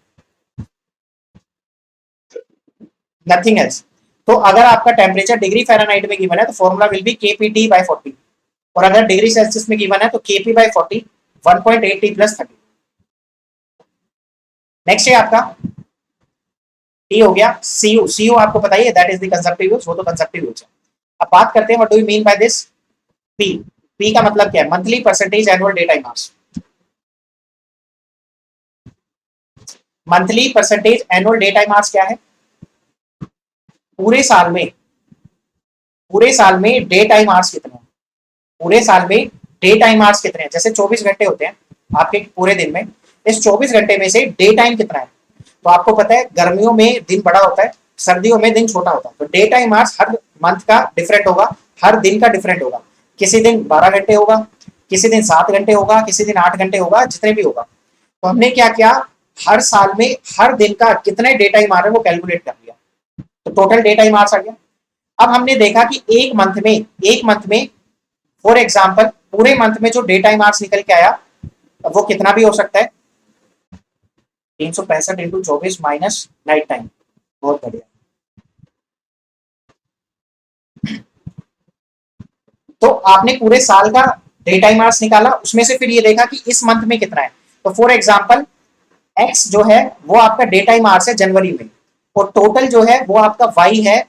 nothing else. तो अगर आपका टेम्परेचर डिग्री फ़ारेनहाइट में गिवन है तो फॉर्मूला विल बी Kpt/40, और अगर डिग्री सेल्सियस में गिवन है तो Kp/40 1.80 + 32। नेक्स्ट है आपका T हो गया। Cu आपको पता ही है, that is the consumptive use, वो तो कंजप्टिव यूज है। अब बात करते हैं what do you mean by this P का मतलब क्या है, monthly percentage annual day time hours. Monthly percentage annual day time hours क्या है, पूरे साल में डे टाइम आवर्स कितने हैं, पूरे साल में डे टाइम आवर्स कितने हैं। जैसे 24 घंटे होते हैं आपके पूरे दिन में, इस 24 घंटे में से डे टाइम कितना है। तो आपको पता है गर्मियों में दिन बड़ा होता है, सर्दियों में दिन छोटा होता है। तो डे टाइम आवर्स हर मंथ का डिफरेंट होगा, हर दिन का डिफरेंट होगा। किसी दिन 12 घंटे होगा, किसी दिन 7 घंटे होगा, किसी दिन 8 घंटे होगा, जितने भी होगा। तो हमने क्या किया, हर साल में हर दिन का कितने डे टाइम आ रहे हैं वो कैलकुलेट कर लिया, तो टोटल डे टाइम आवर्स आ गया। अब हमने देखा कि एक मंथ में फॉर एग्जाम्पल पूरे मंथ में जो डे टाइम आवर्स निकल के आया वो कितना भी हो सकता है, 365 × 24 माइनस नाइट टाइम। बहुत बढ़िया। तो आपने पूरे साल का डे टाइम आवर्स निकाला, उसमें से फिर ये देखा कि इस मंथ में कितना है। तो फॉर एग्जाम्पल एक्स जो है वो आपका डे टाइम आवर्स है जनवरी में, और टोटल जो है वो आपका वाई है,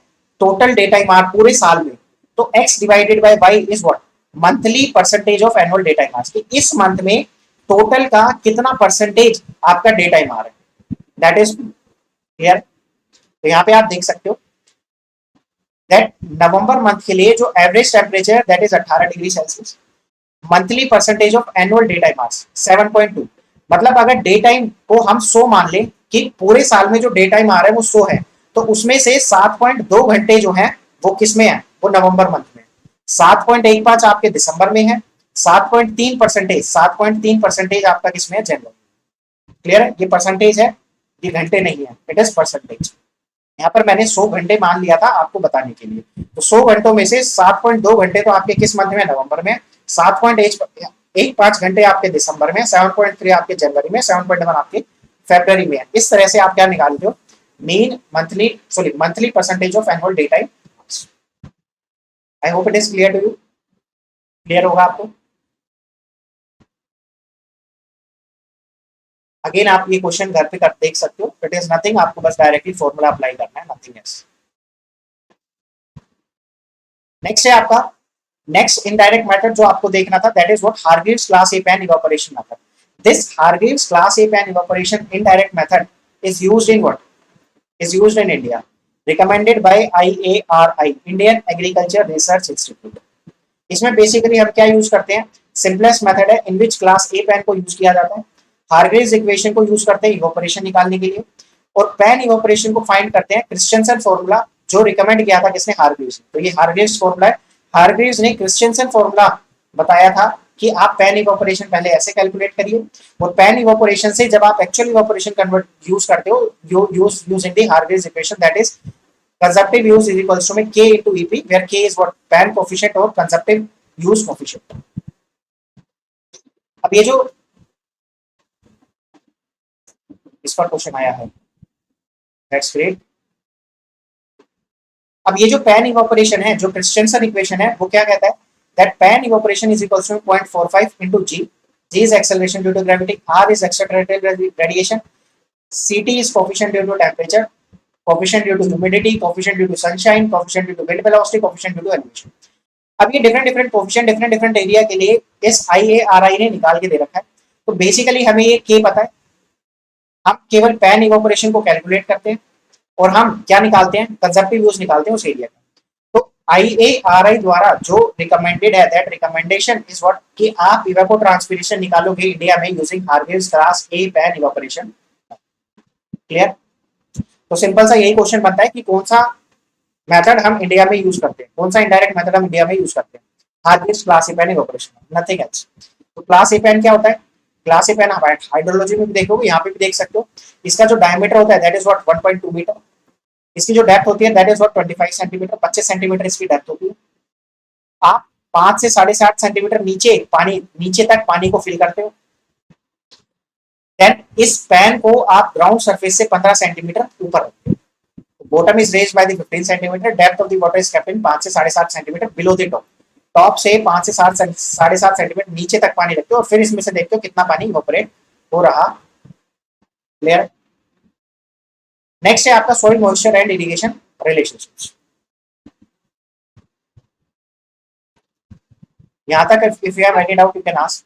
टोटल डे टाइम आवर्स पूरे साल में। तो X divided by Y is what, monthly percentage of annual day time hours. इस मंथ में टोटल का कितना परसेंटेज आपका डे टाइम आ रहा है, दैट इज क्लियर। तो यहाँ पे आप देख सकते हो दैट नवंबर मंथ के लिए जो average temperature that is 18 degree Celsius, monthly percentage of annual day time hours 7.2। मतलब अगर डे टाइम को हम 100 मान ले कि पूरे साल में जो डे टाइम आ रहा है वो 100 है, तो उसमें से 7.2 घंटे जो है वो किस में है, वो नवंबर मंथ में। 7.15 आपके दिसंबर में है, 7.3% आपका किसमें है, जनवरी। क्लियर है, ये परसेंटेज है, ये घंटे नहीं है, इट इज परसेंटेज। यहाँ पर मैंने 100 घंटे मान लिया था आपको बताने के लिए। तो 100 घंटों में से 7.2 घंटे तो आपके किस मंथ में, नवंबर में। एक 5 घंटे आपके दिसंबर में, 7.3 आपके जनवरी में, 7.1 आपके फेब्रवरी में। इस तरह से आप क्या निकालते हो, mean monthly percentage of annual day time. I hope it is clear to you, clear होगा आपको। अगेन आप ये क्वेश्चन घर पे कर देख सकते हो, इट इज नथिंग, आपको बस डायरेक्टली फॉर्मूला अप्लाई करना है, नथिंग एल्स। नेक्स्ट है आपका नेक्स्ट इनडायरेक्ट मेथड जो आपको देखना था, that is what Hargreaves class A pan evaporation method. This Hargreaves class A pan evaporation indirect method is used in what, is used in India, recommended by IARI, Indian agriculture research institute. इसमें बेसिकली हम क्या यूज करते हैं, सिंपलेस्ट मेथड है in which class A pan को यूज किया जाता है। हार्ग्रीव्स इक्वेशन को यूज करते हैं इवेपोरेशन निकालने के लिए, और पैन इवेपोरेशन को फाइंड करते हैं क्रिस्चियनसन फॉर्मूला जो रिकमेंड किया था किसने, हार्ग्रीव्स ने। तो ये हार्ग्रीव्स फॉर्मूला है, हार्ग्रीव्स ने क्रिस्चियनसन फॉर्मूला बताया था कि आप पैन इवेपोरेशन पहले ऐसे कैलकुलेट करिए, और पैन इवेपोरेशन से जब आप एक्चुअल इवेपोरेशन कन्वर्ट यूज करते हो, using the Hargreaves equation, that is consumptive use is equals to K into EP, where K is what, pan coefficient और consumptive use coefficient। अब ये जो इसका क्वेश्चन आया है, दैट्स ग्रेट। अब ये जो पैन इवेपोरेशन है, जो क्रिस्चियनसन इक्वेशन है, वो क्या कहता है, that pan evaporation is equals to 0.45 into G। G is acceleration due to gravity, R is extraterrestrial radiation, CT is coefficient due to temperature, coefficient due to humidity, coefficient due to sunshine, coefficient due to wind velocity, coefficient due to elevation। अब ये डिफरेंट कोएफिशिएंट डिफरेंट एरिया के लिए इस IARI ने निकाल के दे रखा है। तो बेसिकली हमें ये K पता है, हम केवल पैन इवेपोरेशन को कैलकुलेट करते हैं और हम क्या निकालते हैं, कंजप्टिव यूज निकालते हैं उस एरिया का। तो IARI द्वारा जो रिकमेंडेड है, दैट रिकमेंडेशन इज व्हाट, कि आप इवेपोट्रांसपिरेशन निकालोगे इंडिया में using Hargreaves class A pan evaporation. Clear. तो सिंपल सा यही क्वेश्चन बनता है कि कौन सा मेथड हम इंडिया में यूज करते हैं, कौन सा इनडायरेक्ट मेथड हम इंडिया में यूज करते हैं, Hargreaves class A pan evaporation, nothing else. तो क्लास ए पैन क्या होता है, क्लास ए पैन आप हाइड्रोलॉजी में भी देखोगे, यहाँ पे भी देख सकते हो, इसका जो डायमीटर होता है दैट इज व्हाट 1.2 मीटर, इसकी जो डेप्थ होती है that is what 25 centimetre, 25 centimetre इसकी डेप्थ होती है। आप 5 से 7.5 सेंटीमीटर नीचे तक पानी को फिल करते हो, देन इस पैन को आप ग्राउंड सरफेस से 15 सेंटीमीटर ऊपर रखते हो। Bottom is raised by the 15 centimetre, depth of the water is kept in 5 से 7.5 centimetre below the top. Top से 5 से 7.5 सेंटीमीटर नीचे तक पानी रखते हो, और फिर इसमें से देखते हो कितना पानी इवेपोरेट हो रहा। क्लियर। नेक्स्ट है आपका soil moisture and irrigation relationships. यहां तक if you have any doubt you can ask.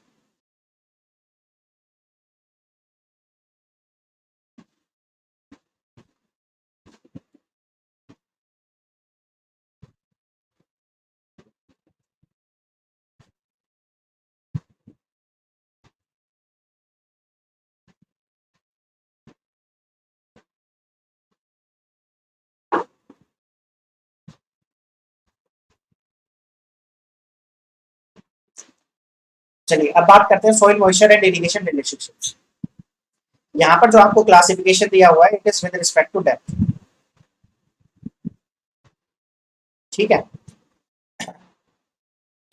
चलिए अब बात करते हैं soil moisture and irrigation relationships. यहाँ पर जो आपको क्लासिफिकेशन दिया हुआ है, it is with respect to depth. ठीक है,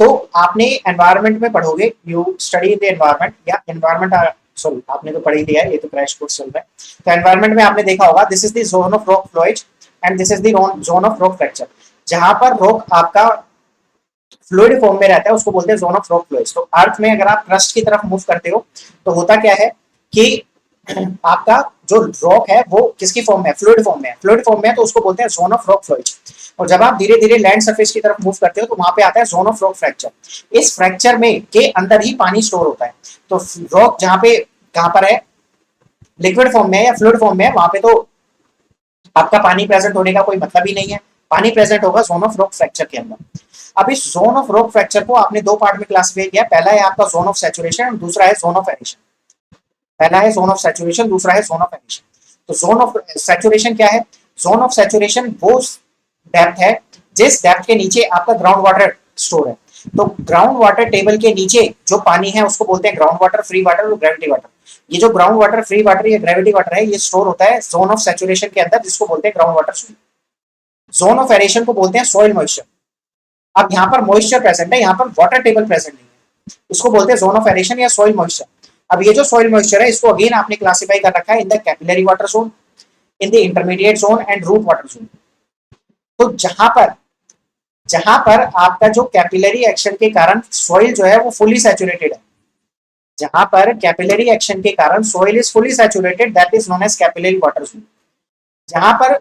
तो आपने एनवायरनमेंट में पढ़ोगे, you study in the environment, या एनवायरनमेंट सॉरी आपने तो पढ़ ही लिया है, ये तो क्रैश कोर्स चल रहा है। तो एनवायरनमेंट में आपने देखा होगा, this is the zone of rock flowage and this is the zone of rock fracture. जहां पर रॉक आपका फ्लूइड फॉर्म में रहता है उसको बोलते हैं जोन ऑफ रॉक फ्लोएज। तो अर्थ में अगर आप क्रस्ट की तरफ मूव करते हो तो होता क्या है कि आपका जो रॉक है वो किसकी फॉर्म में, फ्लूइड फॉर्म में, फ्लूइड फॉर्म में, तो उसको बोलते हैं जोन ऑफ रॉक फ्लोएज। और जब आप धीरे धीरे लैंड सरफेस की तरफ मूव करते हो तो वहां पे आता है जोन ऑफ रॉक फ्रैक्चर। इस फ्रैक्चर में के अंदर ही पानी स्टोर होता है। तो रॉक जहां पे कहां पर है, लिक्विड फॉर्म में या फ्लूइड फॉर्म में, वहां पे तो आपका पानी प्रेजेंट होने का कोई मतलब ही नहीं है, पानी प्रेजेंट होगा जोन ऑफ रॉक फ्रैक्चर के अंदर। अब इस जोन ऑफ रॉक फ्रैक्चर को आपने दो पार्ट में क्लासिफाई किया, पहला है आपका जोन ऑफ सैचुरेशन और दूसरा है जोन ऑफ एरेशन। पहला है जोन ऑफ सैचुरेशन, दूसरा है जोन ऑफ एरेशन। तो जोन ऑफ सैचुरेशन क्या है, जोन ऑफ सैचुरेशन वो डेप्थ है जिस डेप्थ के नीचे आपका ग्राउंड वाटर स्टोर है। तो ग्राउंड वाटर टेबल के नीचे जो पानी है उसको बोलते हैं ग्राउंड वाटर, फ्री वाटर और ग्रेविटी वाटर। ये जो ग्राउंड वाटर, फ्री वाटर या ग्रेविटी वाटर है, ये स्टोर होता है जोन ऑफ सैचुरेशन के अंदर, जिसको बोलते हैं ground water store. Zone of aeration को बोलते हैं सॉइल मॉइस्चर। अब यहाँ पर मॉइस्चर प्रेजेंट है, यहाँ पर वाटर टेबल प्रेजेंट नहीं है। इसको बोलते हैं जोन ऑफ एरेशन या सॉइल मॉइस्चर। अब ये जो सॉइल मॉइस्चर है इसको अगेन आपने क्लासिफाई कर रखा है in the capillary water zone, in the intermediate zone and root water zone. तो जहां पर आपका जो कैपिलरी एक्शन के कारण सॉइल जो है वो फुली सैचुरेटेड है, जहां पर कैपिलरी एक्शन के कारण soil is fully saturated, that is known as capillary water zone. जहां पर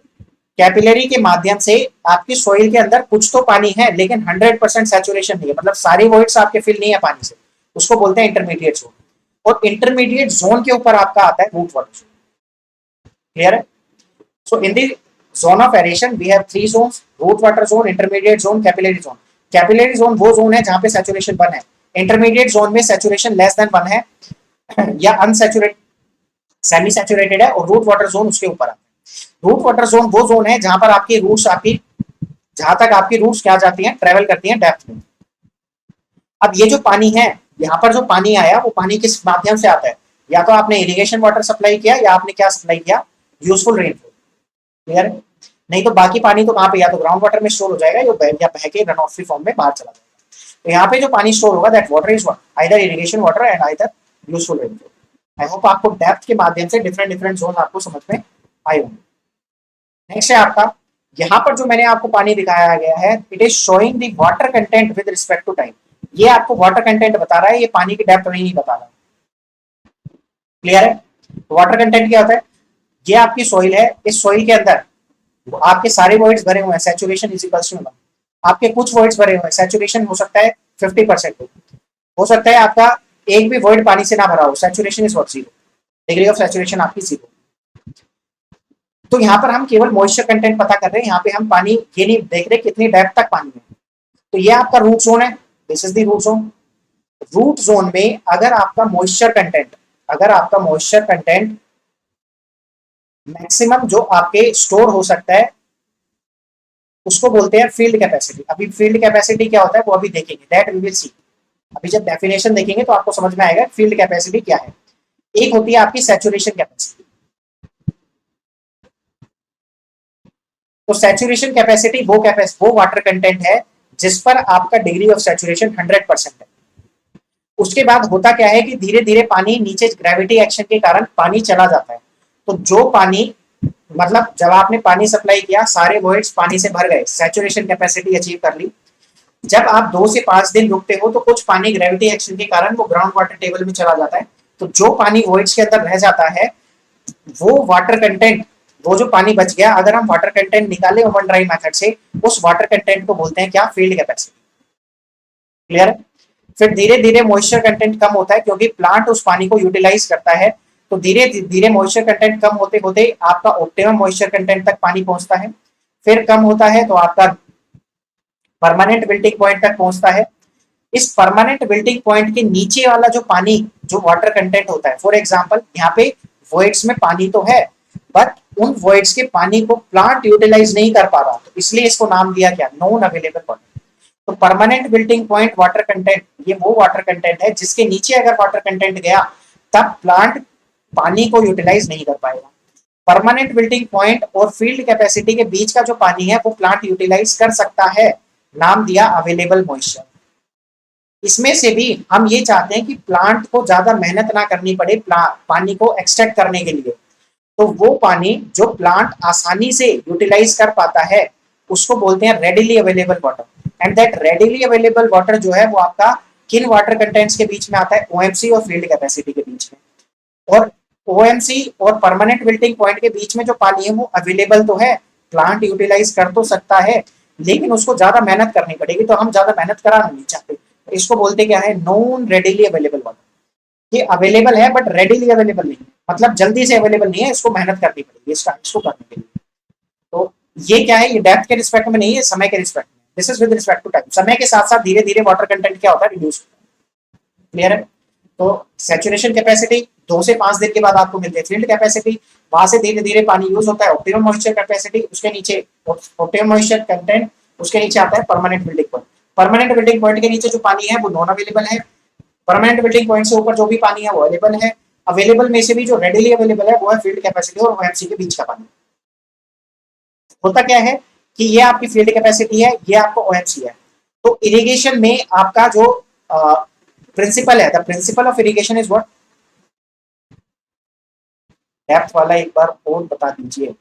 कैपिलरी के माध्यम से आपकी सॉइल के अंदर कुछ तो पानी है लेकिन 100% सैचुरेशन नहीं है, मतलब सारी वॉइड्स आपके फिल नहीं है पानी से, उसको बोलते हैं इंटरमीडिएट जोन। और इंटरमीडिएट जोन के ऊपर आपका आता है रूट वाटर जोन। क्लियर है? So in the zone of aeration we have 3 zones, root water zone, intermediate zone, capillary zone. Capillary zone वो जोन है जहां पे सैचुरेशन 1 है, इंटरमीडिएट जोन में सैचुरेशन लेस देन 1 है या अनसैचुरेटेड, सेमी सैचुरेटेड है, और रूट वाटर जोन उसके ऊपर आता है। रूट वाटर जोन वो जोन है जहां पर आपकी रूट्स जहां तक आपकी रूट्स क्या जाती हैं, ट्रेवल करती हैं डेप्थ में। अब ये जो पानी है, यहाँ पर जो पानी आया वो पानी किस माध्यम से आता है, या तो आपने इरिगेशन वाटर सप्लाई किया या आपने क्या सप्लाई किया, यूजफुल रेनफॉल। क्लियर है? नहीं तो बाकी पानी तो कहाँ पे, या तो ग्राउंड वाटर में स्टोर हो जाएगा या बह के रन ऑफ फॉर्म में बाहर चला जाएगा। तो यहाँ पे जो पानी स्टोर होगा that water is either irrigation water and either useful rainfall. I hope आपको डेप्थ के माध्यम से डिफरेंट जोन आपको समझ में आए होंगे। नेक्स्ट है आपका, यहाँ पर जो मैंने आपको पानी दिखाया गया है, it is showing the water content with respect to time. ये आपको वाटर कंटेंट बता रहा है, ये पानी की डेप्थ नहीं बता रहा। क्लियर है? वाटर कंटेंट क्या होता है, ये आपकी सॉइल है, इस सॉइल के अंदर आपके सारे वॉइड्स भरे हुए हैं, सैचुरेशन इज इक्वल्स टू 1। आपके कुछ वॉइड्स भरे हुए हैं, सैचुरेशन हो सकता है 50%, हो सकता है आपका एक भी वॉइड पानी से ना भरा हो, saturation is 0, degree of saturation आपकी 0। तो यहाँ पर हम केवल मॉइस्चर कंटेंट पता कर रहे हैं, यहाँ पे हम पानी ये नहीं देख रहे कितनी डेप्थ तक पानी है। तो ये आपका रूट जोन है, this is the root zone. Root zone में अगर आपका मॉइस्चर कंटेंट मैक्सिमम जो आपके स्टोर हो सकता है उसको बोलते हैं फील्ड कैपेसिटी। अभी फील्ड कैपेसिटी क्या होता है वो अभी देखेंगे, दैट वी विल सी। अभी जब डेफिनेशन देखेंगे तो आपको समझ में आएगा फील्ड कैपेसिटी क्या है। एक होती है आपकी सैचुरेशन कैपेसिटी। तो सैचुरेशन कैपेसिटी वो वाटर कंटेंट है जिस पर आपका डिग्री ऑफ सैचुरेशन 100% है। उसके बाद होता क्या है कि धीरे धीरे पानी नीचे ग्रेविटी एक्शन के कारण पानी चला जाता है। तो जो पानी, मतलब जब आपने पानी सप्लाई किया सारे वॉइड्स पानी से भर गए, सैचुरेशन कैपेसिटी अचीव कर ली। जब आप 2 से 5 दिन रुकते हो तो कुछ पानी ग्रेविटी एक्शन के कारण वो ग्राउंड वाटर टेबल में चला जाता है। तो जो पानी वॉइड्स के अंदर रह जाता है वो वाटर कंटेंट, वो जो पानी बच गया, अगर हम वाटर कंटेंट निकाले ओवन ड्राई मेथड से, उस वाटर कंटेंट को बोलते हैं क्या, फील्ड कैपेसिटी। क्लियर है? फिर धीरे धीरे मॉइस्चर कंटेंट कम होता है क्योंकि प्लांट उस पानी को यूटिलाइज करता है। तो धीरे धीरे मॉइस्चर कंटेंट कम होते होते आपका ऑप्टिमम मॉइस्चर कंटेंट तक पानी पहुंचता है। फिर कम होता है तो आपका परमानेंट विल्टिंग पॉइंट तक पहुंचता है। इस परमानेंट विल्टिंग पॉइंट के नीचे वाला जो पानी, जो वाटर कंटेंट होता है, फॉर एग्जांपल यहाँ पे वॉइड्स में पानी तो है बट उन वॉइड्स के पानी को प्लांट यूटिलाइज नहीं कर पा रहा, तो इसलिए इसको नाम दिया क्या, नॉन अवेलेबल वाटर। तो permanent wilting point water content, ये वो वाटर कंटेंट है जिसके नीचे अगर वाटर कंटेंट गया तब प्लांट पानी को यूटिलाइज नहीं कर पाएगा। परमानेंट विल्टिंग पॉइंट और फील्ड कैपेसिटी के बीच का जो पानी है वो प्लांट यूटिलाइज कर सकता है, नाम दिया अवेलेबल मॉइस्चर। इसमें से भी हम ये चाहते हैं कि प्लांट को ज्यादा मेहनत ना करनी पड़े पानी को एक्सट्रैक्ट करने के लिए। तो वो पानी जो प्लांट आसानी से यूटिलाइज कर पाता है उसको बोलते हैं readily available water. And that readily available water जो है वो आपका किन वाटर कंटेंट्स के बीच में आता है, ओएमसी और फील्ड कैपेसिटी के बीच में। और ओएमसी और परमानेंट विल्टिंग पॉइंट के बीच में जो पानी है वो अवेलेबल तो है, प्लांट यूटिलाइज कर तो सकता है, लेकिन उसको ज्यादा मेहनत करनी पड़ेगी, तो हम ज्यादा मेहनत कराना नहीं चाहते। इसको बोलते क्या है, नॉन रेडिली अवेलेबल वाटर। ये अवेलेबल है बट रेडिली अवेलेबल नहीं है, मतलब जल्दी से अवेलेबल नहीं है, इसको मेहनत करनी पड़ेगी इसको करने के लिए। तो ये क्या है, ये डेप्थ के रिस्पेक्ट में नहीं है, समय के रिस्पेक्ट में। This is with respect to time. समय के साथ साथ धीरे धीरे वाटर कंटेंट क्या होता है, रिड्यूस होता है। क्लियर है? तो सैचुरेशन कैपेसिटी 2 से 5 दिन के बाद आपको मिलती है फील्ड कैपेसिटी, वहां से धीरे धीरे पानी यूज होता है ऑप्टिमम मॉइस्चर कैपेसिटी, उसके नीचे ऑप्टिमम मॉइस्चर कंटेंट, उसके नीचे आता है permanent wilting point. Permanent wilting point के नीचे जो पानी है वो नॉन अवेलेबल है, परमानेंट विल्टिंग पॉइंट से ऊपर जो भी पानी है वो अवेलेबल है। अवेलेबल में से भी जो रेडिली अवेलेबल है वो है फील्ड कैपेसिटी और ओएमसी के बीच का पानी। होता क्या है कि ये आपकी फील्ड कैपेसिटी है, ये आपको ओएमसी है। तो इरिगेशन में आपका जो प्रिंसिपल है, the principle of irrigation is what? Depth वाला एक बार और बता दीजिए।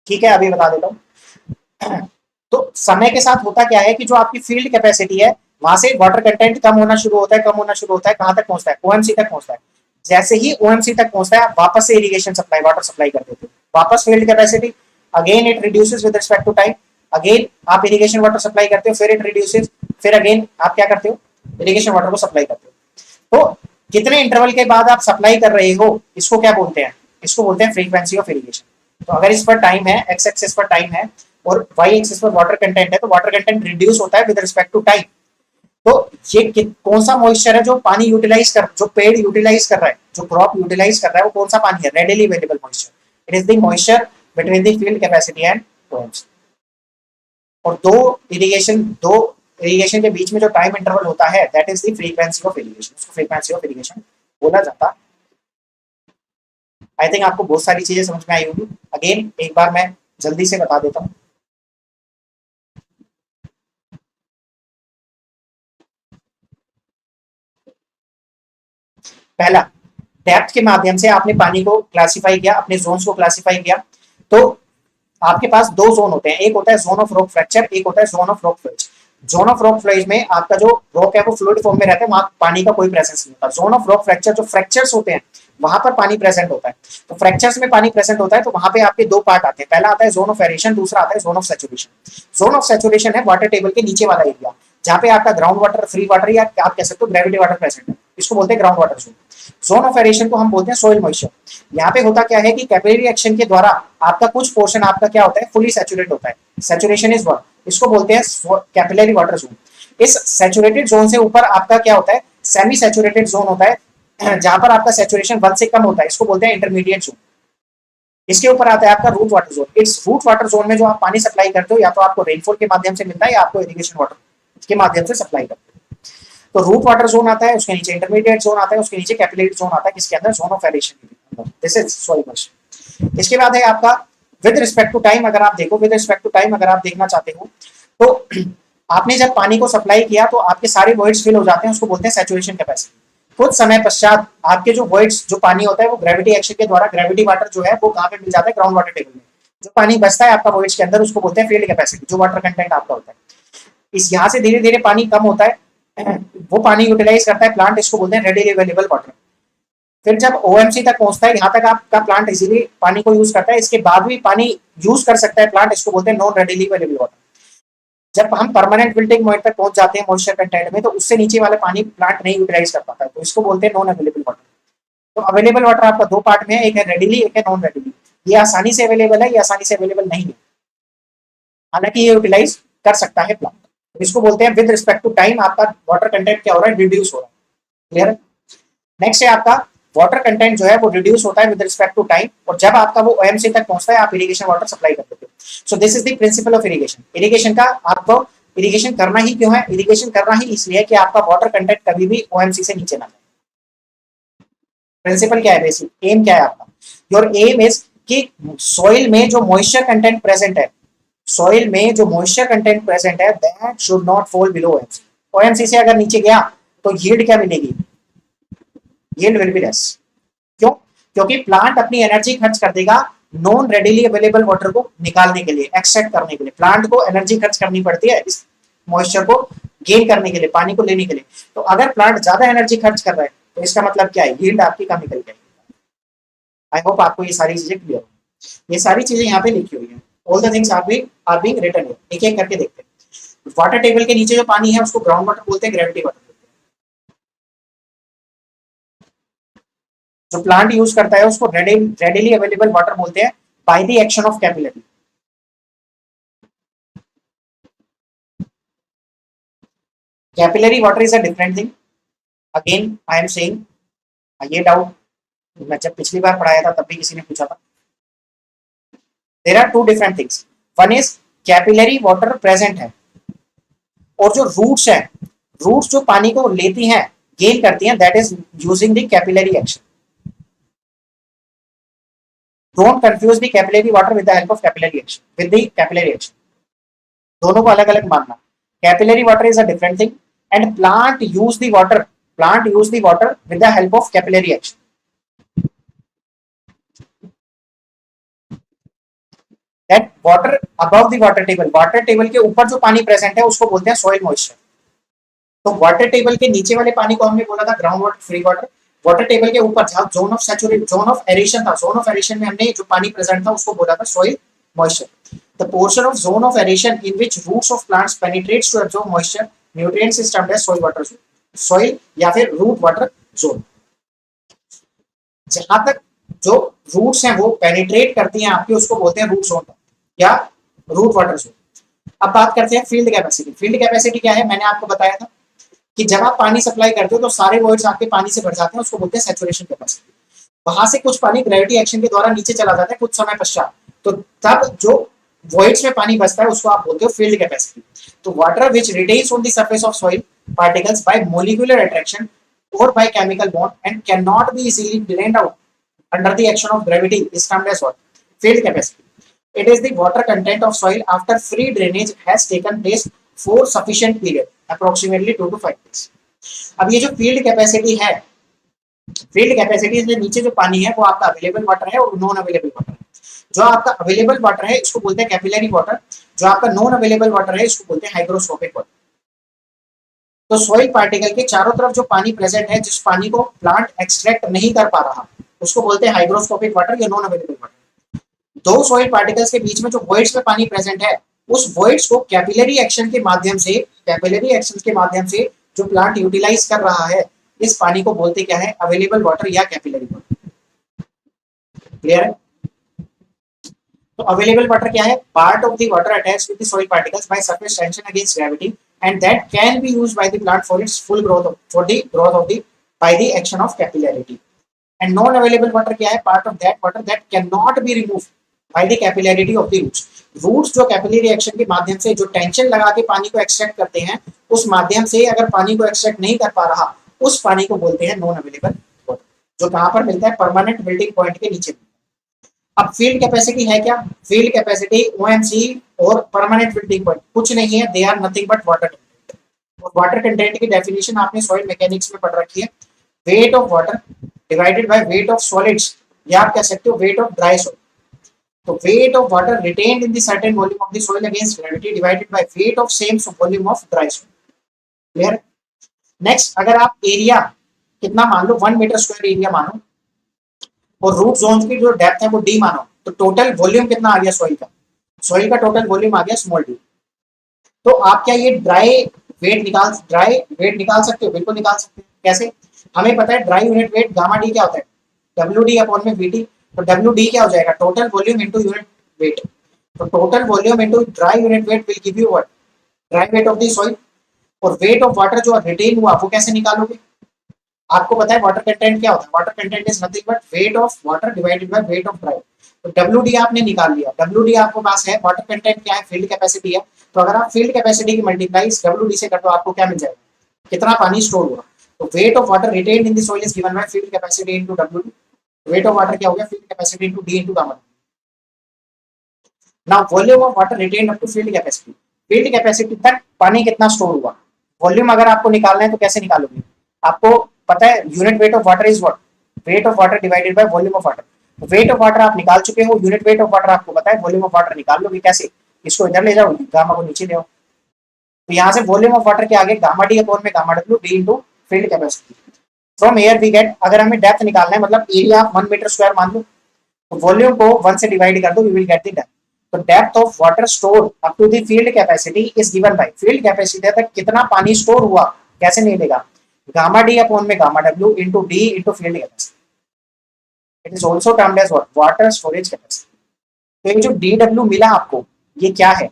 ठीक है, अभी बता देता हूँ। तो समय के साथ होता क्या है कि जो आपकी फील्ड कैपेसिटी है वहां से वाटर कंटेंट कम होना शुरू होता है, कम होना शुरू होता है, कहां तक पहुंचता है? ओएमसी तक पहुंचता है। जैसे ही ओएमसी तक पहुंचता है आप वापस से इरिगेशन सप्लाई, वाटर सप्लाई कर देते हो, वापस field capacity, again it reduces with respect to time, again आप इरिगेशन वाटर सप्लाई करते हो, फिर इट रिड्यूसेस, फिर अगेन आप क्या करते हो? इरिगेशन वाटर को सप्लाई करते हो। तो कितने इंटरवल के बाद आप सप्लाई कर रहे हो, इसको क्या बोलते हैं? इसको बोलते हैं फ्रीक्वेंसी ऑफ इरिगेशन। तो अगर इस पर टाइम है, एक्स एक्सिस पर टाइम है और वाई एक्सिस पर वाटर कंटेंट है, तो वाटर कंटेंट रिड्यूस होता है विद रिस्पेक्ट टू टाइम। तो ये कौन सा मॉइस्चर है जो पानी यूटिलाइज कर, जो पेड़ यूटिलाइज कर रहा है, जो क्रॉप यूटिलाइज कर रहा है, वो कौन सा पानी है? Readily available moisture. It is the moisture between the field capacity and OMC. और दो इरिगेशन के बीच में जो टाइम इंटरवल होता है, that is the frequency of irrigation. उसको फ्रीक्वेंसी ऑफ इरिगेशन बोला जाता है। आई थिंक आपको बहुत सारी चीजें समझ में आई होगी। अगेन एक बार मैं जल्दी से बता देता हूँ। पहला, डेप्थ के माध्यम से आपने पानी को क्लासिफाई किया, अपने जोन्स को क्लासिफाई किया। तो आपके पास दो जोन होते हैं, एक होता है जोन ऑफ रॉक फ्रैक्चर, एक होता है zone of rock flash. Zone of rock flash में आपका जो रॉक है वो फ्लूइड फॉर्म में रहता है, वहां पानी का कोई प्रेजेंस नहीं होता। जोन ऑफ रॉक फ्रैक्चर, जो फ्रैक्चर्स होते हैं वहां पर पानी प्रेजेंट होता है। तो फ्रैक्चर्स में पानी प्रेजेंट होता है, तो वहां पे आपके दो पार्ट आते हैं। पहला आता है जोन ऑफ एरेशन, दूसरा आता है zone of saturation. Zone of saturation है वाटर टेबल के नीचे वाला एरिया, जहां पे आपका ग्राउंड वाटर, फ्री वाटर या आप कह सकते हो ग्रेविटी वाटर प्रेजेंट है, इसको बोलते हैं ground water zone. Zone of aeration को हम बोलते हैं सोइल मॉइस्चर। यहाँ पे होता क्या है कि कैपिलरी एक्शन के द्वारा आपका कुछ पोर्शन आपका क्या होता है? फुली सैचुरेट होता है। सैचुरेशन इज वन, इसको बोलते हैं कैपिलरी वाटर जोन। इस सैचुरेटेड जोन से ऊपर आपका क्या होता है? सेमी सैचुरेटेड जोन होता है, जहां पर आपका सैचुरेशन 1 से कम होता है, इसको बोलते हैं इंटरमीडिएट जोन। इसके ऊपर आता है आपका रूट वाटर जोन। इस रूट वाटर जोन में जो आप पानी सप्लाई करते हो, या तो आपको रेनफॉल के माध्यम से मिलता है या आपको इरिगेशन वाटर के माध्यम से सप्लाई करते हो। तो रूट वाटर जोन आता है, उसके नीचे इंटरमीडिएट जोन आता है, उसके नीचे कैपिलरी जोन आता है, जिसके अंदर zone of aeration. This is soil moisture. इसके बाद है आपका विद रिस्पेक्ट टू टाइम। अगर आप देखो विद रिस्पेक्ट टू टाइम, अगर आप देखना चाहते हो तो आपने जब पानी को सप्लाई किया तो आपके सारे वॉइड्स फिल हो जाते हैं, उसको बोलते हैं सैचुरेशन कैपेसिटी। कुछ समय पश्चात आपके जो वॉइड्स, जो पानी होता है वो ग्रेविटी एक्शन के द्वारा, ग्रेविटी वाटर जो है वो कहाँ पे मिल जाता है? ग्राउंड वाटर टेबल में। जो पानी बचता है आपका वॉइड्स के अंदर, उसको बोलते हैं फील्ड कैपेसिटी, जो वाटर कंटेंट आपका होता है। इस यहाँ से धीरे धीरे पानी कम होता है, वो पानी यूटिलाइज करता है प्लांट, इसको बोलते हैं रेडिली अवेलेबल वाटर। फिर जब ओएमसी तक पहुंचता है, यहाँ तक आपका प्लांट इजीली पानी को यूज करता है, इसके बाद भी पानी यूज कर सकता है प्लांट, इसको बोलते हैं नॉन रेडिली अवेलेबल वाटर। जब हम परमानेंट विल्टिंग पॉइंट तक पहुंच जाते हैं मॉइस्चर कंटेंट में, तो उससे नीचे वाले पानी प्लांट नहीं यूटिलाइज कर पाता है, तो इसको बोलते हैं नॉन अवेलेबल वाटर। तो अवेलेबल वाटर आपका दो पार्ट में है, एक है रेडिली, एक है नॉन रेडिली। ये आसानी से अवेलेबल है, ये आसानी से अवेलेबल नहीं है, हालांकि ये यूटिलाइज कर सकता है प्लांट। तो इसको बोलते हैं विद रिस्पेक्ट टू टाइम आपका वाटर कंटेंट क्या हो रहा है? रिड्यूस हो रहा है। क्लियर है? नेक्स्ट है आपका वाटर कंटेंट जो है वो रिड्यूस होता है विद रिस्पेक्ट टू टाइम, और जब आपका वो ओएमसी तक पहुंचता है आप इरिगेशन वाटर सप्लाई कर देते हो। सो this is the principle of irrigation. Irrigation का आपको इरिगेशन करना ही क्यों है? इरिगेशन करना ही इसलिए कि आपका वाटर कंटेंट कभी भी ओएमसी से नीचे ना जाए। प्रिंसिपल क्या है? बेसिक एम क्या है आपका? योर एम इज कि सॉइल में जो मॉइस्चर कंटेंट प्रेजेंट है, सॉइल में जो मॉइस्चर कंटेंट प्रेजेंट है, that should not fall below OMC. OMC से अगर नीचे गया तो यील्ड क्या मिलेगी? Yield will be less. क्यों? क्योंकि प्लांट अपनी एनर्जी खर्च कर देगा नॉन रेडिली अवेलेबल वाटर को निकालने के लिए, एक्सट्रैक्ट करने के लिए। प्लांट को एनर्जी खर्च करनी पड़ती है इस मॉइस्चर को गेन करने के लिए, पानी को लेने के लिए। तो अगर प्लांट ज्यादा एनर्जी खर्च कर रहा है तो इसका मतलब क्या है? यील्ड आपकी कम निकल जाएगी। आई होप आपको ये सारी चीजें क्लियर हो। ये सारी चीजें यहाँ पे लिखी हुई है, all the things are being written here. एक एक करके देखते हैं। वाटर टेबल के नीचे जो पानी है उसको ग्राउंड वाटर बोलते हैं, ग्रेविटी वाटर। जो प्लांट यूज करता है उसको रेडिली अवेलेबल वाटर बोलते हैं, by the action of capillary. Capillary water is a different thing. Again I am saying, ये डाउट मैं जब पिछली बार पढ़ाया था तब भी किसी ने पूछा था। There are two different things. One is capillary water present है, और जो रूट्स है, रूट्स जो पानी को लेती हैं, गेन करती हैं, that is using the capillary action. Don't confuse the capillary water with the help of capillary action. With the capillary action, दोनों को अलग अलग मानना। Capillary water is a different thing, and plant use the water plant use the water with the help of capillary action. That water above the water table के ऊपर जो पानी प्रेजेंट है उसको बोलते हैं soil moisture. तो वाटर टेबल के नीचे वाले पानी को हमने बोला था ground water, free water. Water table के ऊपर जहां zone of saturation, zone of aeration था, जोन ऑफ एरेशन में हमने जो पानी प्रेजेंट था उसको बोला था soil moisture. The portion of zone of aeration in which roots of plants penetrates to absorb moisture, nutrients is termed as soil water zone. Soil या फिर root water zone. जहां तक जो रूट्स हैं वो पेनिट्रेट करती हैं आपकी, उसको बोलते हैं रूट जोन या रूट वाटर जोन. अब बात करते हैं फील्ड कैपेसिटी. फील्ड कैपेसिटी क्या है? मैंने आपको बताया था कि जब आप पानी सप्लाई करते हो तो सारे वॉइड्स आपके पानी से भर जाते हैं, उसको बोलते हैं सैचुरेशन कैपेसिटी. वहां से कुछ पानी ग्रेविटी एक्शन के द्वारा नीचे चला जाता है कुछ समय पश्चात, तो तब जो वॉइड्स में पानी बचता है उसको आप बोलते हो फील्ड कैपेसिटी. तो water which retains on the surface of soil particles bye molecular attraction or by chemical bond and cannot be easily drained out under the action of gravity is termed as what? Field capacity. It is the water content of soil after free drainage has taken place for sufficient period, approximately 2 to 5 days. अब ये जो फील्ड कैपेसिटी है, फील्ड कैपेसिटी इसमें नीचे जो पानी है वो आपका अवेलेबल वाटर है और नॉन अवेलेबल वाटर है. जो आपका अवेलेबल वाटर है इसको बोलते हैं कैपिलरी वाटर, जो आपका नॉन अवेलेबल वाटर है इसको बोलते हैं हाइग्रोस्कोपिक वाटर. तो सॉइल पार्टिकल के चारों तरफ जो पानी प्रेजेंट है, जिस पानी को प्लांट एक्सट्रैक्ट नहीं कर पा रहा, उसको बोलते हैं हाइग्रोस्कोपिक वाटर या नॉन अवेलेबल वाटर. दो सॉइल पार्टिकल्स के बीच में जो वॉइड्स में पानी प्रेजेंट है, उस वॉइड्स को कैपिलरी एक्शन के माध्यम से, कैपिलरी एक्शन के माध्यम से जो प्लांट यूटिलाइज कर रहा है, इस पानी को बोलते क्या है? अवेलेबल वाटर या कैपिलरी वाटर. क्लियर है? तो अवेलेबल वाटर क्या है? Part of the water attached with the soil particles by surface tension against gravity and that can be used by the plant for its full growth for the growth of the by the action of capillarity. And non available water क्या है? Part of that water that cannot be removed by the capillarity of the roots. Roots जो capillary action के माध्यम से जो टेंशन लगा के पानी को एक्सट्रैक्ट करते हैं, उस माध्यम से अगर पानी को एक्सट्रैक्ट नहीं कर पा रहा, उस पानी को बोलते हैं नॉन अवेलेबल वाटर, जो कहां पर मिलता है? परमानेंट बिल्डिंग पॉइंट के नीचे. अब फील्ड कैपेसिटी है क्या? फील्ड कैपेसिटी ओएमसी और परमानेंट बिल्डिंग पॉइंट कुछ नहीं है, they are nothing but water content. और वाटर कंटेंट की डेफिनेशन आपने सॉइल मैकेनिक्स में पढ़ रखी है. Weight of water divided by weight of solids, या आप कह सकते हो वेट ऑफ ड्राई सॉइल. तो weight of water retained in the certain volume of the soil against gravity divided by weight of same volume of dry soil. Clear? Next, अगर आप एरिया कितना मान लो, 1 मीटर स्क्वायर एरिया मानो, और रूट जोन की जो डेप्थ है वो डी मानो, तो टोटल वॉल्यूम कितना आ गया सॉइल का? सॉइल का टोटल वॉल्यूम आ गया स्मॉल डी. तो आप क्या ये ड्राई वेट निकाल सकते हो? बिल्कुल निकाल सकते हैं. कैसे? हमें पता है dry unit weight gamma D क्या होता है? डब्ल्यू डी अपॉन में वीटी. तो डब्ल्यू डी क्या हो जाएगा? Total volume into unit weight. तो total volume into dry unit weight will give you what? Dry weight of the soil. और वेट ऑफ वाटर जो रिटेन हुआ वो कैसे निकालोगे? आपको पता है वाटर कंटेंट क्या होता है? Water content is nothing but wait of water divided by weight of dry. तो WD आपने निकाल लिया. WD आपको पास है. वाटर कंटेंट क्या है? फील्ड कैपेसिटी है. तो अगर आप फील्ड कैपेसिटी की मल्टीप्लाई WD से कर दो, आपको क्या मिल जाएगा? कितना पानी स्टोर हुआ. तो weight of water retained in the soil is given by field capacity into WD. Weight of water क्या हो गया? Field capacity into D into gamma. Now volume of water retained up to field capacity. Field capacity तक पानी कितना स्टोर हुआ. वॉल्यूम अगर आपको निकालना है तो कैसे निकालोगे? आपको पता है unit weight of water is what? Wait of water divided by volume of water. Wait of water आप निकाल चुके हो, यूनिट वेट ऑफ वाटर आपको पता है, वॉल्यूम ऑफ वाटर निकाल लोगे कैसे? इसको इधर ले जाओ, गामा को नीचे ले आओ. तो यहाँ से वॉल्यूम ऑफ वाटर के आगे गामा डी अपॉन में gamma W D into field capacity. From here we get, अगर हमें डेप्थ निकालना है, मतलब एरिया आप 1 मीटर स्क्वायर मान लो, तो वॉल्यूम को 1 से डिवाइड कर दो, we will get the depth. तो depth of water store up to the field capacity is given by field capacity तक कितना पानी स्टोर हुआ कैसे निकलेगा? गामा डी अपॉन में gamma W into D into field capacity. It is also termed as what? Water storage capacity. तो ये जो DW मिला आपको, ये क्या है?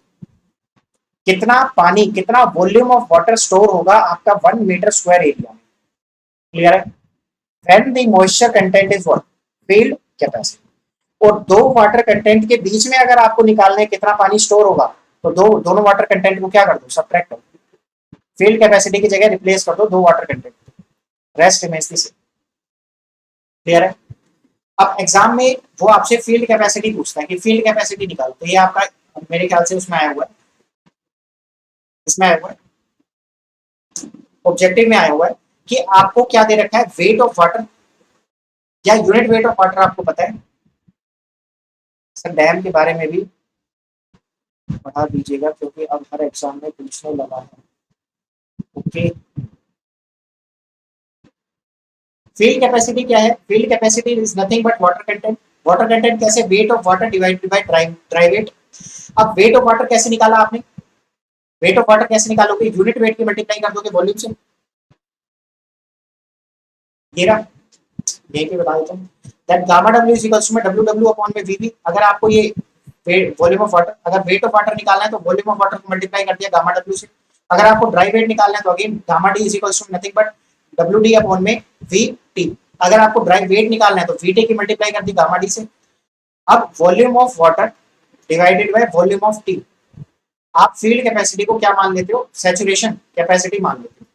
कितना पानी, कितना वॉल्यूम ऑफ वाटर स्टोर होगा आपका 1 मीटर स्क्वायर एरिया में. क्लियर है? When the moisture content is what? Field capacity. और दो वाटर कंटेंट के बीच में अगर आपको निकालना है कितना पानी स्टोर होगा, तो दोनों वाटर कंटेंट को क्या कर दो? सब्ट्रैक्ट कर दो. फील्ड कैपेसिटी की जगह रिप्लेस कर दो 2 water content, rest remains the same. Clear है? अब एग्जाम में वो आपसे फील्ड कैपेसिटी पूछता है कि फील्ड कैपेसिटी निकालो. तो ये आपका मेरे ख्याल से उसमें आया हुआ है, इसमें आया हुआ है, ऑब्जेक्टिव में आया हुआ है कि आपको क्या दे रखा है, वेट ऑफ वाटर या यूनिट वेट ऑफ वाटर आपको पता है। सर डैम के बारे में भी पढ़ा दीजिएगा क्योंकि अब हर एग्जाम में पूछने लगा है। ओके, फील्ड कैपेसिटी क्या है, field capacity is nothing but water content. Water content कैसे, weight of water divided by dry weight. अब वेट ऑफ वाटर कैसे निकाला आपने, वेट ऑफ वाटर कैसे निकालोगे, यूनिट वेट की मल्टीप्लाई कर दोगे वॉल्यूम से। ये रहा, ये के बता देता हूं that gamma W is equals to में डब्ल्यू डब्ल्यू अपॉन में वीवी। अगर आपको ये वॉल्यूम ऑफ वाटर, अगर वेट ऑफ वाटर निकालना है तो वॉल्यूम ऑफ वाटर को मल्टीप्लाई कर दिया गामा डब्ल्यू से। अगर आपको ड्राई वेट निकालना है तो again gamma D is equals to nothing but W D upon में वी टी। अगर आपको ड्राई वेट निकालना है तो वी टी की मल्टीप्लाई कर दी गामा डी से। अब volume of water divided by volume of T, आप फील्ड कैपेसिटी को क्या मान लेते हो, सैचुरेशन कैपेसिटी मान लेते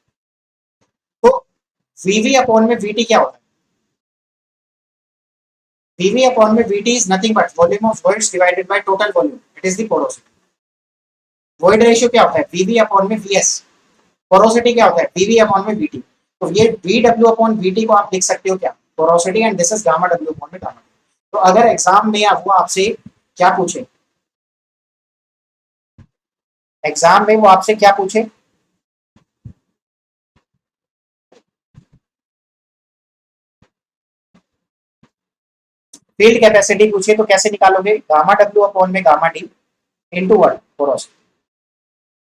हो। तो वीवी अपॉन में वीटी क्या होता है, वीवी अपॉन में VT is nothing but volume of voids divided by total volume, it is the porosity. Void ratio क्या होता है, वीवी अपॉन में वीएस। पोरोसिटी क्या होता है, वीवी अपॉन में वीटी। तो ये वी डब्ल्यू अपॉन वीटी को आप लिख सकते हो क्या, porosity, and this is gamma W upon में गामा। तो अगर एग्जाम में वो आपसे क्या पूछे, एग्जाम में वो आपसे क्या पूछे, फील्ड कैपेसिटी पूछे तो कैसे निकालोगे, गामा डब्ल्यू अपॉन में gamma D into what, porosity.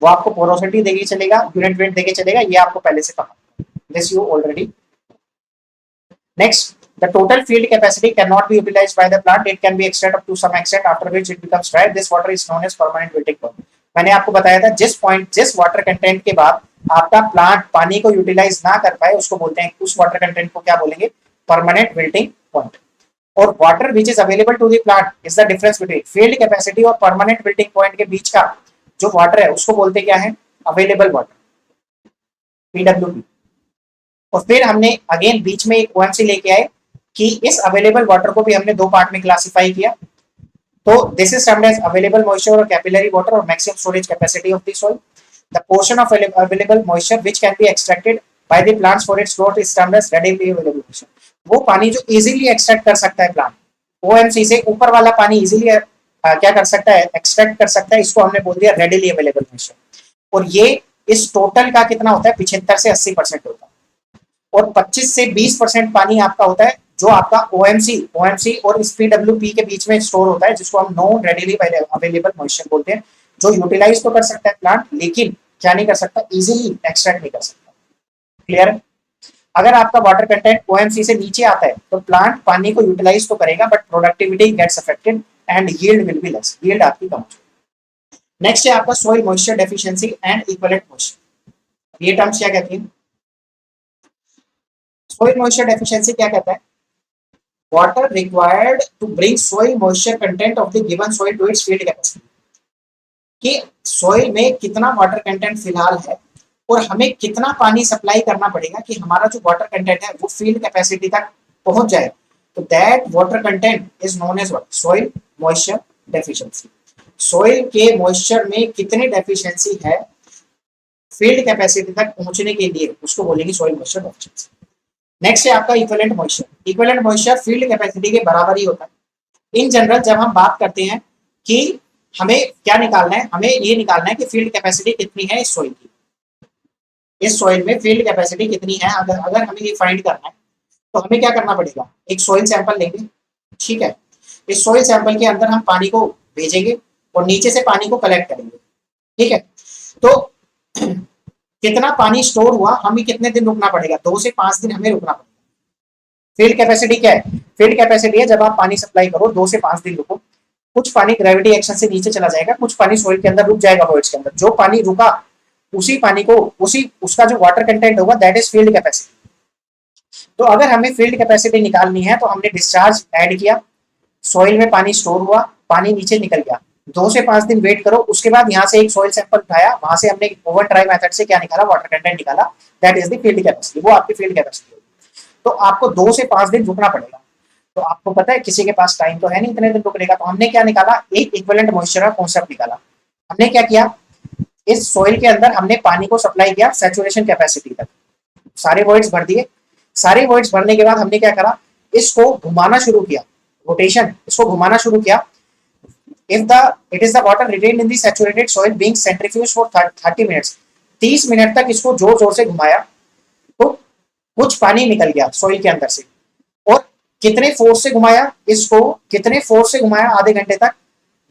वो आपको पोरोसिटी देके चलेगा, यूनिट वेट देके चलेगा, ये आपको पहले से पता, this you already. Next, the total field capacity cannot be utilized by the plant, it can be extracted up to some extent after which it becomes dry, this water is known as permanent wilting point। मैंने आपको बताया था जिस पॉइंट, जिस वाटर कंटेंट के बाद आपका प्लांट पानी को यूटिलाइज ना कर पाए उसको बोलते हैं, उस वाटर कंटेंट को क्या बोलेंगे, परमानेंट विल्टिंग पॉइंट। और water which is available to the plant is the difference between field capacity और परमानेंट विल्टिंग पॉइंट के बीच का जो वाटर है उसको बोलते क्या है, अवेलेबल वाटर, पीडब्ल्यूपी। और फिर हमने अगेन बीच में एक ओएमसी लेके आए कि इस अवेलेबल वाटर को भी हमने दो पार्ट में क्लासिफाई किया। तो this is termed as available moisture और कैपिलरी वाटर और maximum storage capacity of the soil. The portion of available moisture which can be extracted by the plants for its growth is termed as readily available moisture. वो पानी जो इजीली एक्सट्रैक्ट कर सकता है प्लांट, ओएमसी से ऊपर वाला पानी इजीली क्या कर सकता है, एक्सट्रैक्ट कर सकता है, इसको हमने बोल दिया रेडिली अवेलेबल मॉइस्चर। और ये इस टोटल का कितना होता है, 75 से 80% होता है। और 25 से 20% पानी आपका होता है जो आपका ओएमसी और इस पीडब्ल्यूपी के बीच में स्टोर होता है, जिसको हम नॉन रेडिली अवेलेबल मॉइस्चर बोलते हैं, जो यूटिलाइज तो कर सकता है प्लांट लेकिन क्या नहीं कर सकता, इजीली एक्सट्रैक्ट नहीं कर सकता। क्लियर है? अगर आपका वाटर कंटेंट ओएमसी से नीचे आता है तो प्लांट पानी को यूटिलाइज तो करेगा but productivity gets affected and yield will be less, yield आपकी कम हो जाएगी। नेक्स्ट है आपका soil moisture deficiency and equivalent moisture. ये टर्म्स क्या कहती है, soil moisture deficiency क्या कहता है, water required to bring soil moisture content of the given soil to its field capacity। कि soil में कितना water content फिलहाल है और हमें कितना पानी सप्लाई करना पड़ेगा कि हमारा जो water content है वो field capacity तक पहुंच जाए। तो that water content is known as what, soil moisture deficiency। soil के moisture में कितनी deficiency है field capacity तक पहुंचने के लिए, उसको बोलेंगे soil moisture deficiency। नेक्स्ट है आपका equivalent moisture. Equivalent moisture field capacity के बराबर ही होता है। इन जनरल जब हम बात करते हैं कि हमें क्या निकालना है, हमें ये निकालना है कि फील्ड कैपेसिटी कितनी है इस सॉइल की, इस सॉइल में फील्ड कैपेसिटी कितनी है। अगर हमें ये फाइंड करना है तो हमें क्या करना पड़ेगा, एक सॉइल सैंपल लेंगे, ठीक है। इस सॉइल सैंपल के अंदर हम पानी को भेजेंगे और नीचे से पानी को कलेक्ट करेंगे, ठीक है। तो कितना पानी स्टोर हुआ, हमें कितने दिन रुकना पड़ेगा, 2 से 5 दिन हमें रुकना पड़ेगा। फील्ड कैपेसिटी क्या है, फील्ड कैपेसिटी है जब आप पानी सप्लाई करो 2 से 5 दिन रुको, कुछ पानी ग्रेविटी एक्शन से नीचे चला जाएगा, कुछ पानी सोइल के अंदर रुक जाएगा, वॉइड्स के अंदर। जो पानी रुका उसी पानी को उसका जो वाटर कंटेंट होगा दैट इज फील्ड कैपेसिटी। तो अगर हमें फील्ड कैपेसिटी निकालनी है तो हमने डिस्चार्ज ऐड किया, सॉइल में पानी स्टोर हुआ, पानी नीचे निकल गया, 2 से 5 दिन वेट करो, उसके बाद यहाँ से एक सॉइल सैंपल उठाया, वहां से हमने ओवन ड्राई मेथड से क्या निकाला, वाटर कंटेंट निकाला, that is the field capacity, वो आपकी फील्ड कैपेसिटी। तो आपको 2 से 5 दिन रुकना पड़ेगा। तो आपको पता है किसी के पास टाइम तो है नहीं इतने दिन रुकने का, तो हमने क्या निकाला, एक इक्विवेलेंट मॉइस्चर का कॉन्सेप्ट निकाला। हमने क्या किया, इस सॉइल के अंदर हमने पानी को सप्लाई किया सैचुरेशन कैपेसिटी तक, सारे वॉइड्स भर दिए। सारे वॉइड्स भरने के बाद हमने क्या करा, इसको घुमाना शुरू किया, रोटेशन, इसको घुमाना शुरू किया। if the it is the water retained in the saturated soil being centrifuged for 30 minutes, 30 minute तक इसको जोर जोर से घुमाया तो कुछ पानी निकल गया सॉइल के अंदर से। और कितने फोर्स से घुमाया इसको, कितने फोर्स से घुमाया, आधे घंटे तक।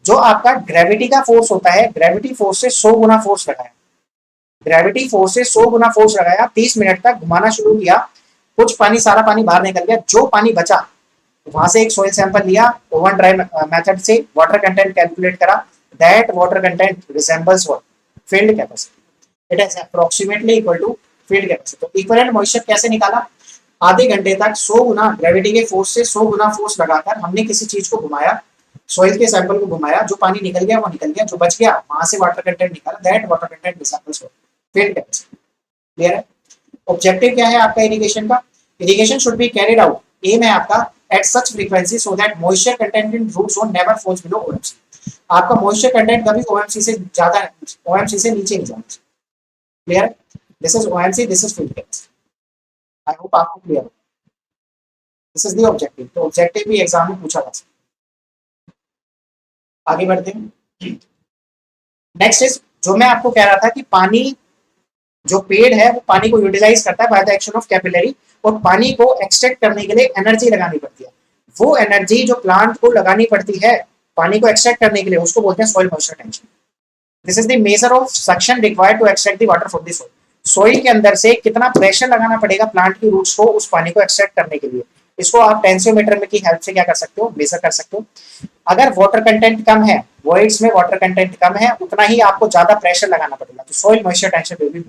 जो आपका ग्रेविटी का फोर्स होता है, ग्रेविटी फोर्स से 100 गुना फोर्स लगाया, ग्रेविटी फोर्स से 100 गुना फोर्स लगाया, 30 मिनट तक घुमाना शुरू किया। कुछ पानी, सारा पानी बाहर निकल गया। जो पानी बचा वहां से एक सोइल सैंपल लिया, ओवन ड्राई मेथड से वाटर कंटेंट कैलकुलेट करा। That water content resembles what, field capacity. It is approximately equal to field capacity. तो इक्विवेलेंट मॉइस्चर कैसे निकाला, आधे घंटे तक 100 गुना ग्रेविटी के फोर्स से 100 गुना फोर्स लगाकर हमने किसी चीज को घुमाया, सॉइल के सैंपल को घुमाया। जो पानी निकल गया वो निकल गया, जो बच गया वहां से वाटर कंटेंट निकाला। That water content resembles field capacity. Clear है? ऑब्जेक्टिव क्या है आपका इरिगेशन का? Irrigation should be carried out, aim है आपका, at such frequency so that moisture content in root zone never falls below OMC। आपका moisture content कभी OMC से ज्यादा, OMC से नीचे नहीं जाना चाहिए। क्लियर है? This is OMC, this is field capacity. I hope आपको क्लियर हो। This is the objective. तो ऑब्जेक्टिव भी एग्जाम में पूछा जा सकता है। आगे बढ़ते हैं। नेक्स्ट इज, जो मैं आपको कह रहा था कि पानी, जो पेड़ है वो पानी को यूटिलाइज करता है by the action of capillary, और पानी को एक्सट्रैक्ट करने के लिए एनर्जी लगानी पड़ती है। वो एनर्जी जो प्लांट को लगानी पड़ती है पानी को एक्सट्रैक्ट करने के लिए, उसको बोलते हैं soil moisture tension. This is the measure of suction required to extract the water from the soil. Soil के अंदर से कितना प्रेशर लगाना पड़ेगा प्लांट की रूट्स को उस पानी को एक्सट्रैक्ट करने के लिए, इसको आप टेंसियोमीटर की हेल्प से क्या कर सकते हो, मेजर कर सकते हो। अगर वाटर कंटेंट कम है, वॉइड्स में वाटर कंटेंट कम है, उतना ही आपको ज्यादा प्रेशर लगाना पड़ेगा, तो soil moisture tension will be.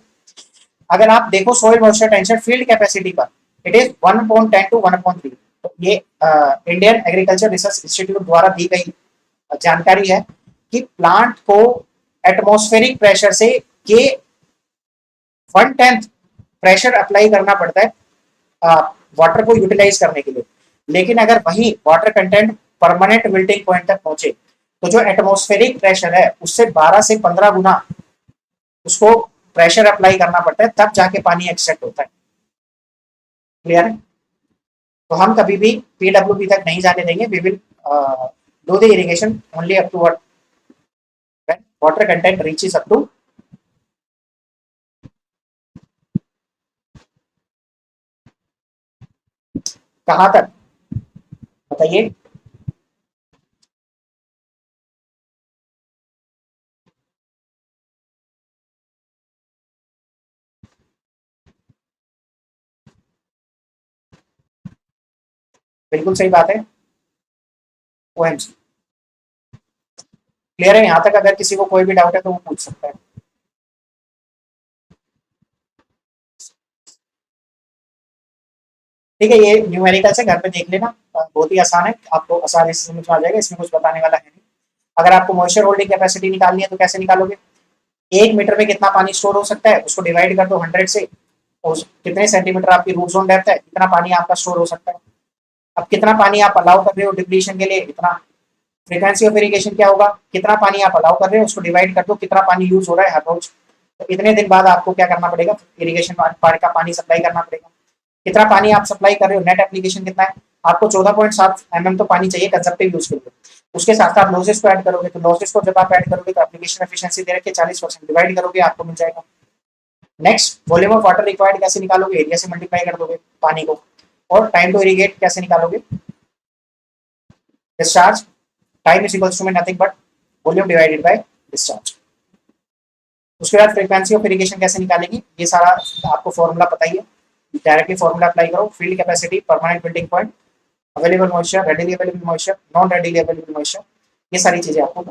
अगर आप देखो soil moisture tension field capacity पर, इट इज 1/10 टू 1/3। तो ये इंडियन एग्रीकल्चर रिसर्च इंस्टीट्यूट द्वारा दी गई जानकारी है कि प्लांट को एटमॉस्फेरिक प्रेशर से के 1/10 प्रेशर अप्लाई करना पड़ता है वाटर को यूटिलाइज करने के लिए। लेकिन अगर वही water content permanent melting point तक पहुंचे तो जो एटमॉस्फेरिक प्रेशर है उससे 12 से 15 गुना उसको प्रेशर अप्लाई करना पड़ता है, तब जाके पानी एक्सट्रैक्ट होता है। क्लियर है? तो हम कभी भी पीडब्ल्यूपी तक नहीं जाने देंगे। We will do the irrigation only up to what water content reaches up to कहां तक बताइए। बिल्कुल सही बात है, ओएमसी। क्लियर है? यहां तक अगर किसी को कोई भी डाउट है तो वो पूछ सकता है। ठीक है, ये न्यूमेरिकल से घर पे देख लेना, बहुत ही आसान है, आपको आसानी से समझ में आ जाएगा, इसमें कुछ बताने वाला है नहीं। अगर आपको मॉइस्चर होल्डिंग कैपेसिटी निकालनी है तो कैसे निकालोगे, 1 मीटर में कितना पानी स्टोर हो सकता है उसको डिवाइड कर दो 100 से, और कितने सेंटीमीटर आपकी रूट जोन डेप्थ है, कितना पानी आपका स्टोर हो सकता है। अब कितना पानी आप अलाउ कर रहे हो डिप्लीशन के लिए, इतना। फ्रीक्वेंसी ऑफ इरिगेशन क्या होगा, कितना पानी आप अलाउ कर रहे हो उसको डिवाइड कर दो कितना पानी यूज हो रहा है हर रोज। तो इतने दिन बाद आपको क्या करना पड़ेगा, इरिगेशन का पानी सप्लाई करना पड़ेगा। कितना पानी आप सप्लाई कर रहे हो, नेट एप्लीकेशन कितना है, आपको 14.7 mm तो पानी चाहिए कंजप्टिव यूज के लिए। उसके साथ साथ लॉसेस को ऐड करोगे, तो लॉसेस को जब आप ऐड करोगे तो एप्लीकेशन एफिशिएंसी दे रखे 40%, डिवाइड करोगे आपको मिल जाएगा। Next, volume of water required कैसे निकालोगे, एरिया से मल्टीप्लाई कर दोगे पानी को। और टाइम टू इरिगेट कैसे निकालोगे, discharge, time is equals to nothing but volume divided by discharge. उसके बाद फ्रीक्वेंसी ऑफ इरिगेशन कैसे निकालेंगे, ये सारा आपको फॉर्मूला पता ही है, डायरेक्टली फॉर्मूला अप्लाई करो। Field capacity, permanent wilting point, available moisture, readily available moisture, non readily available moisture, ये सारी चीजें आपको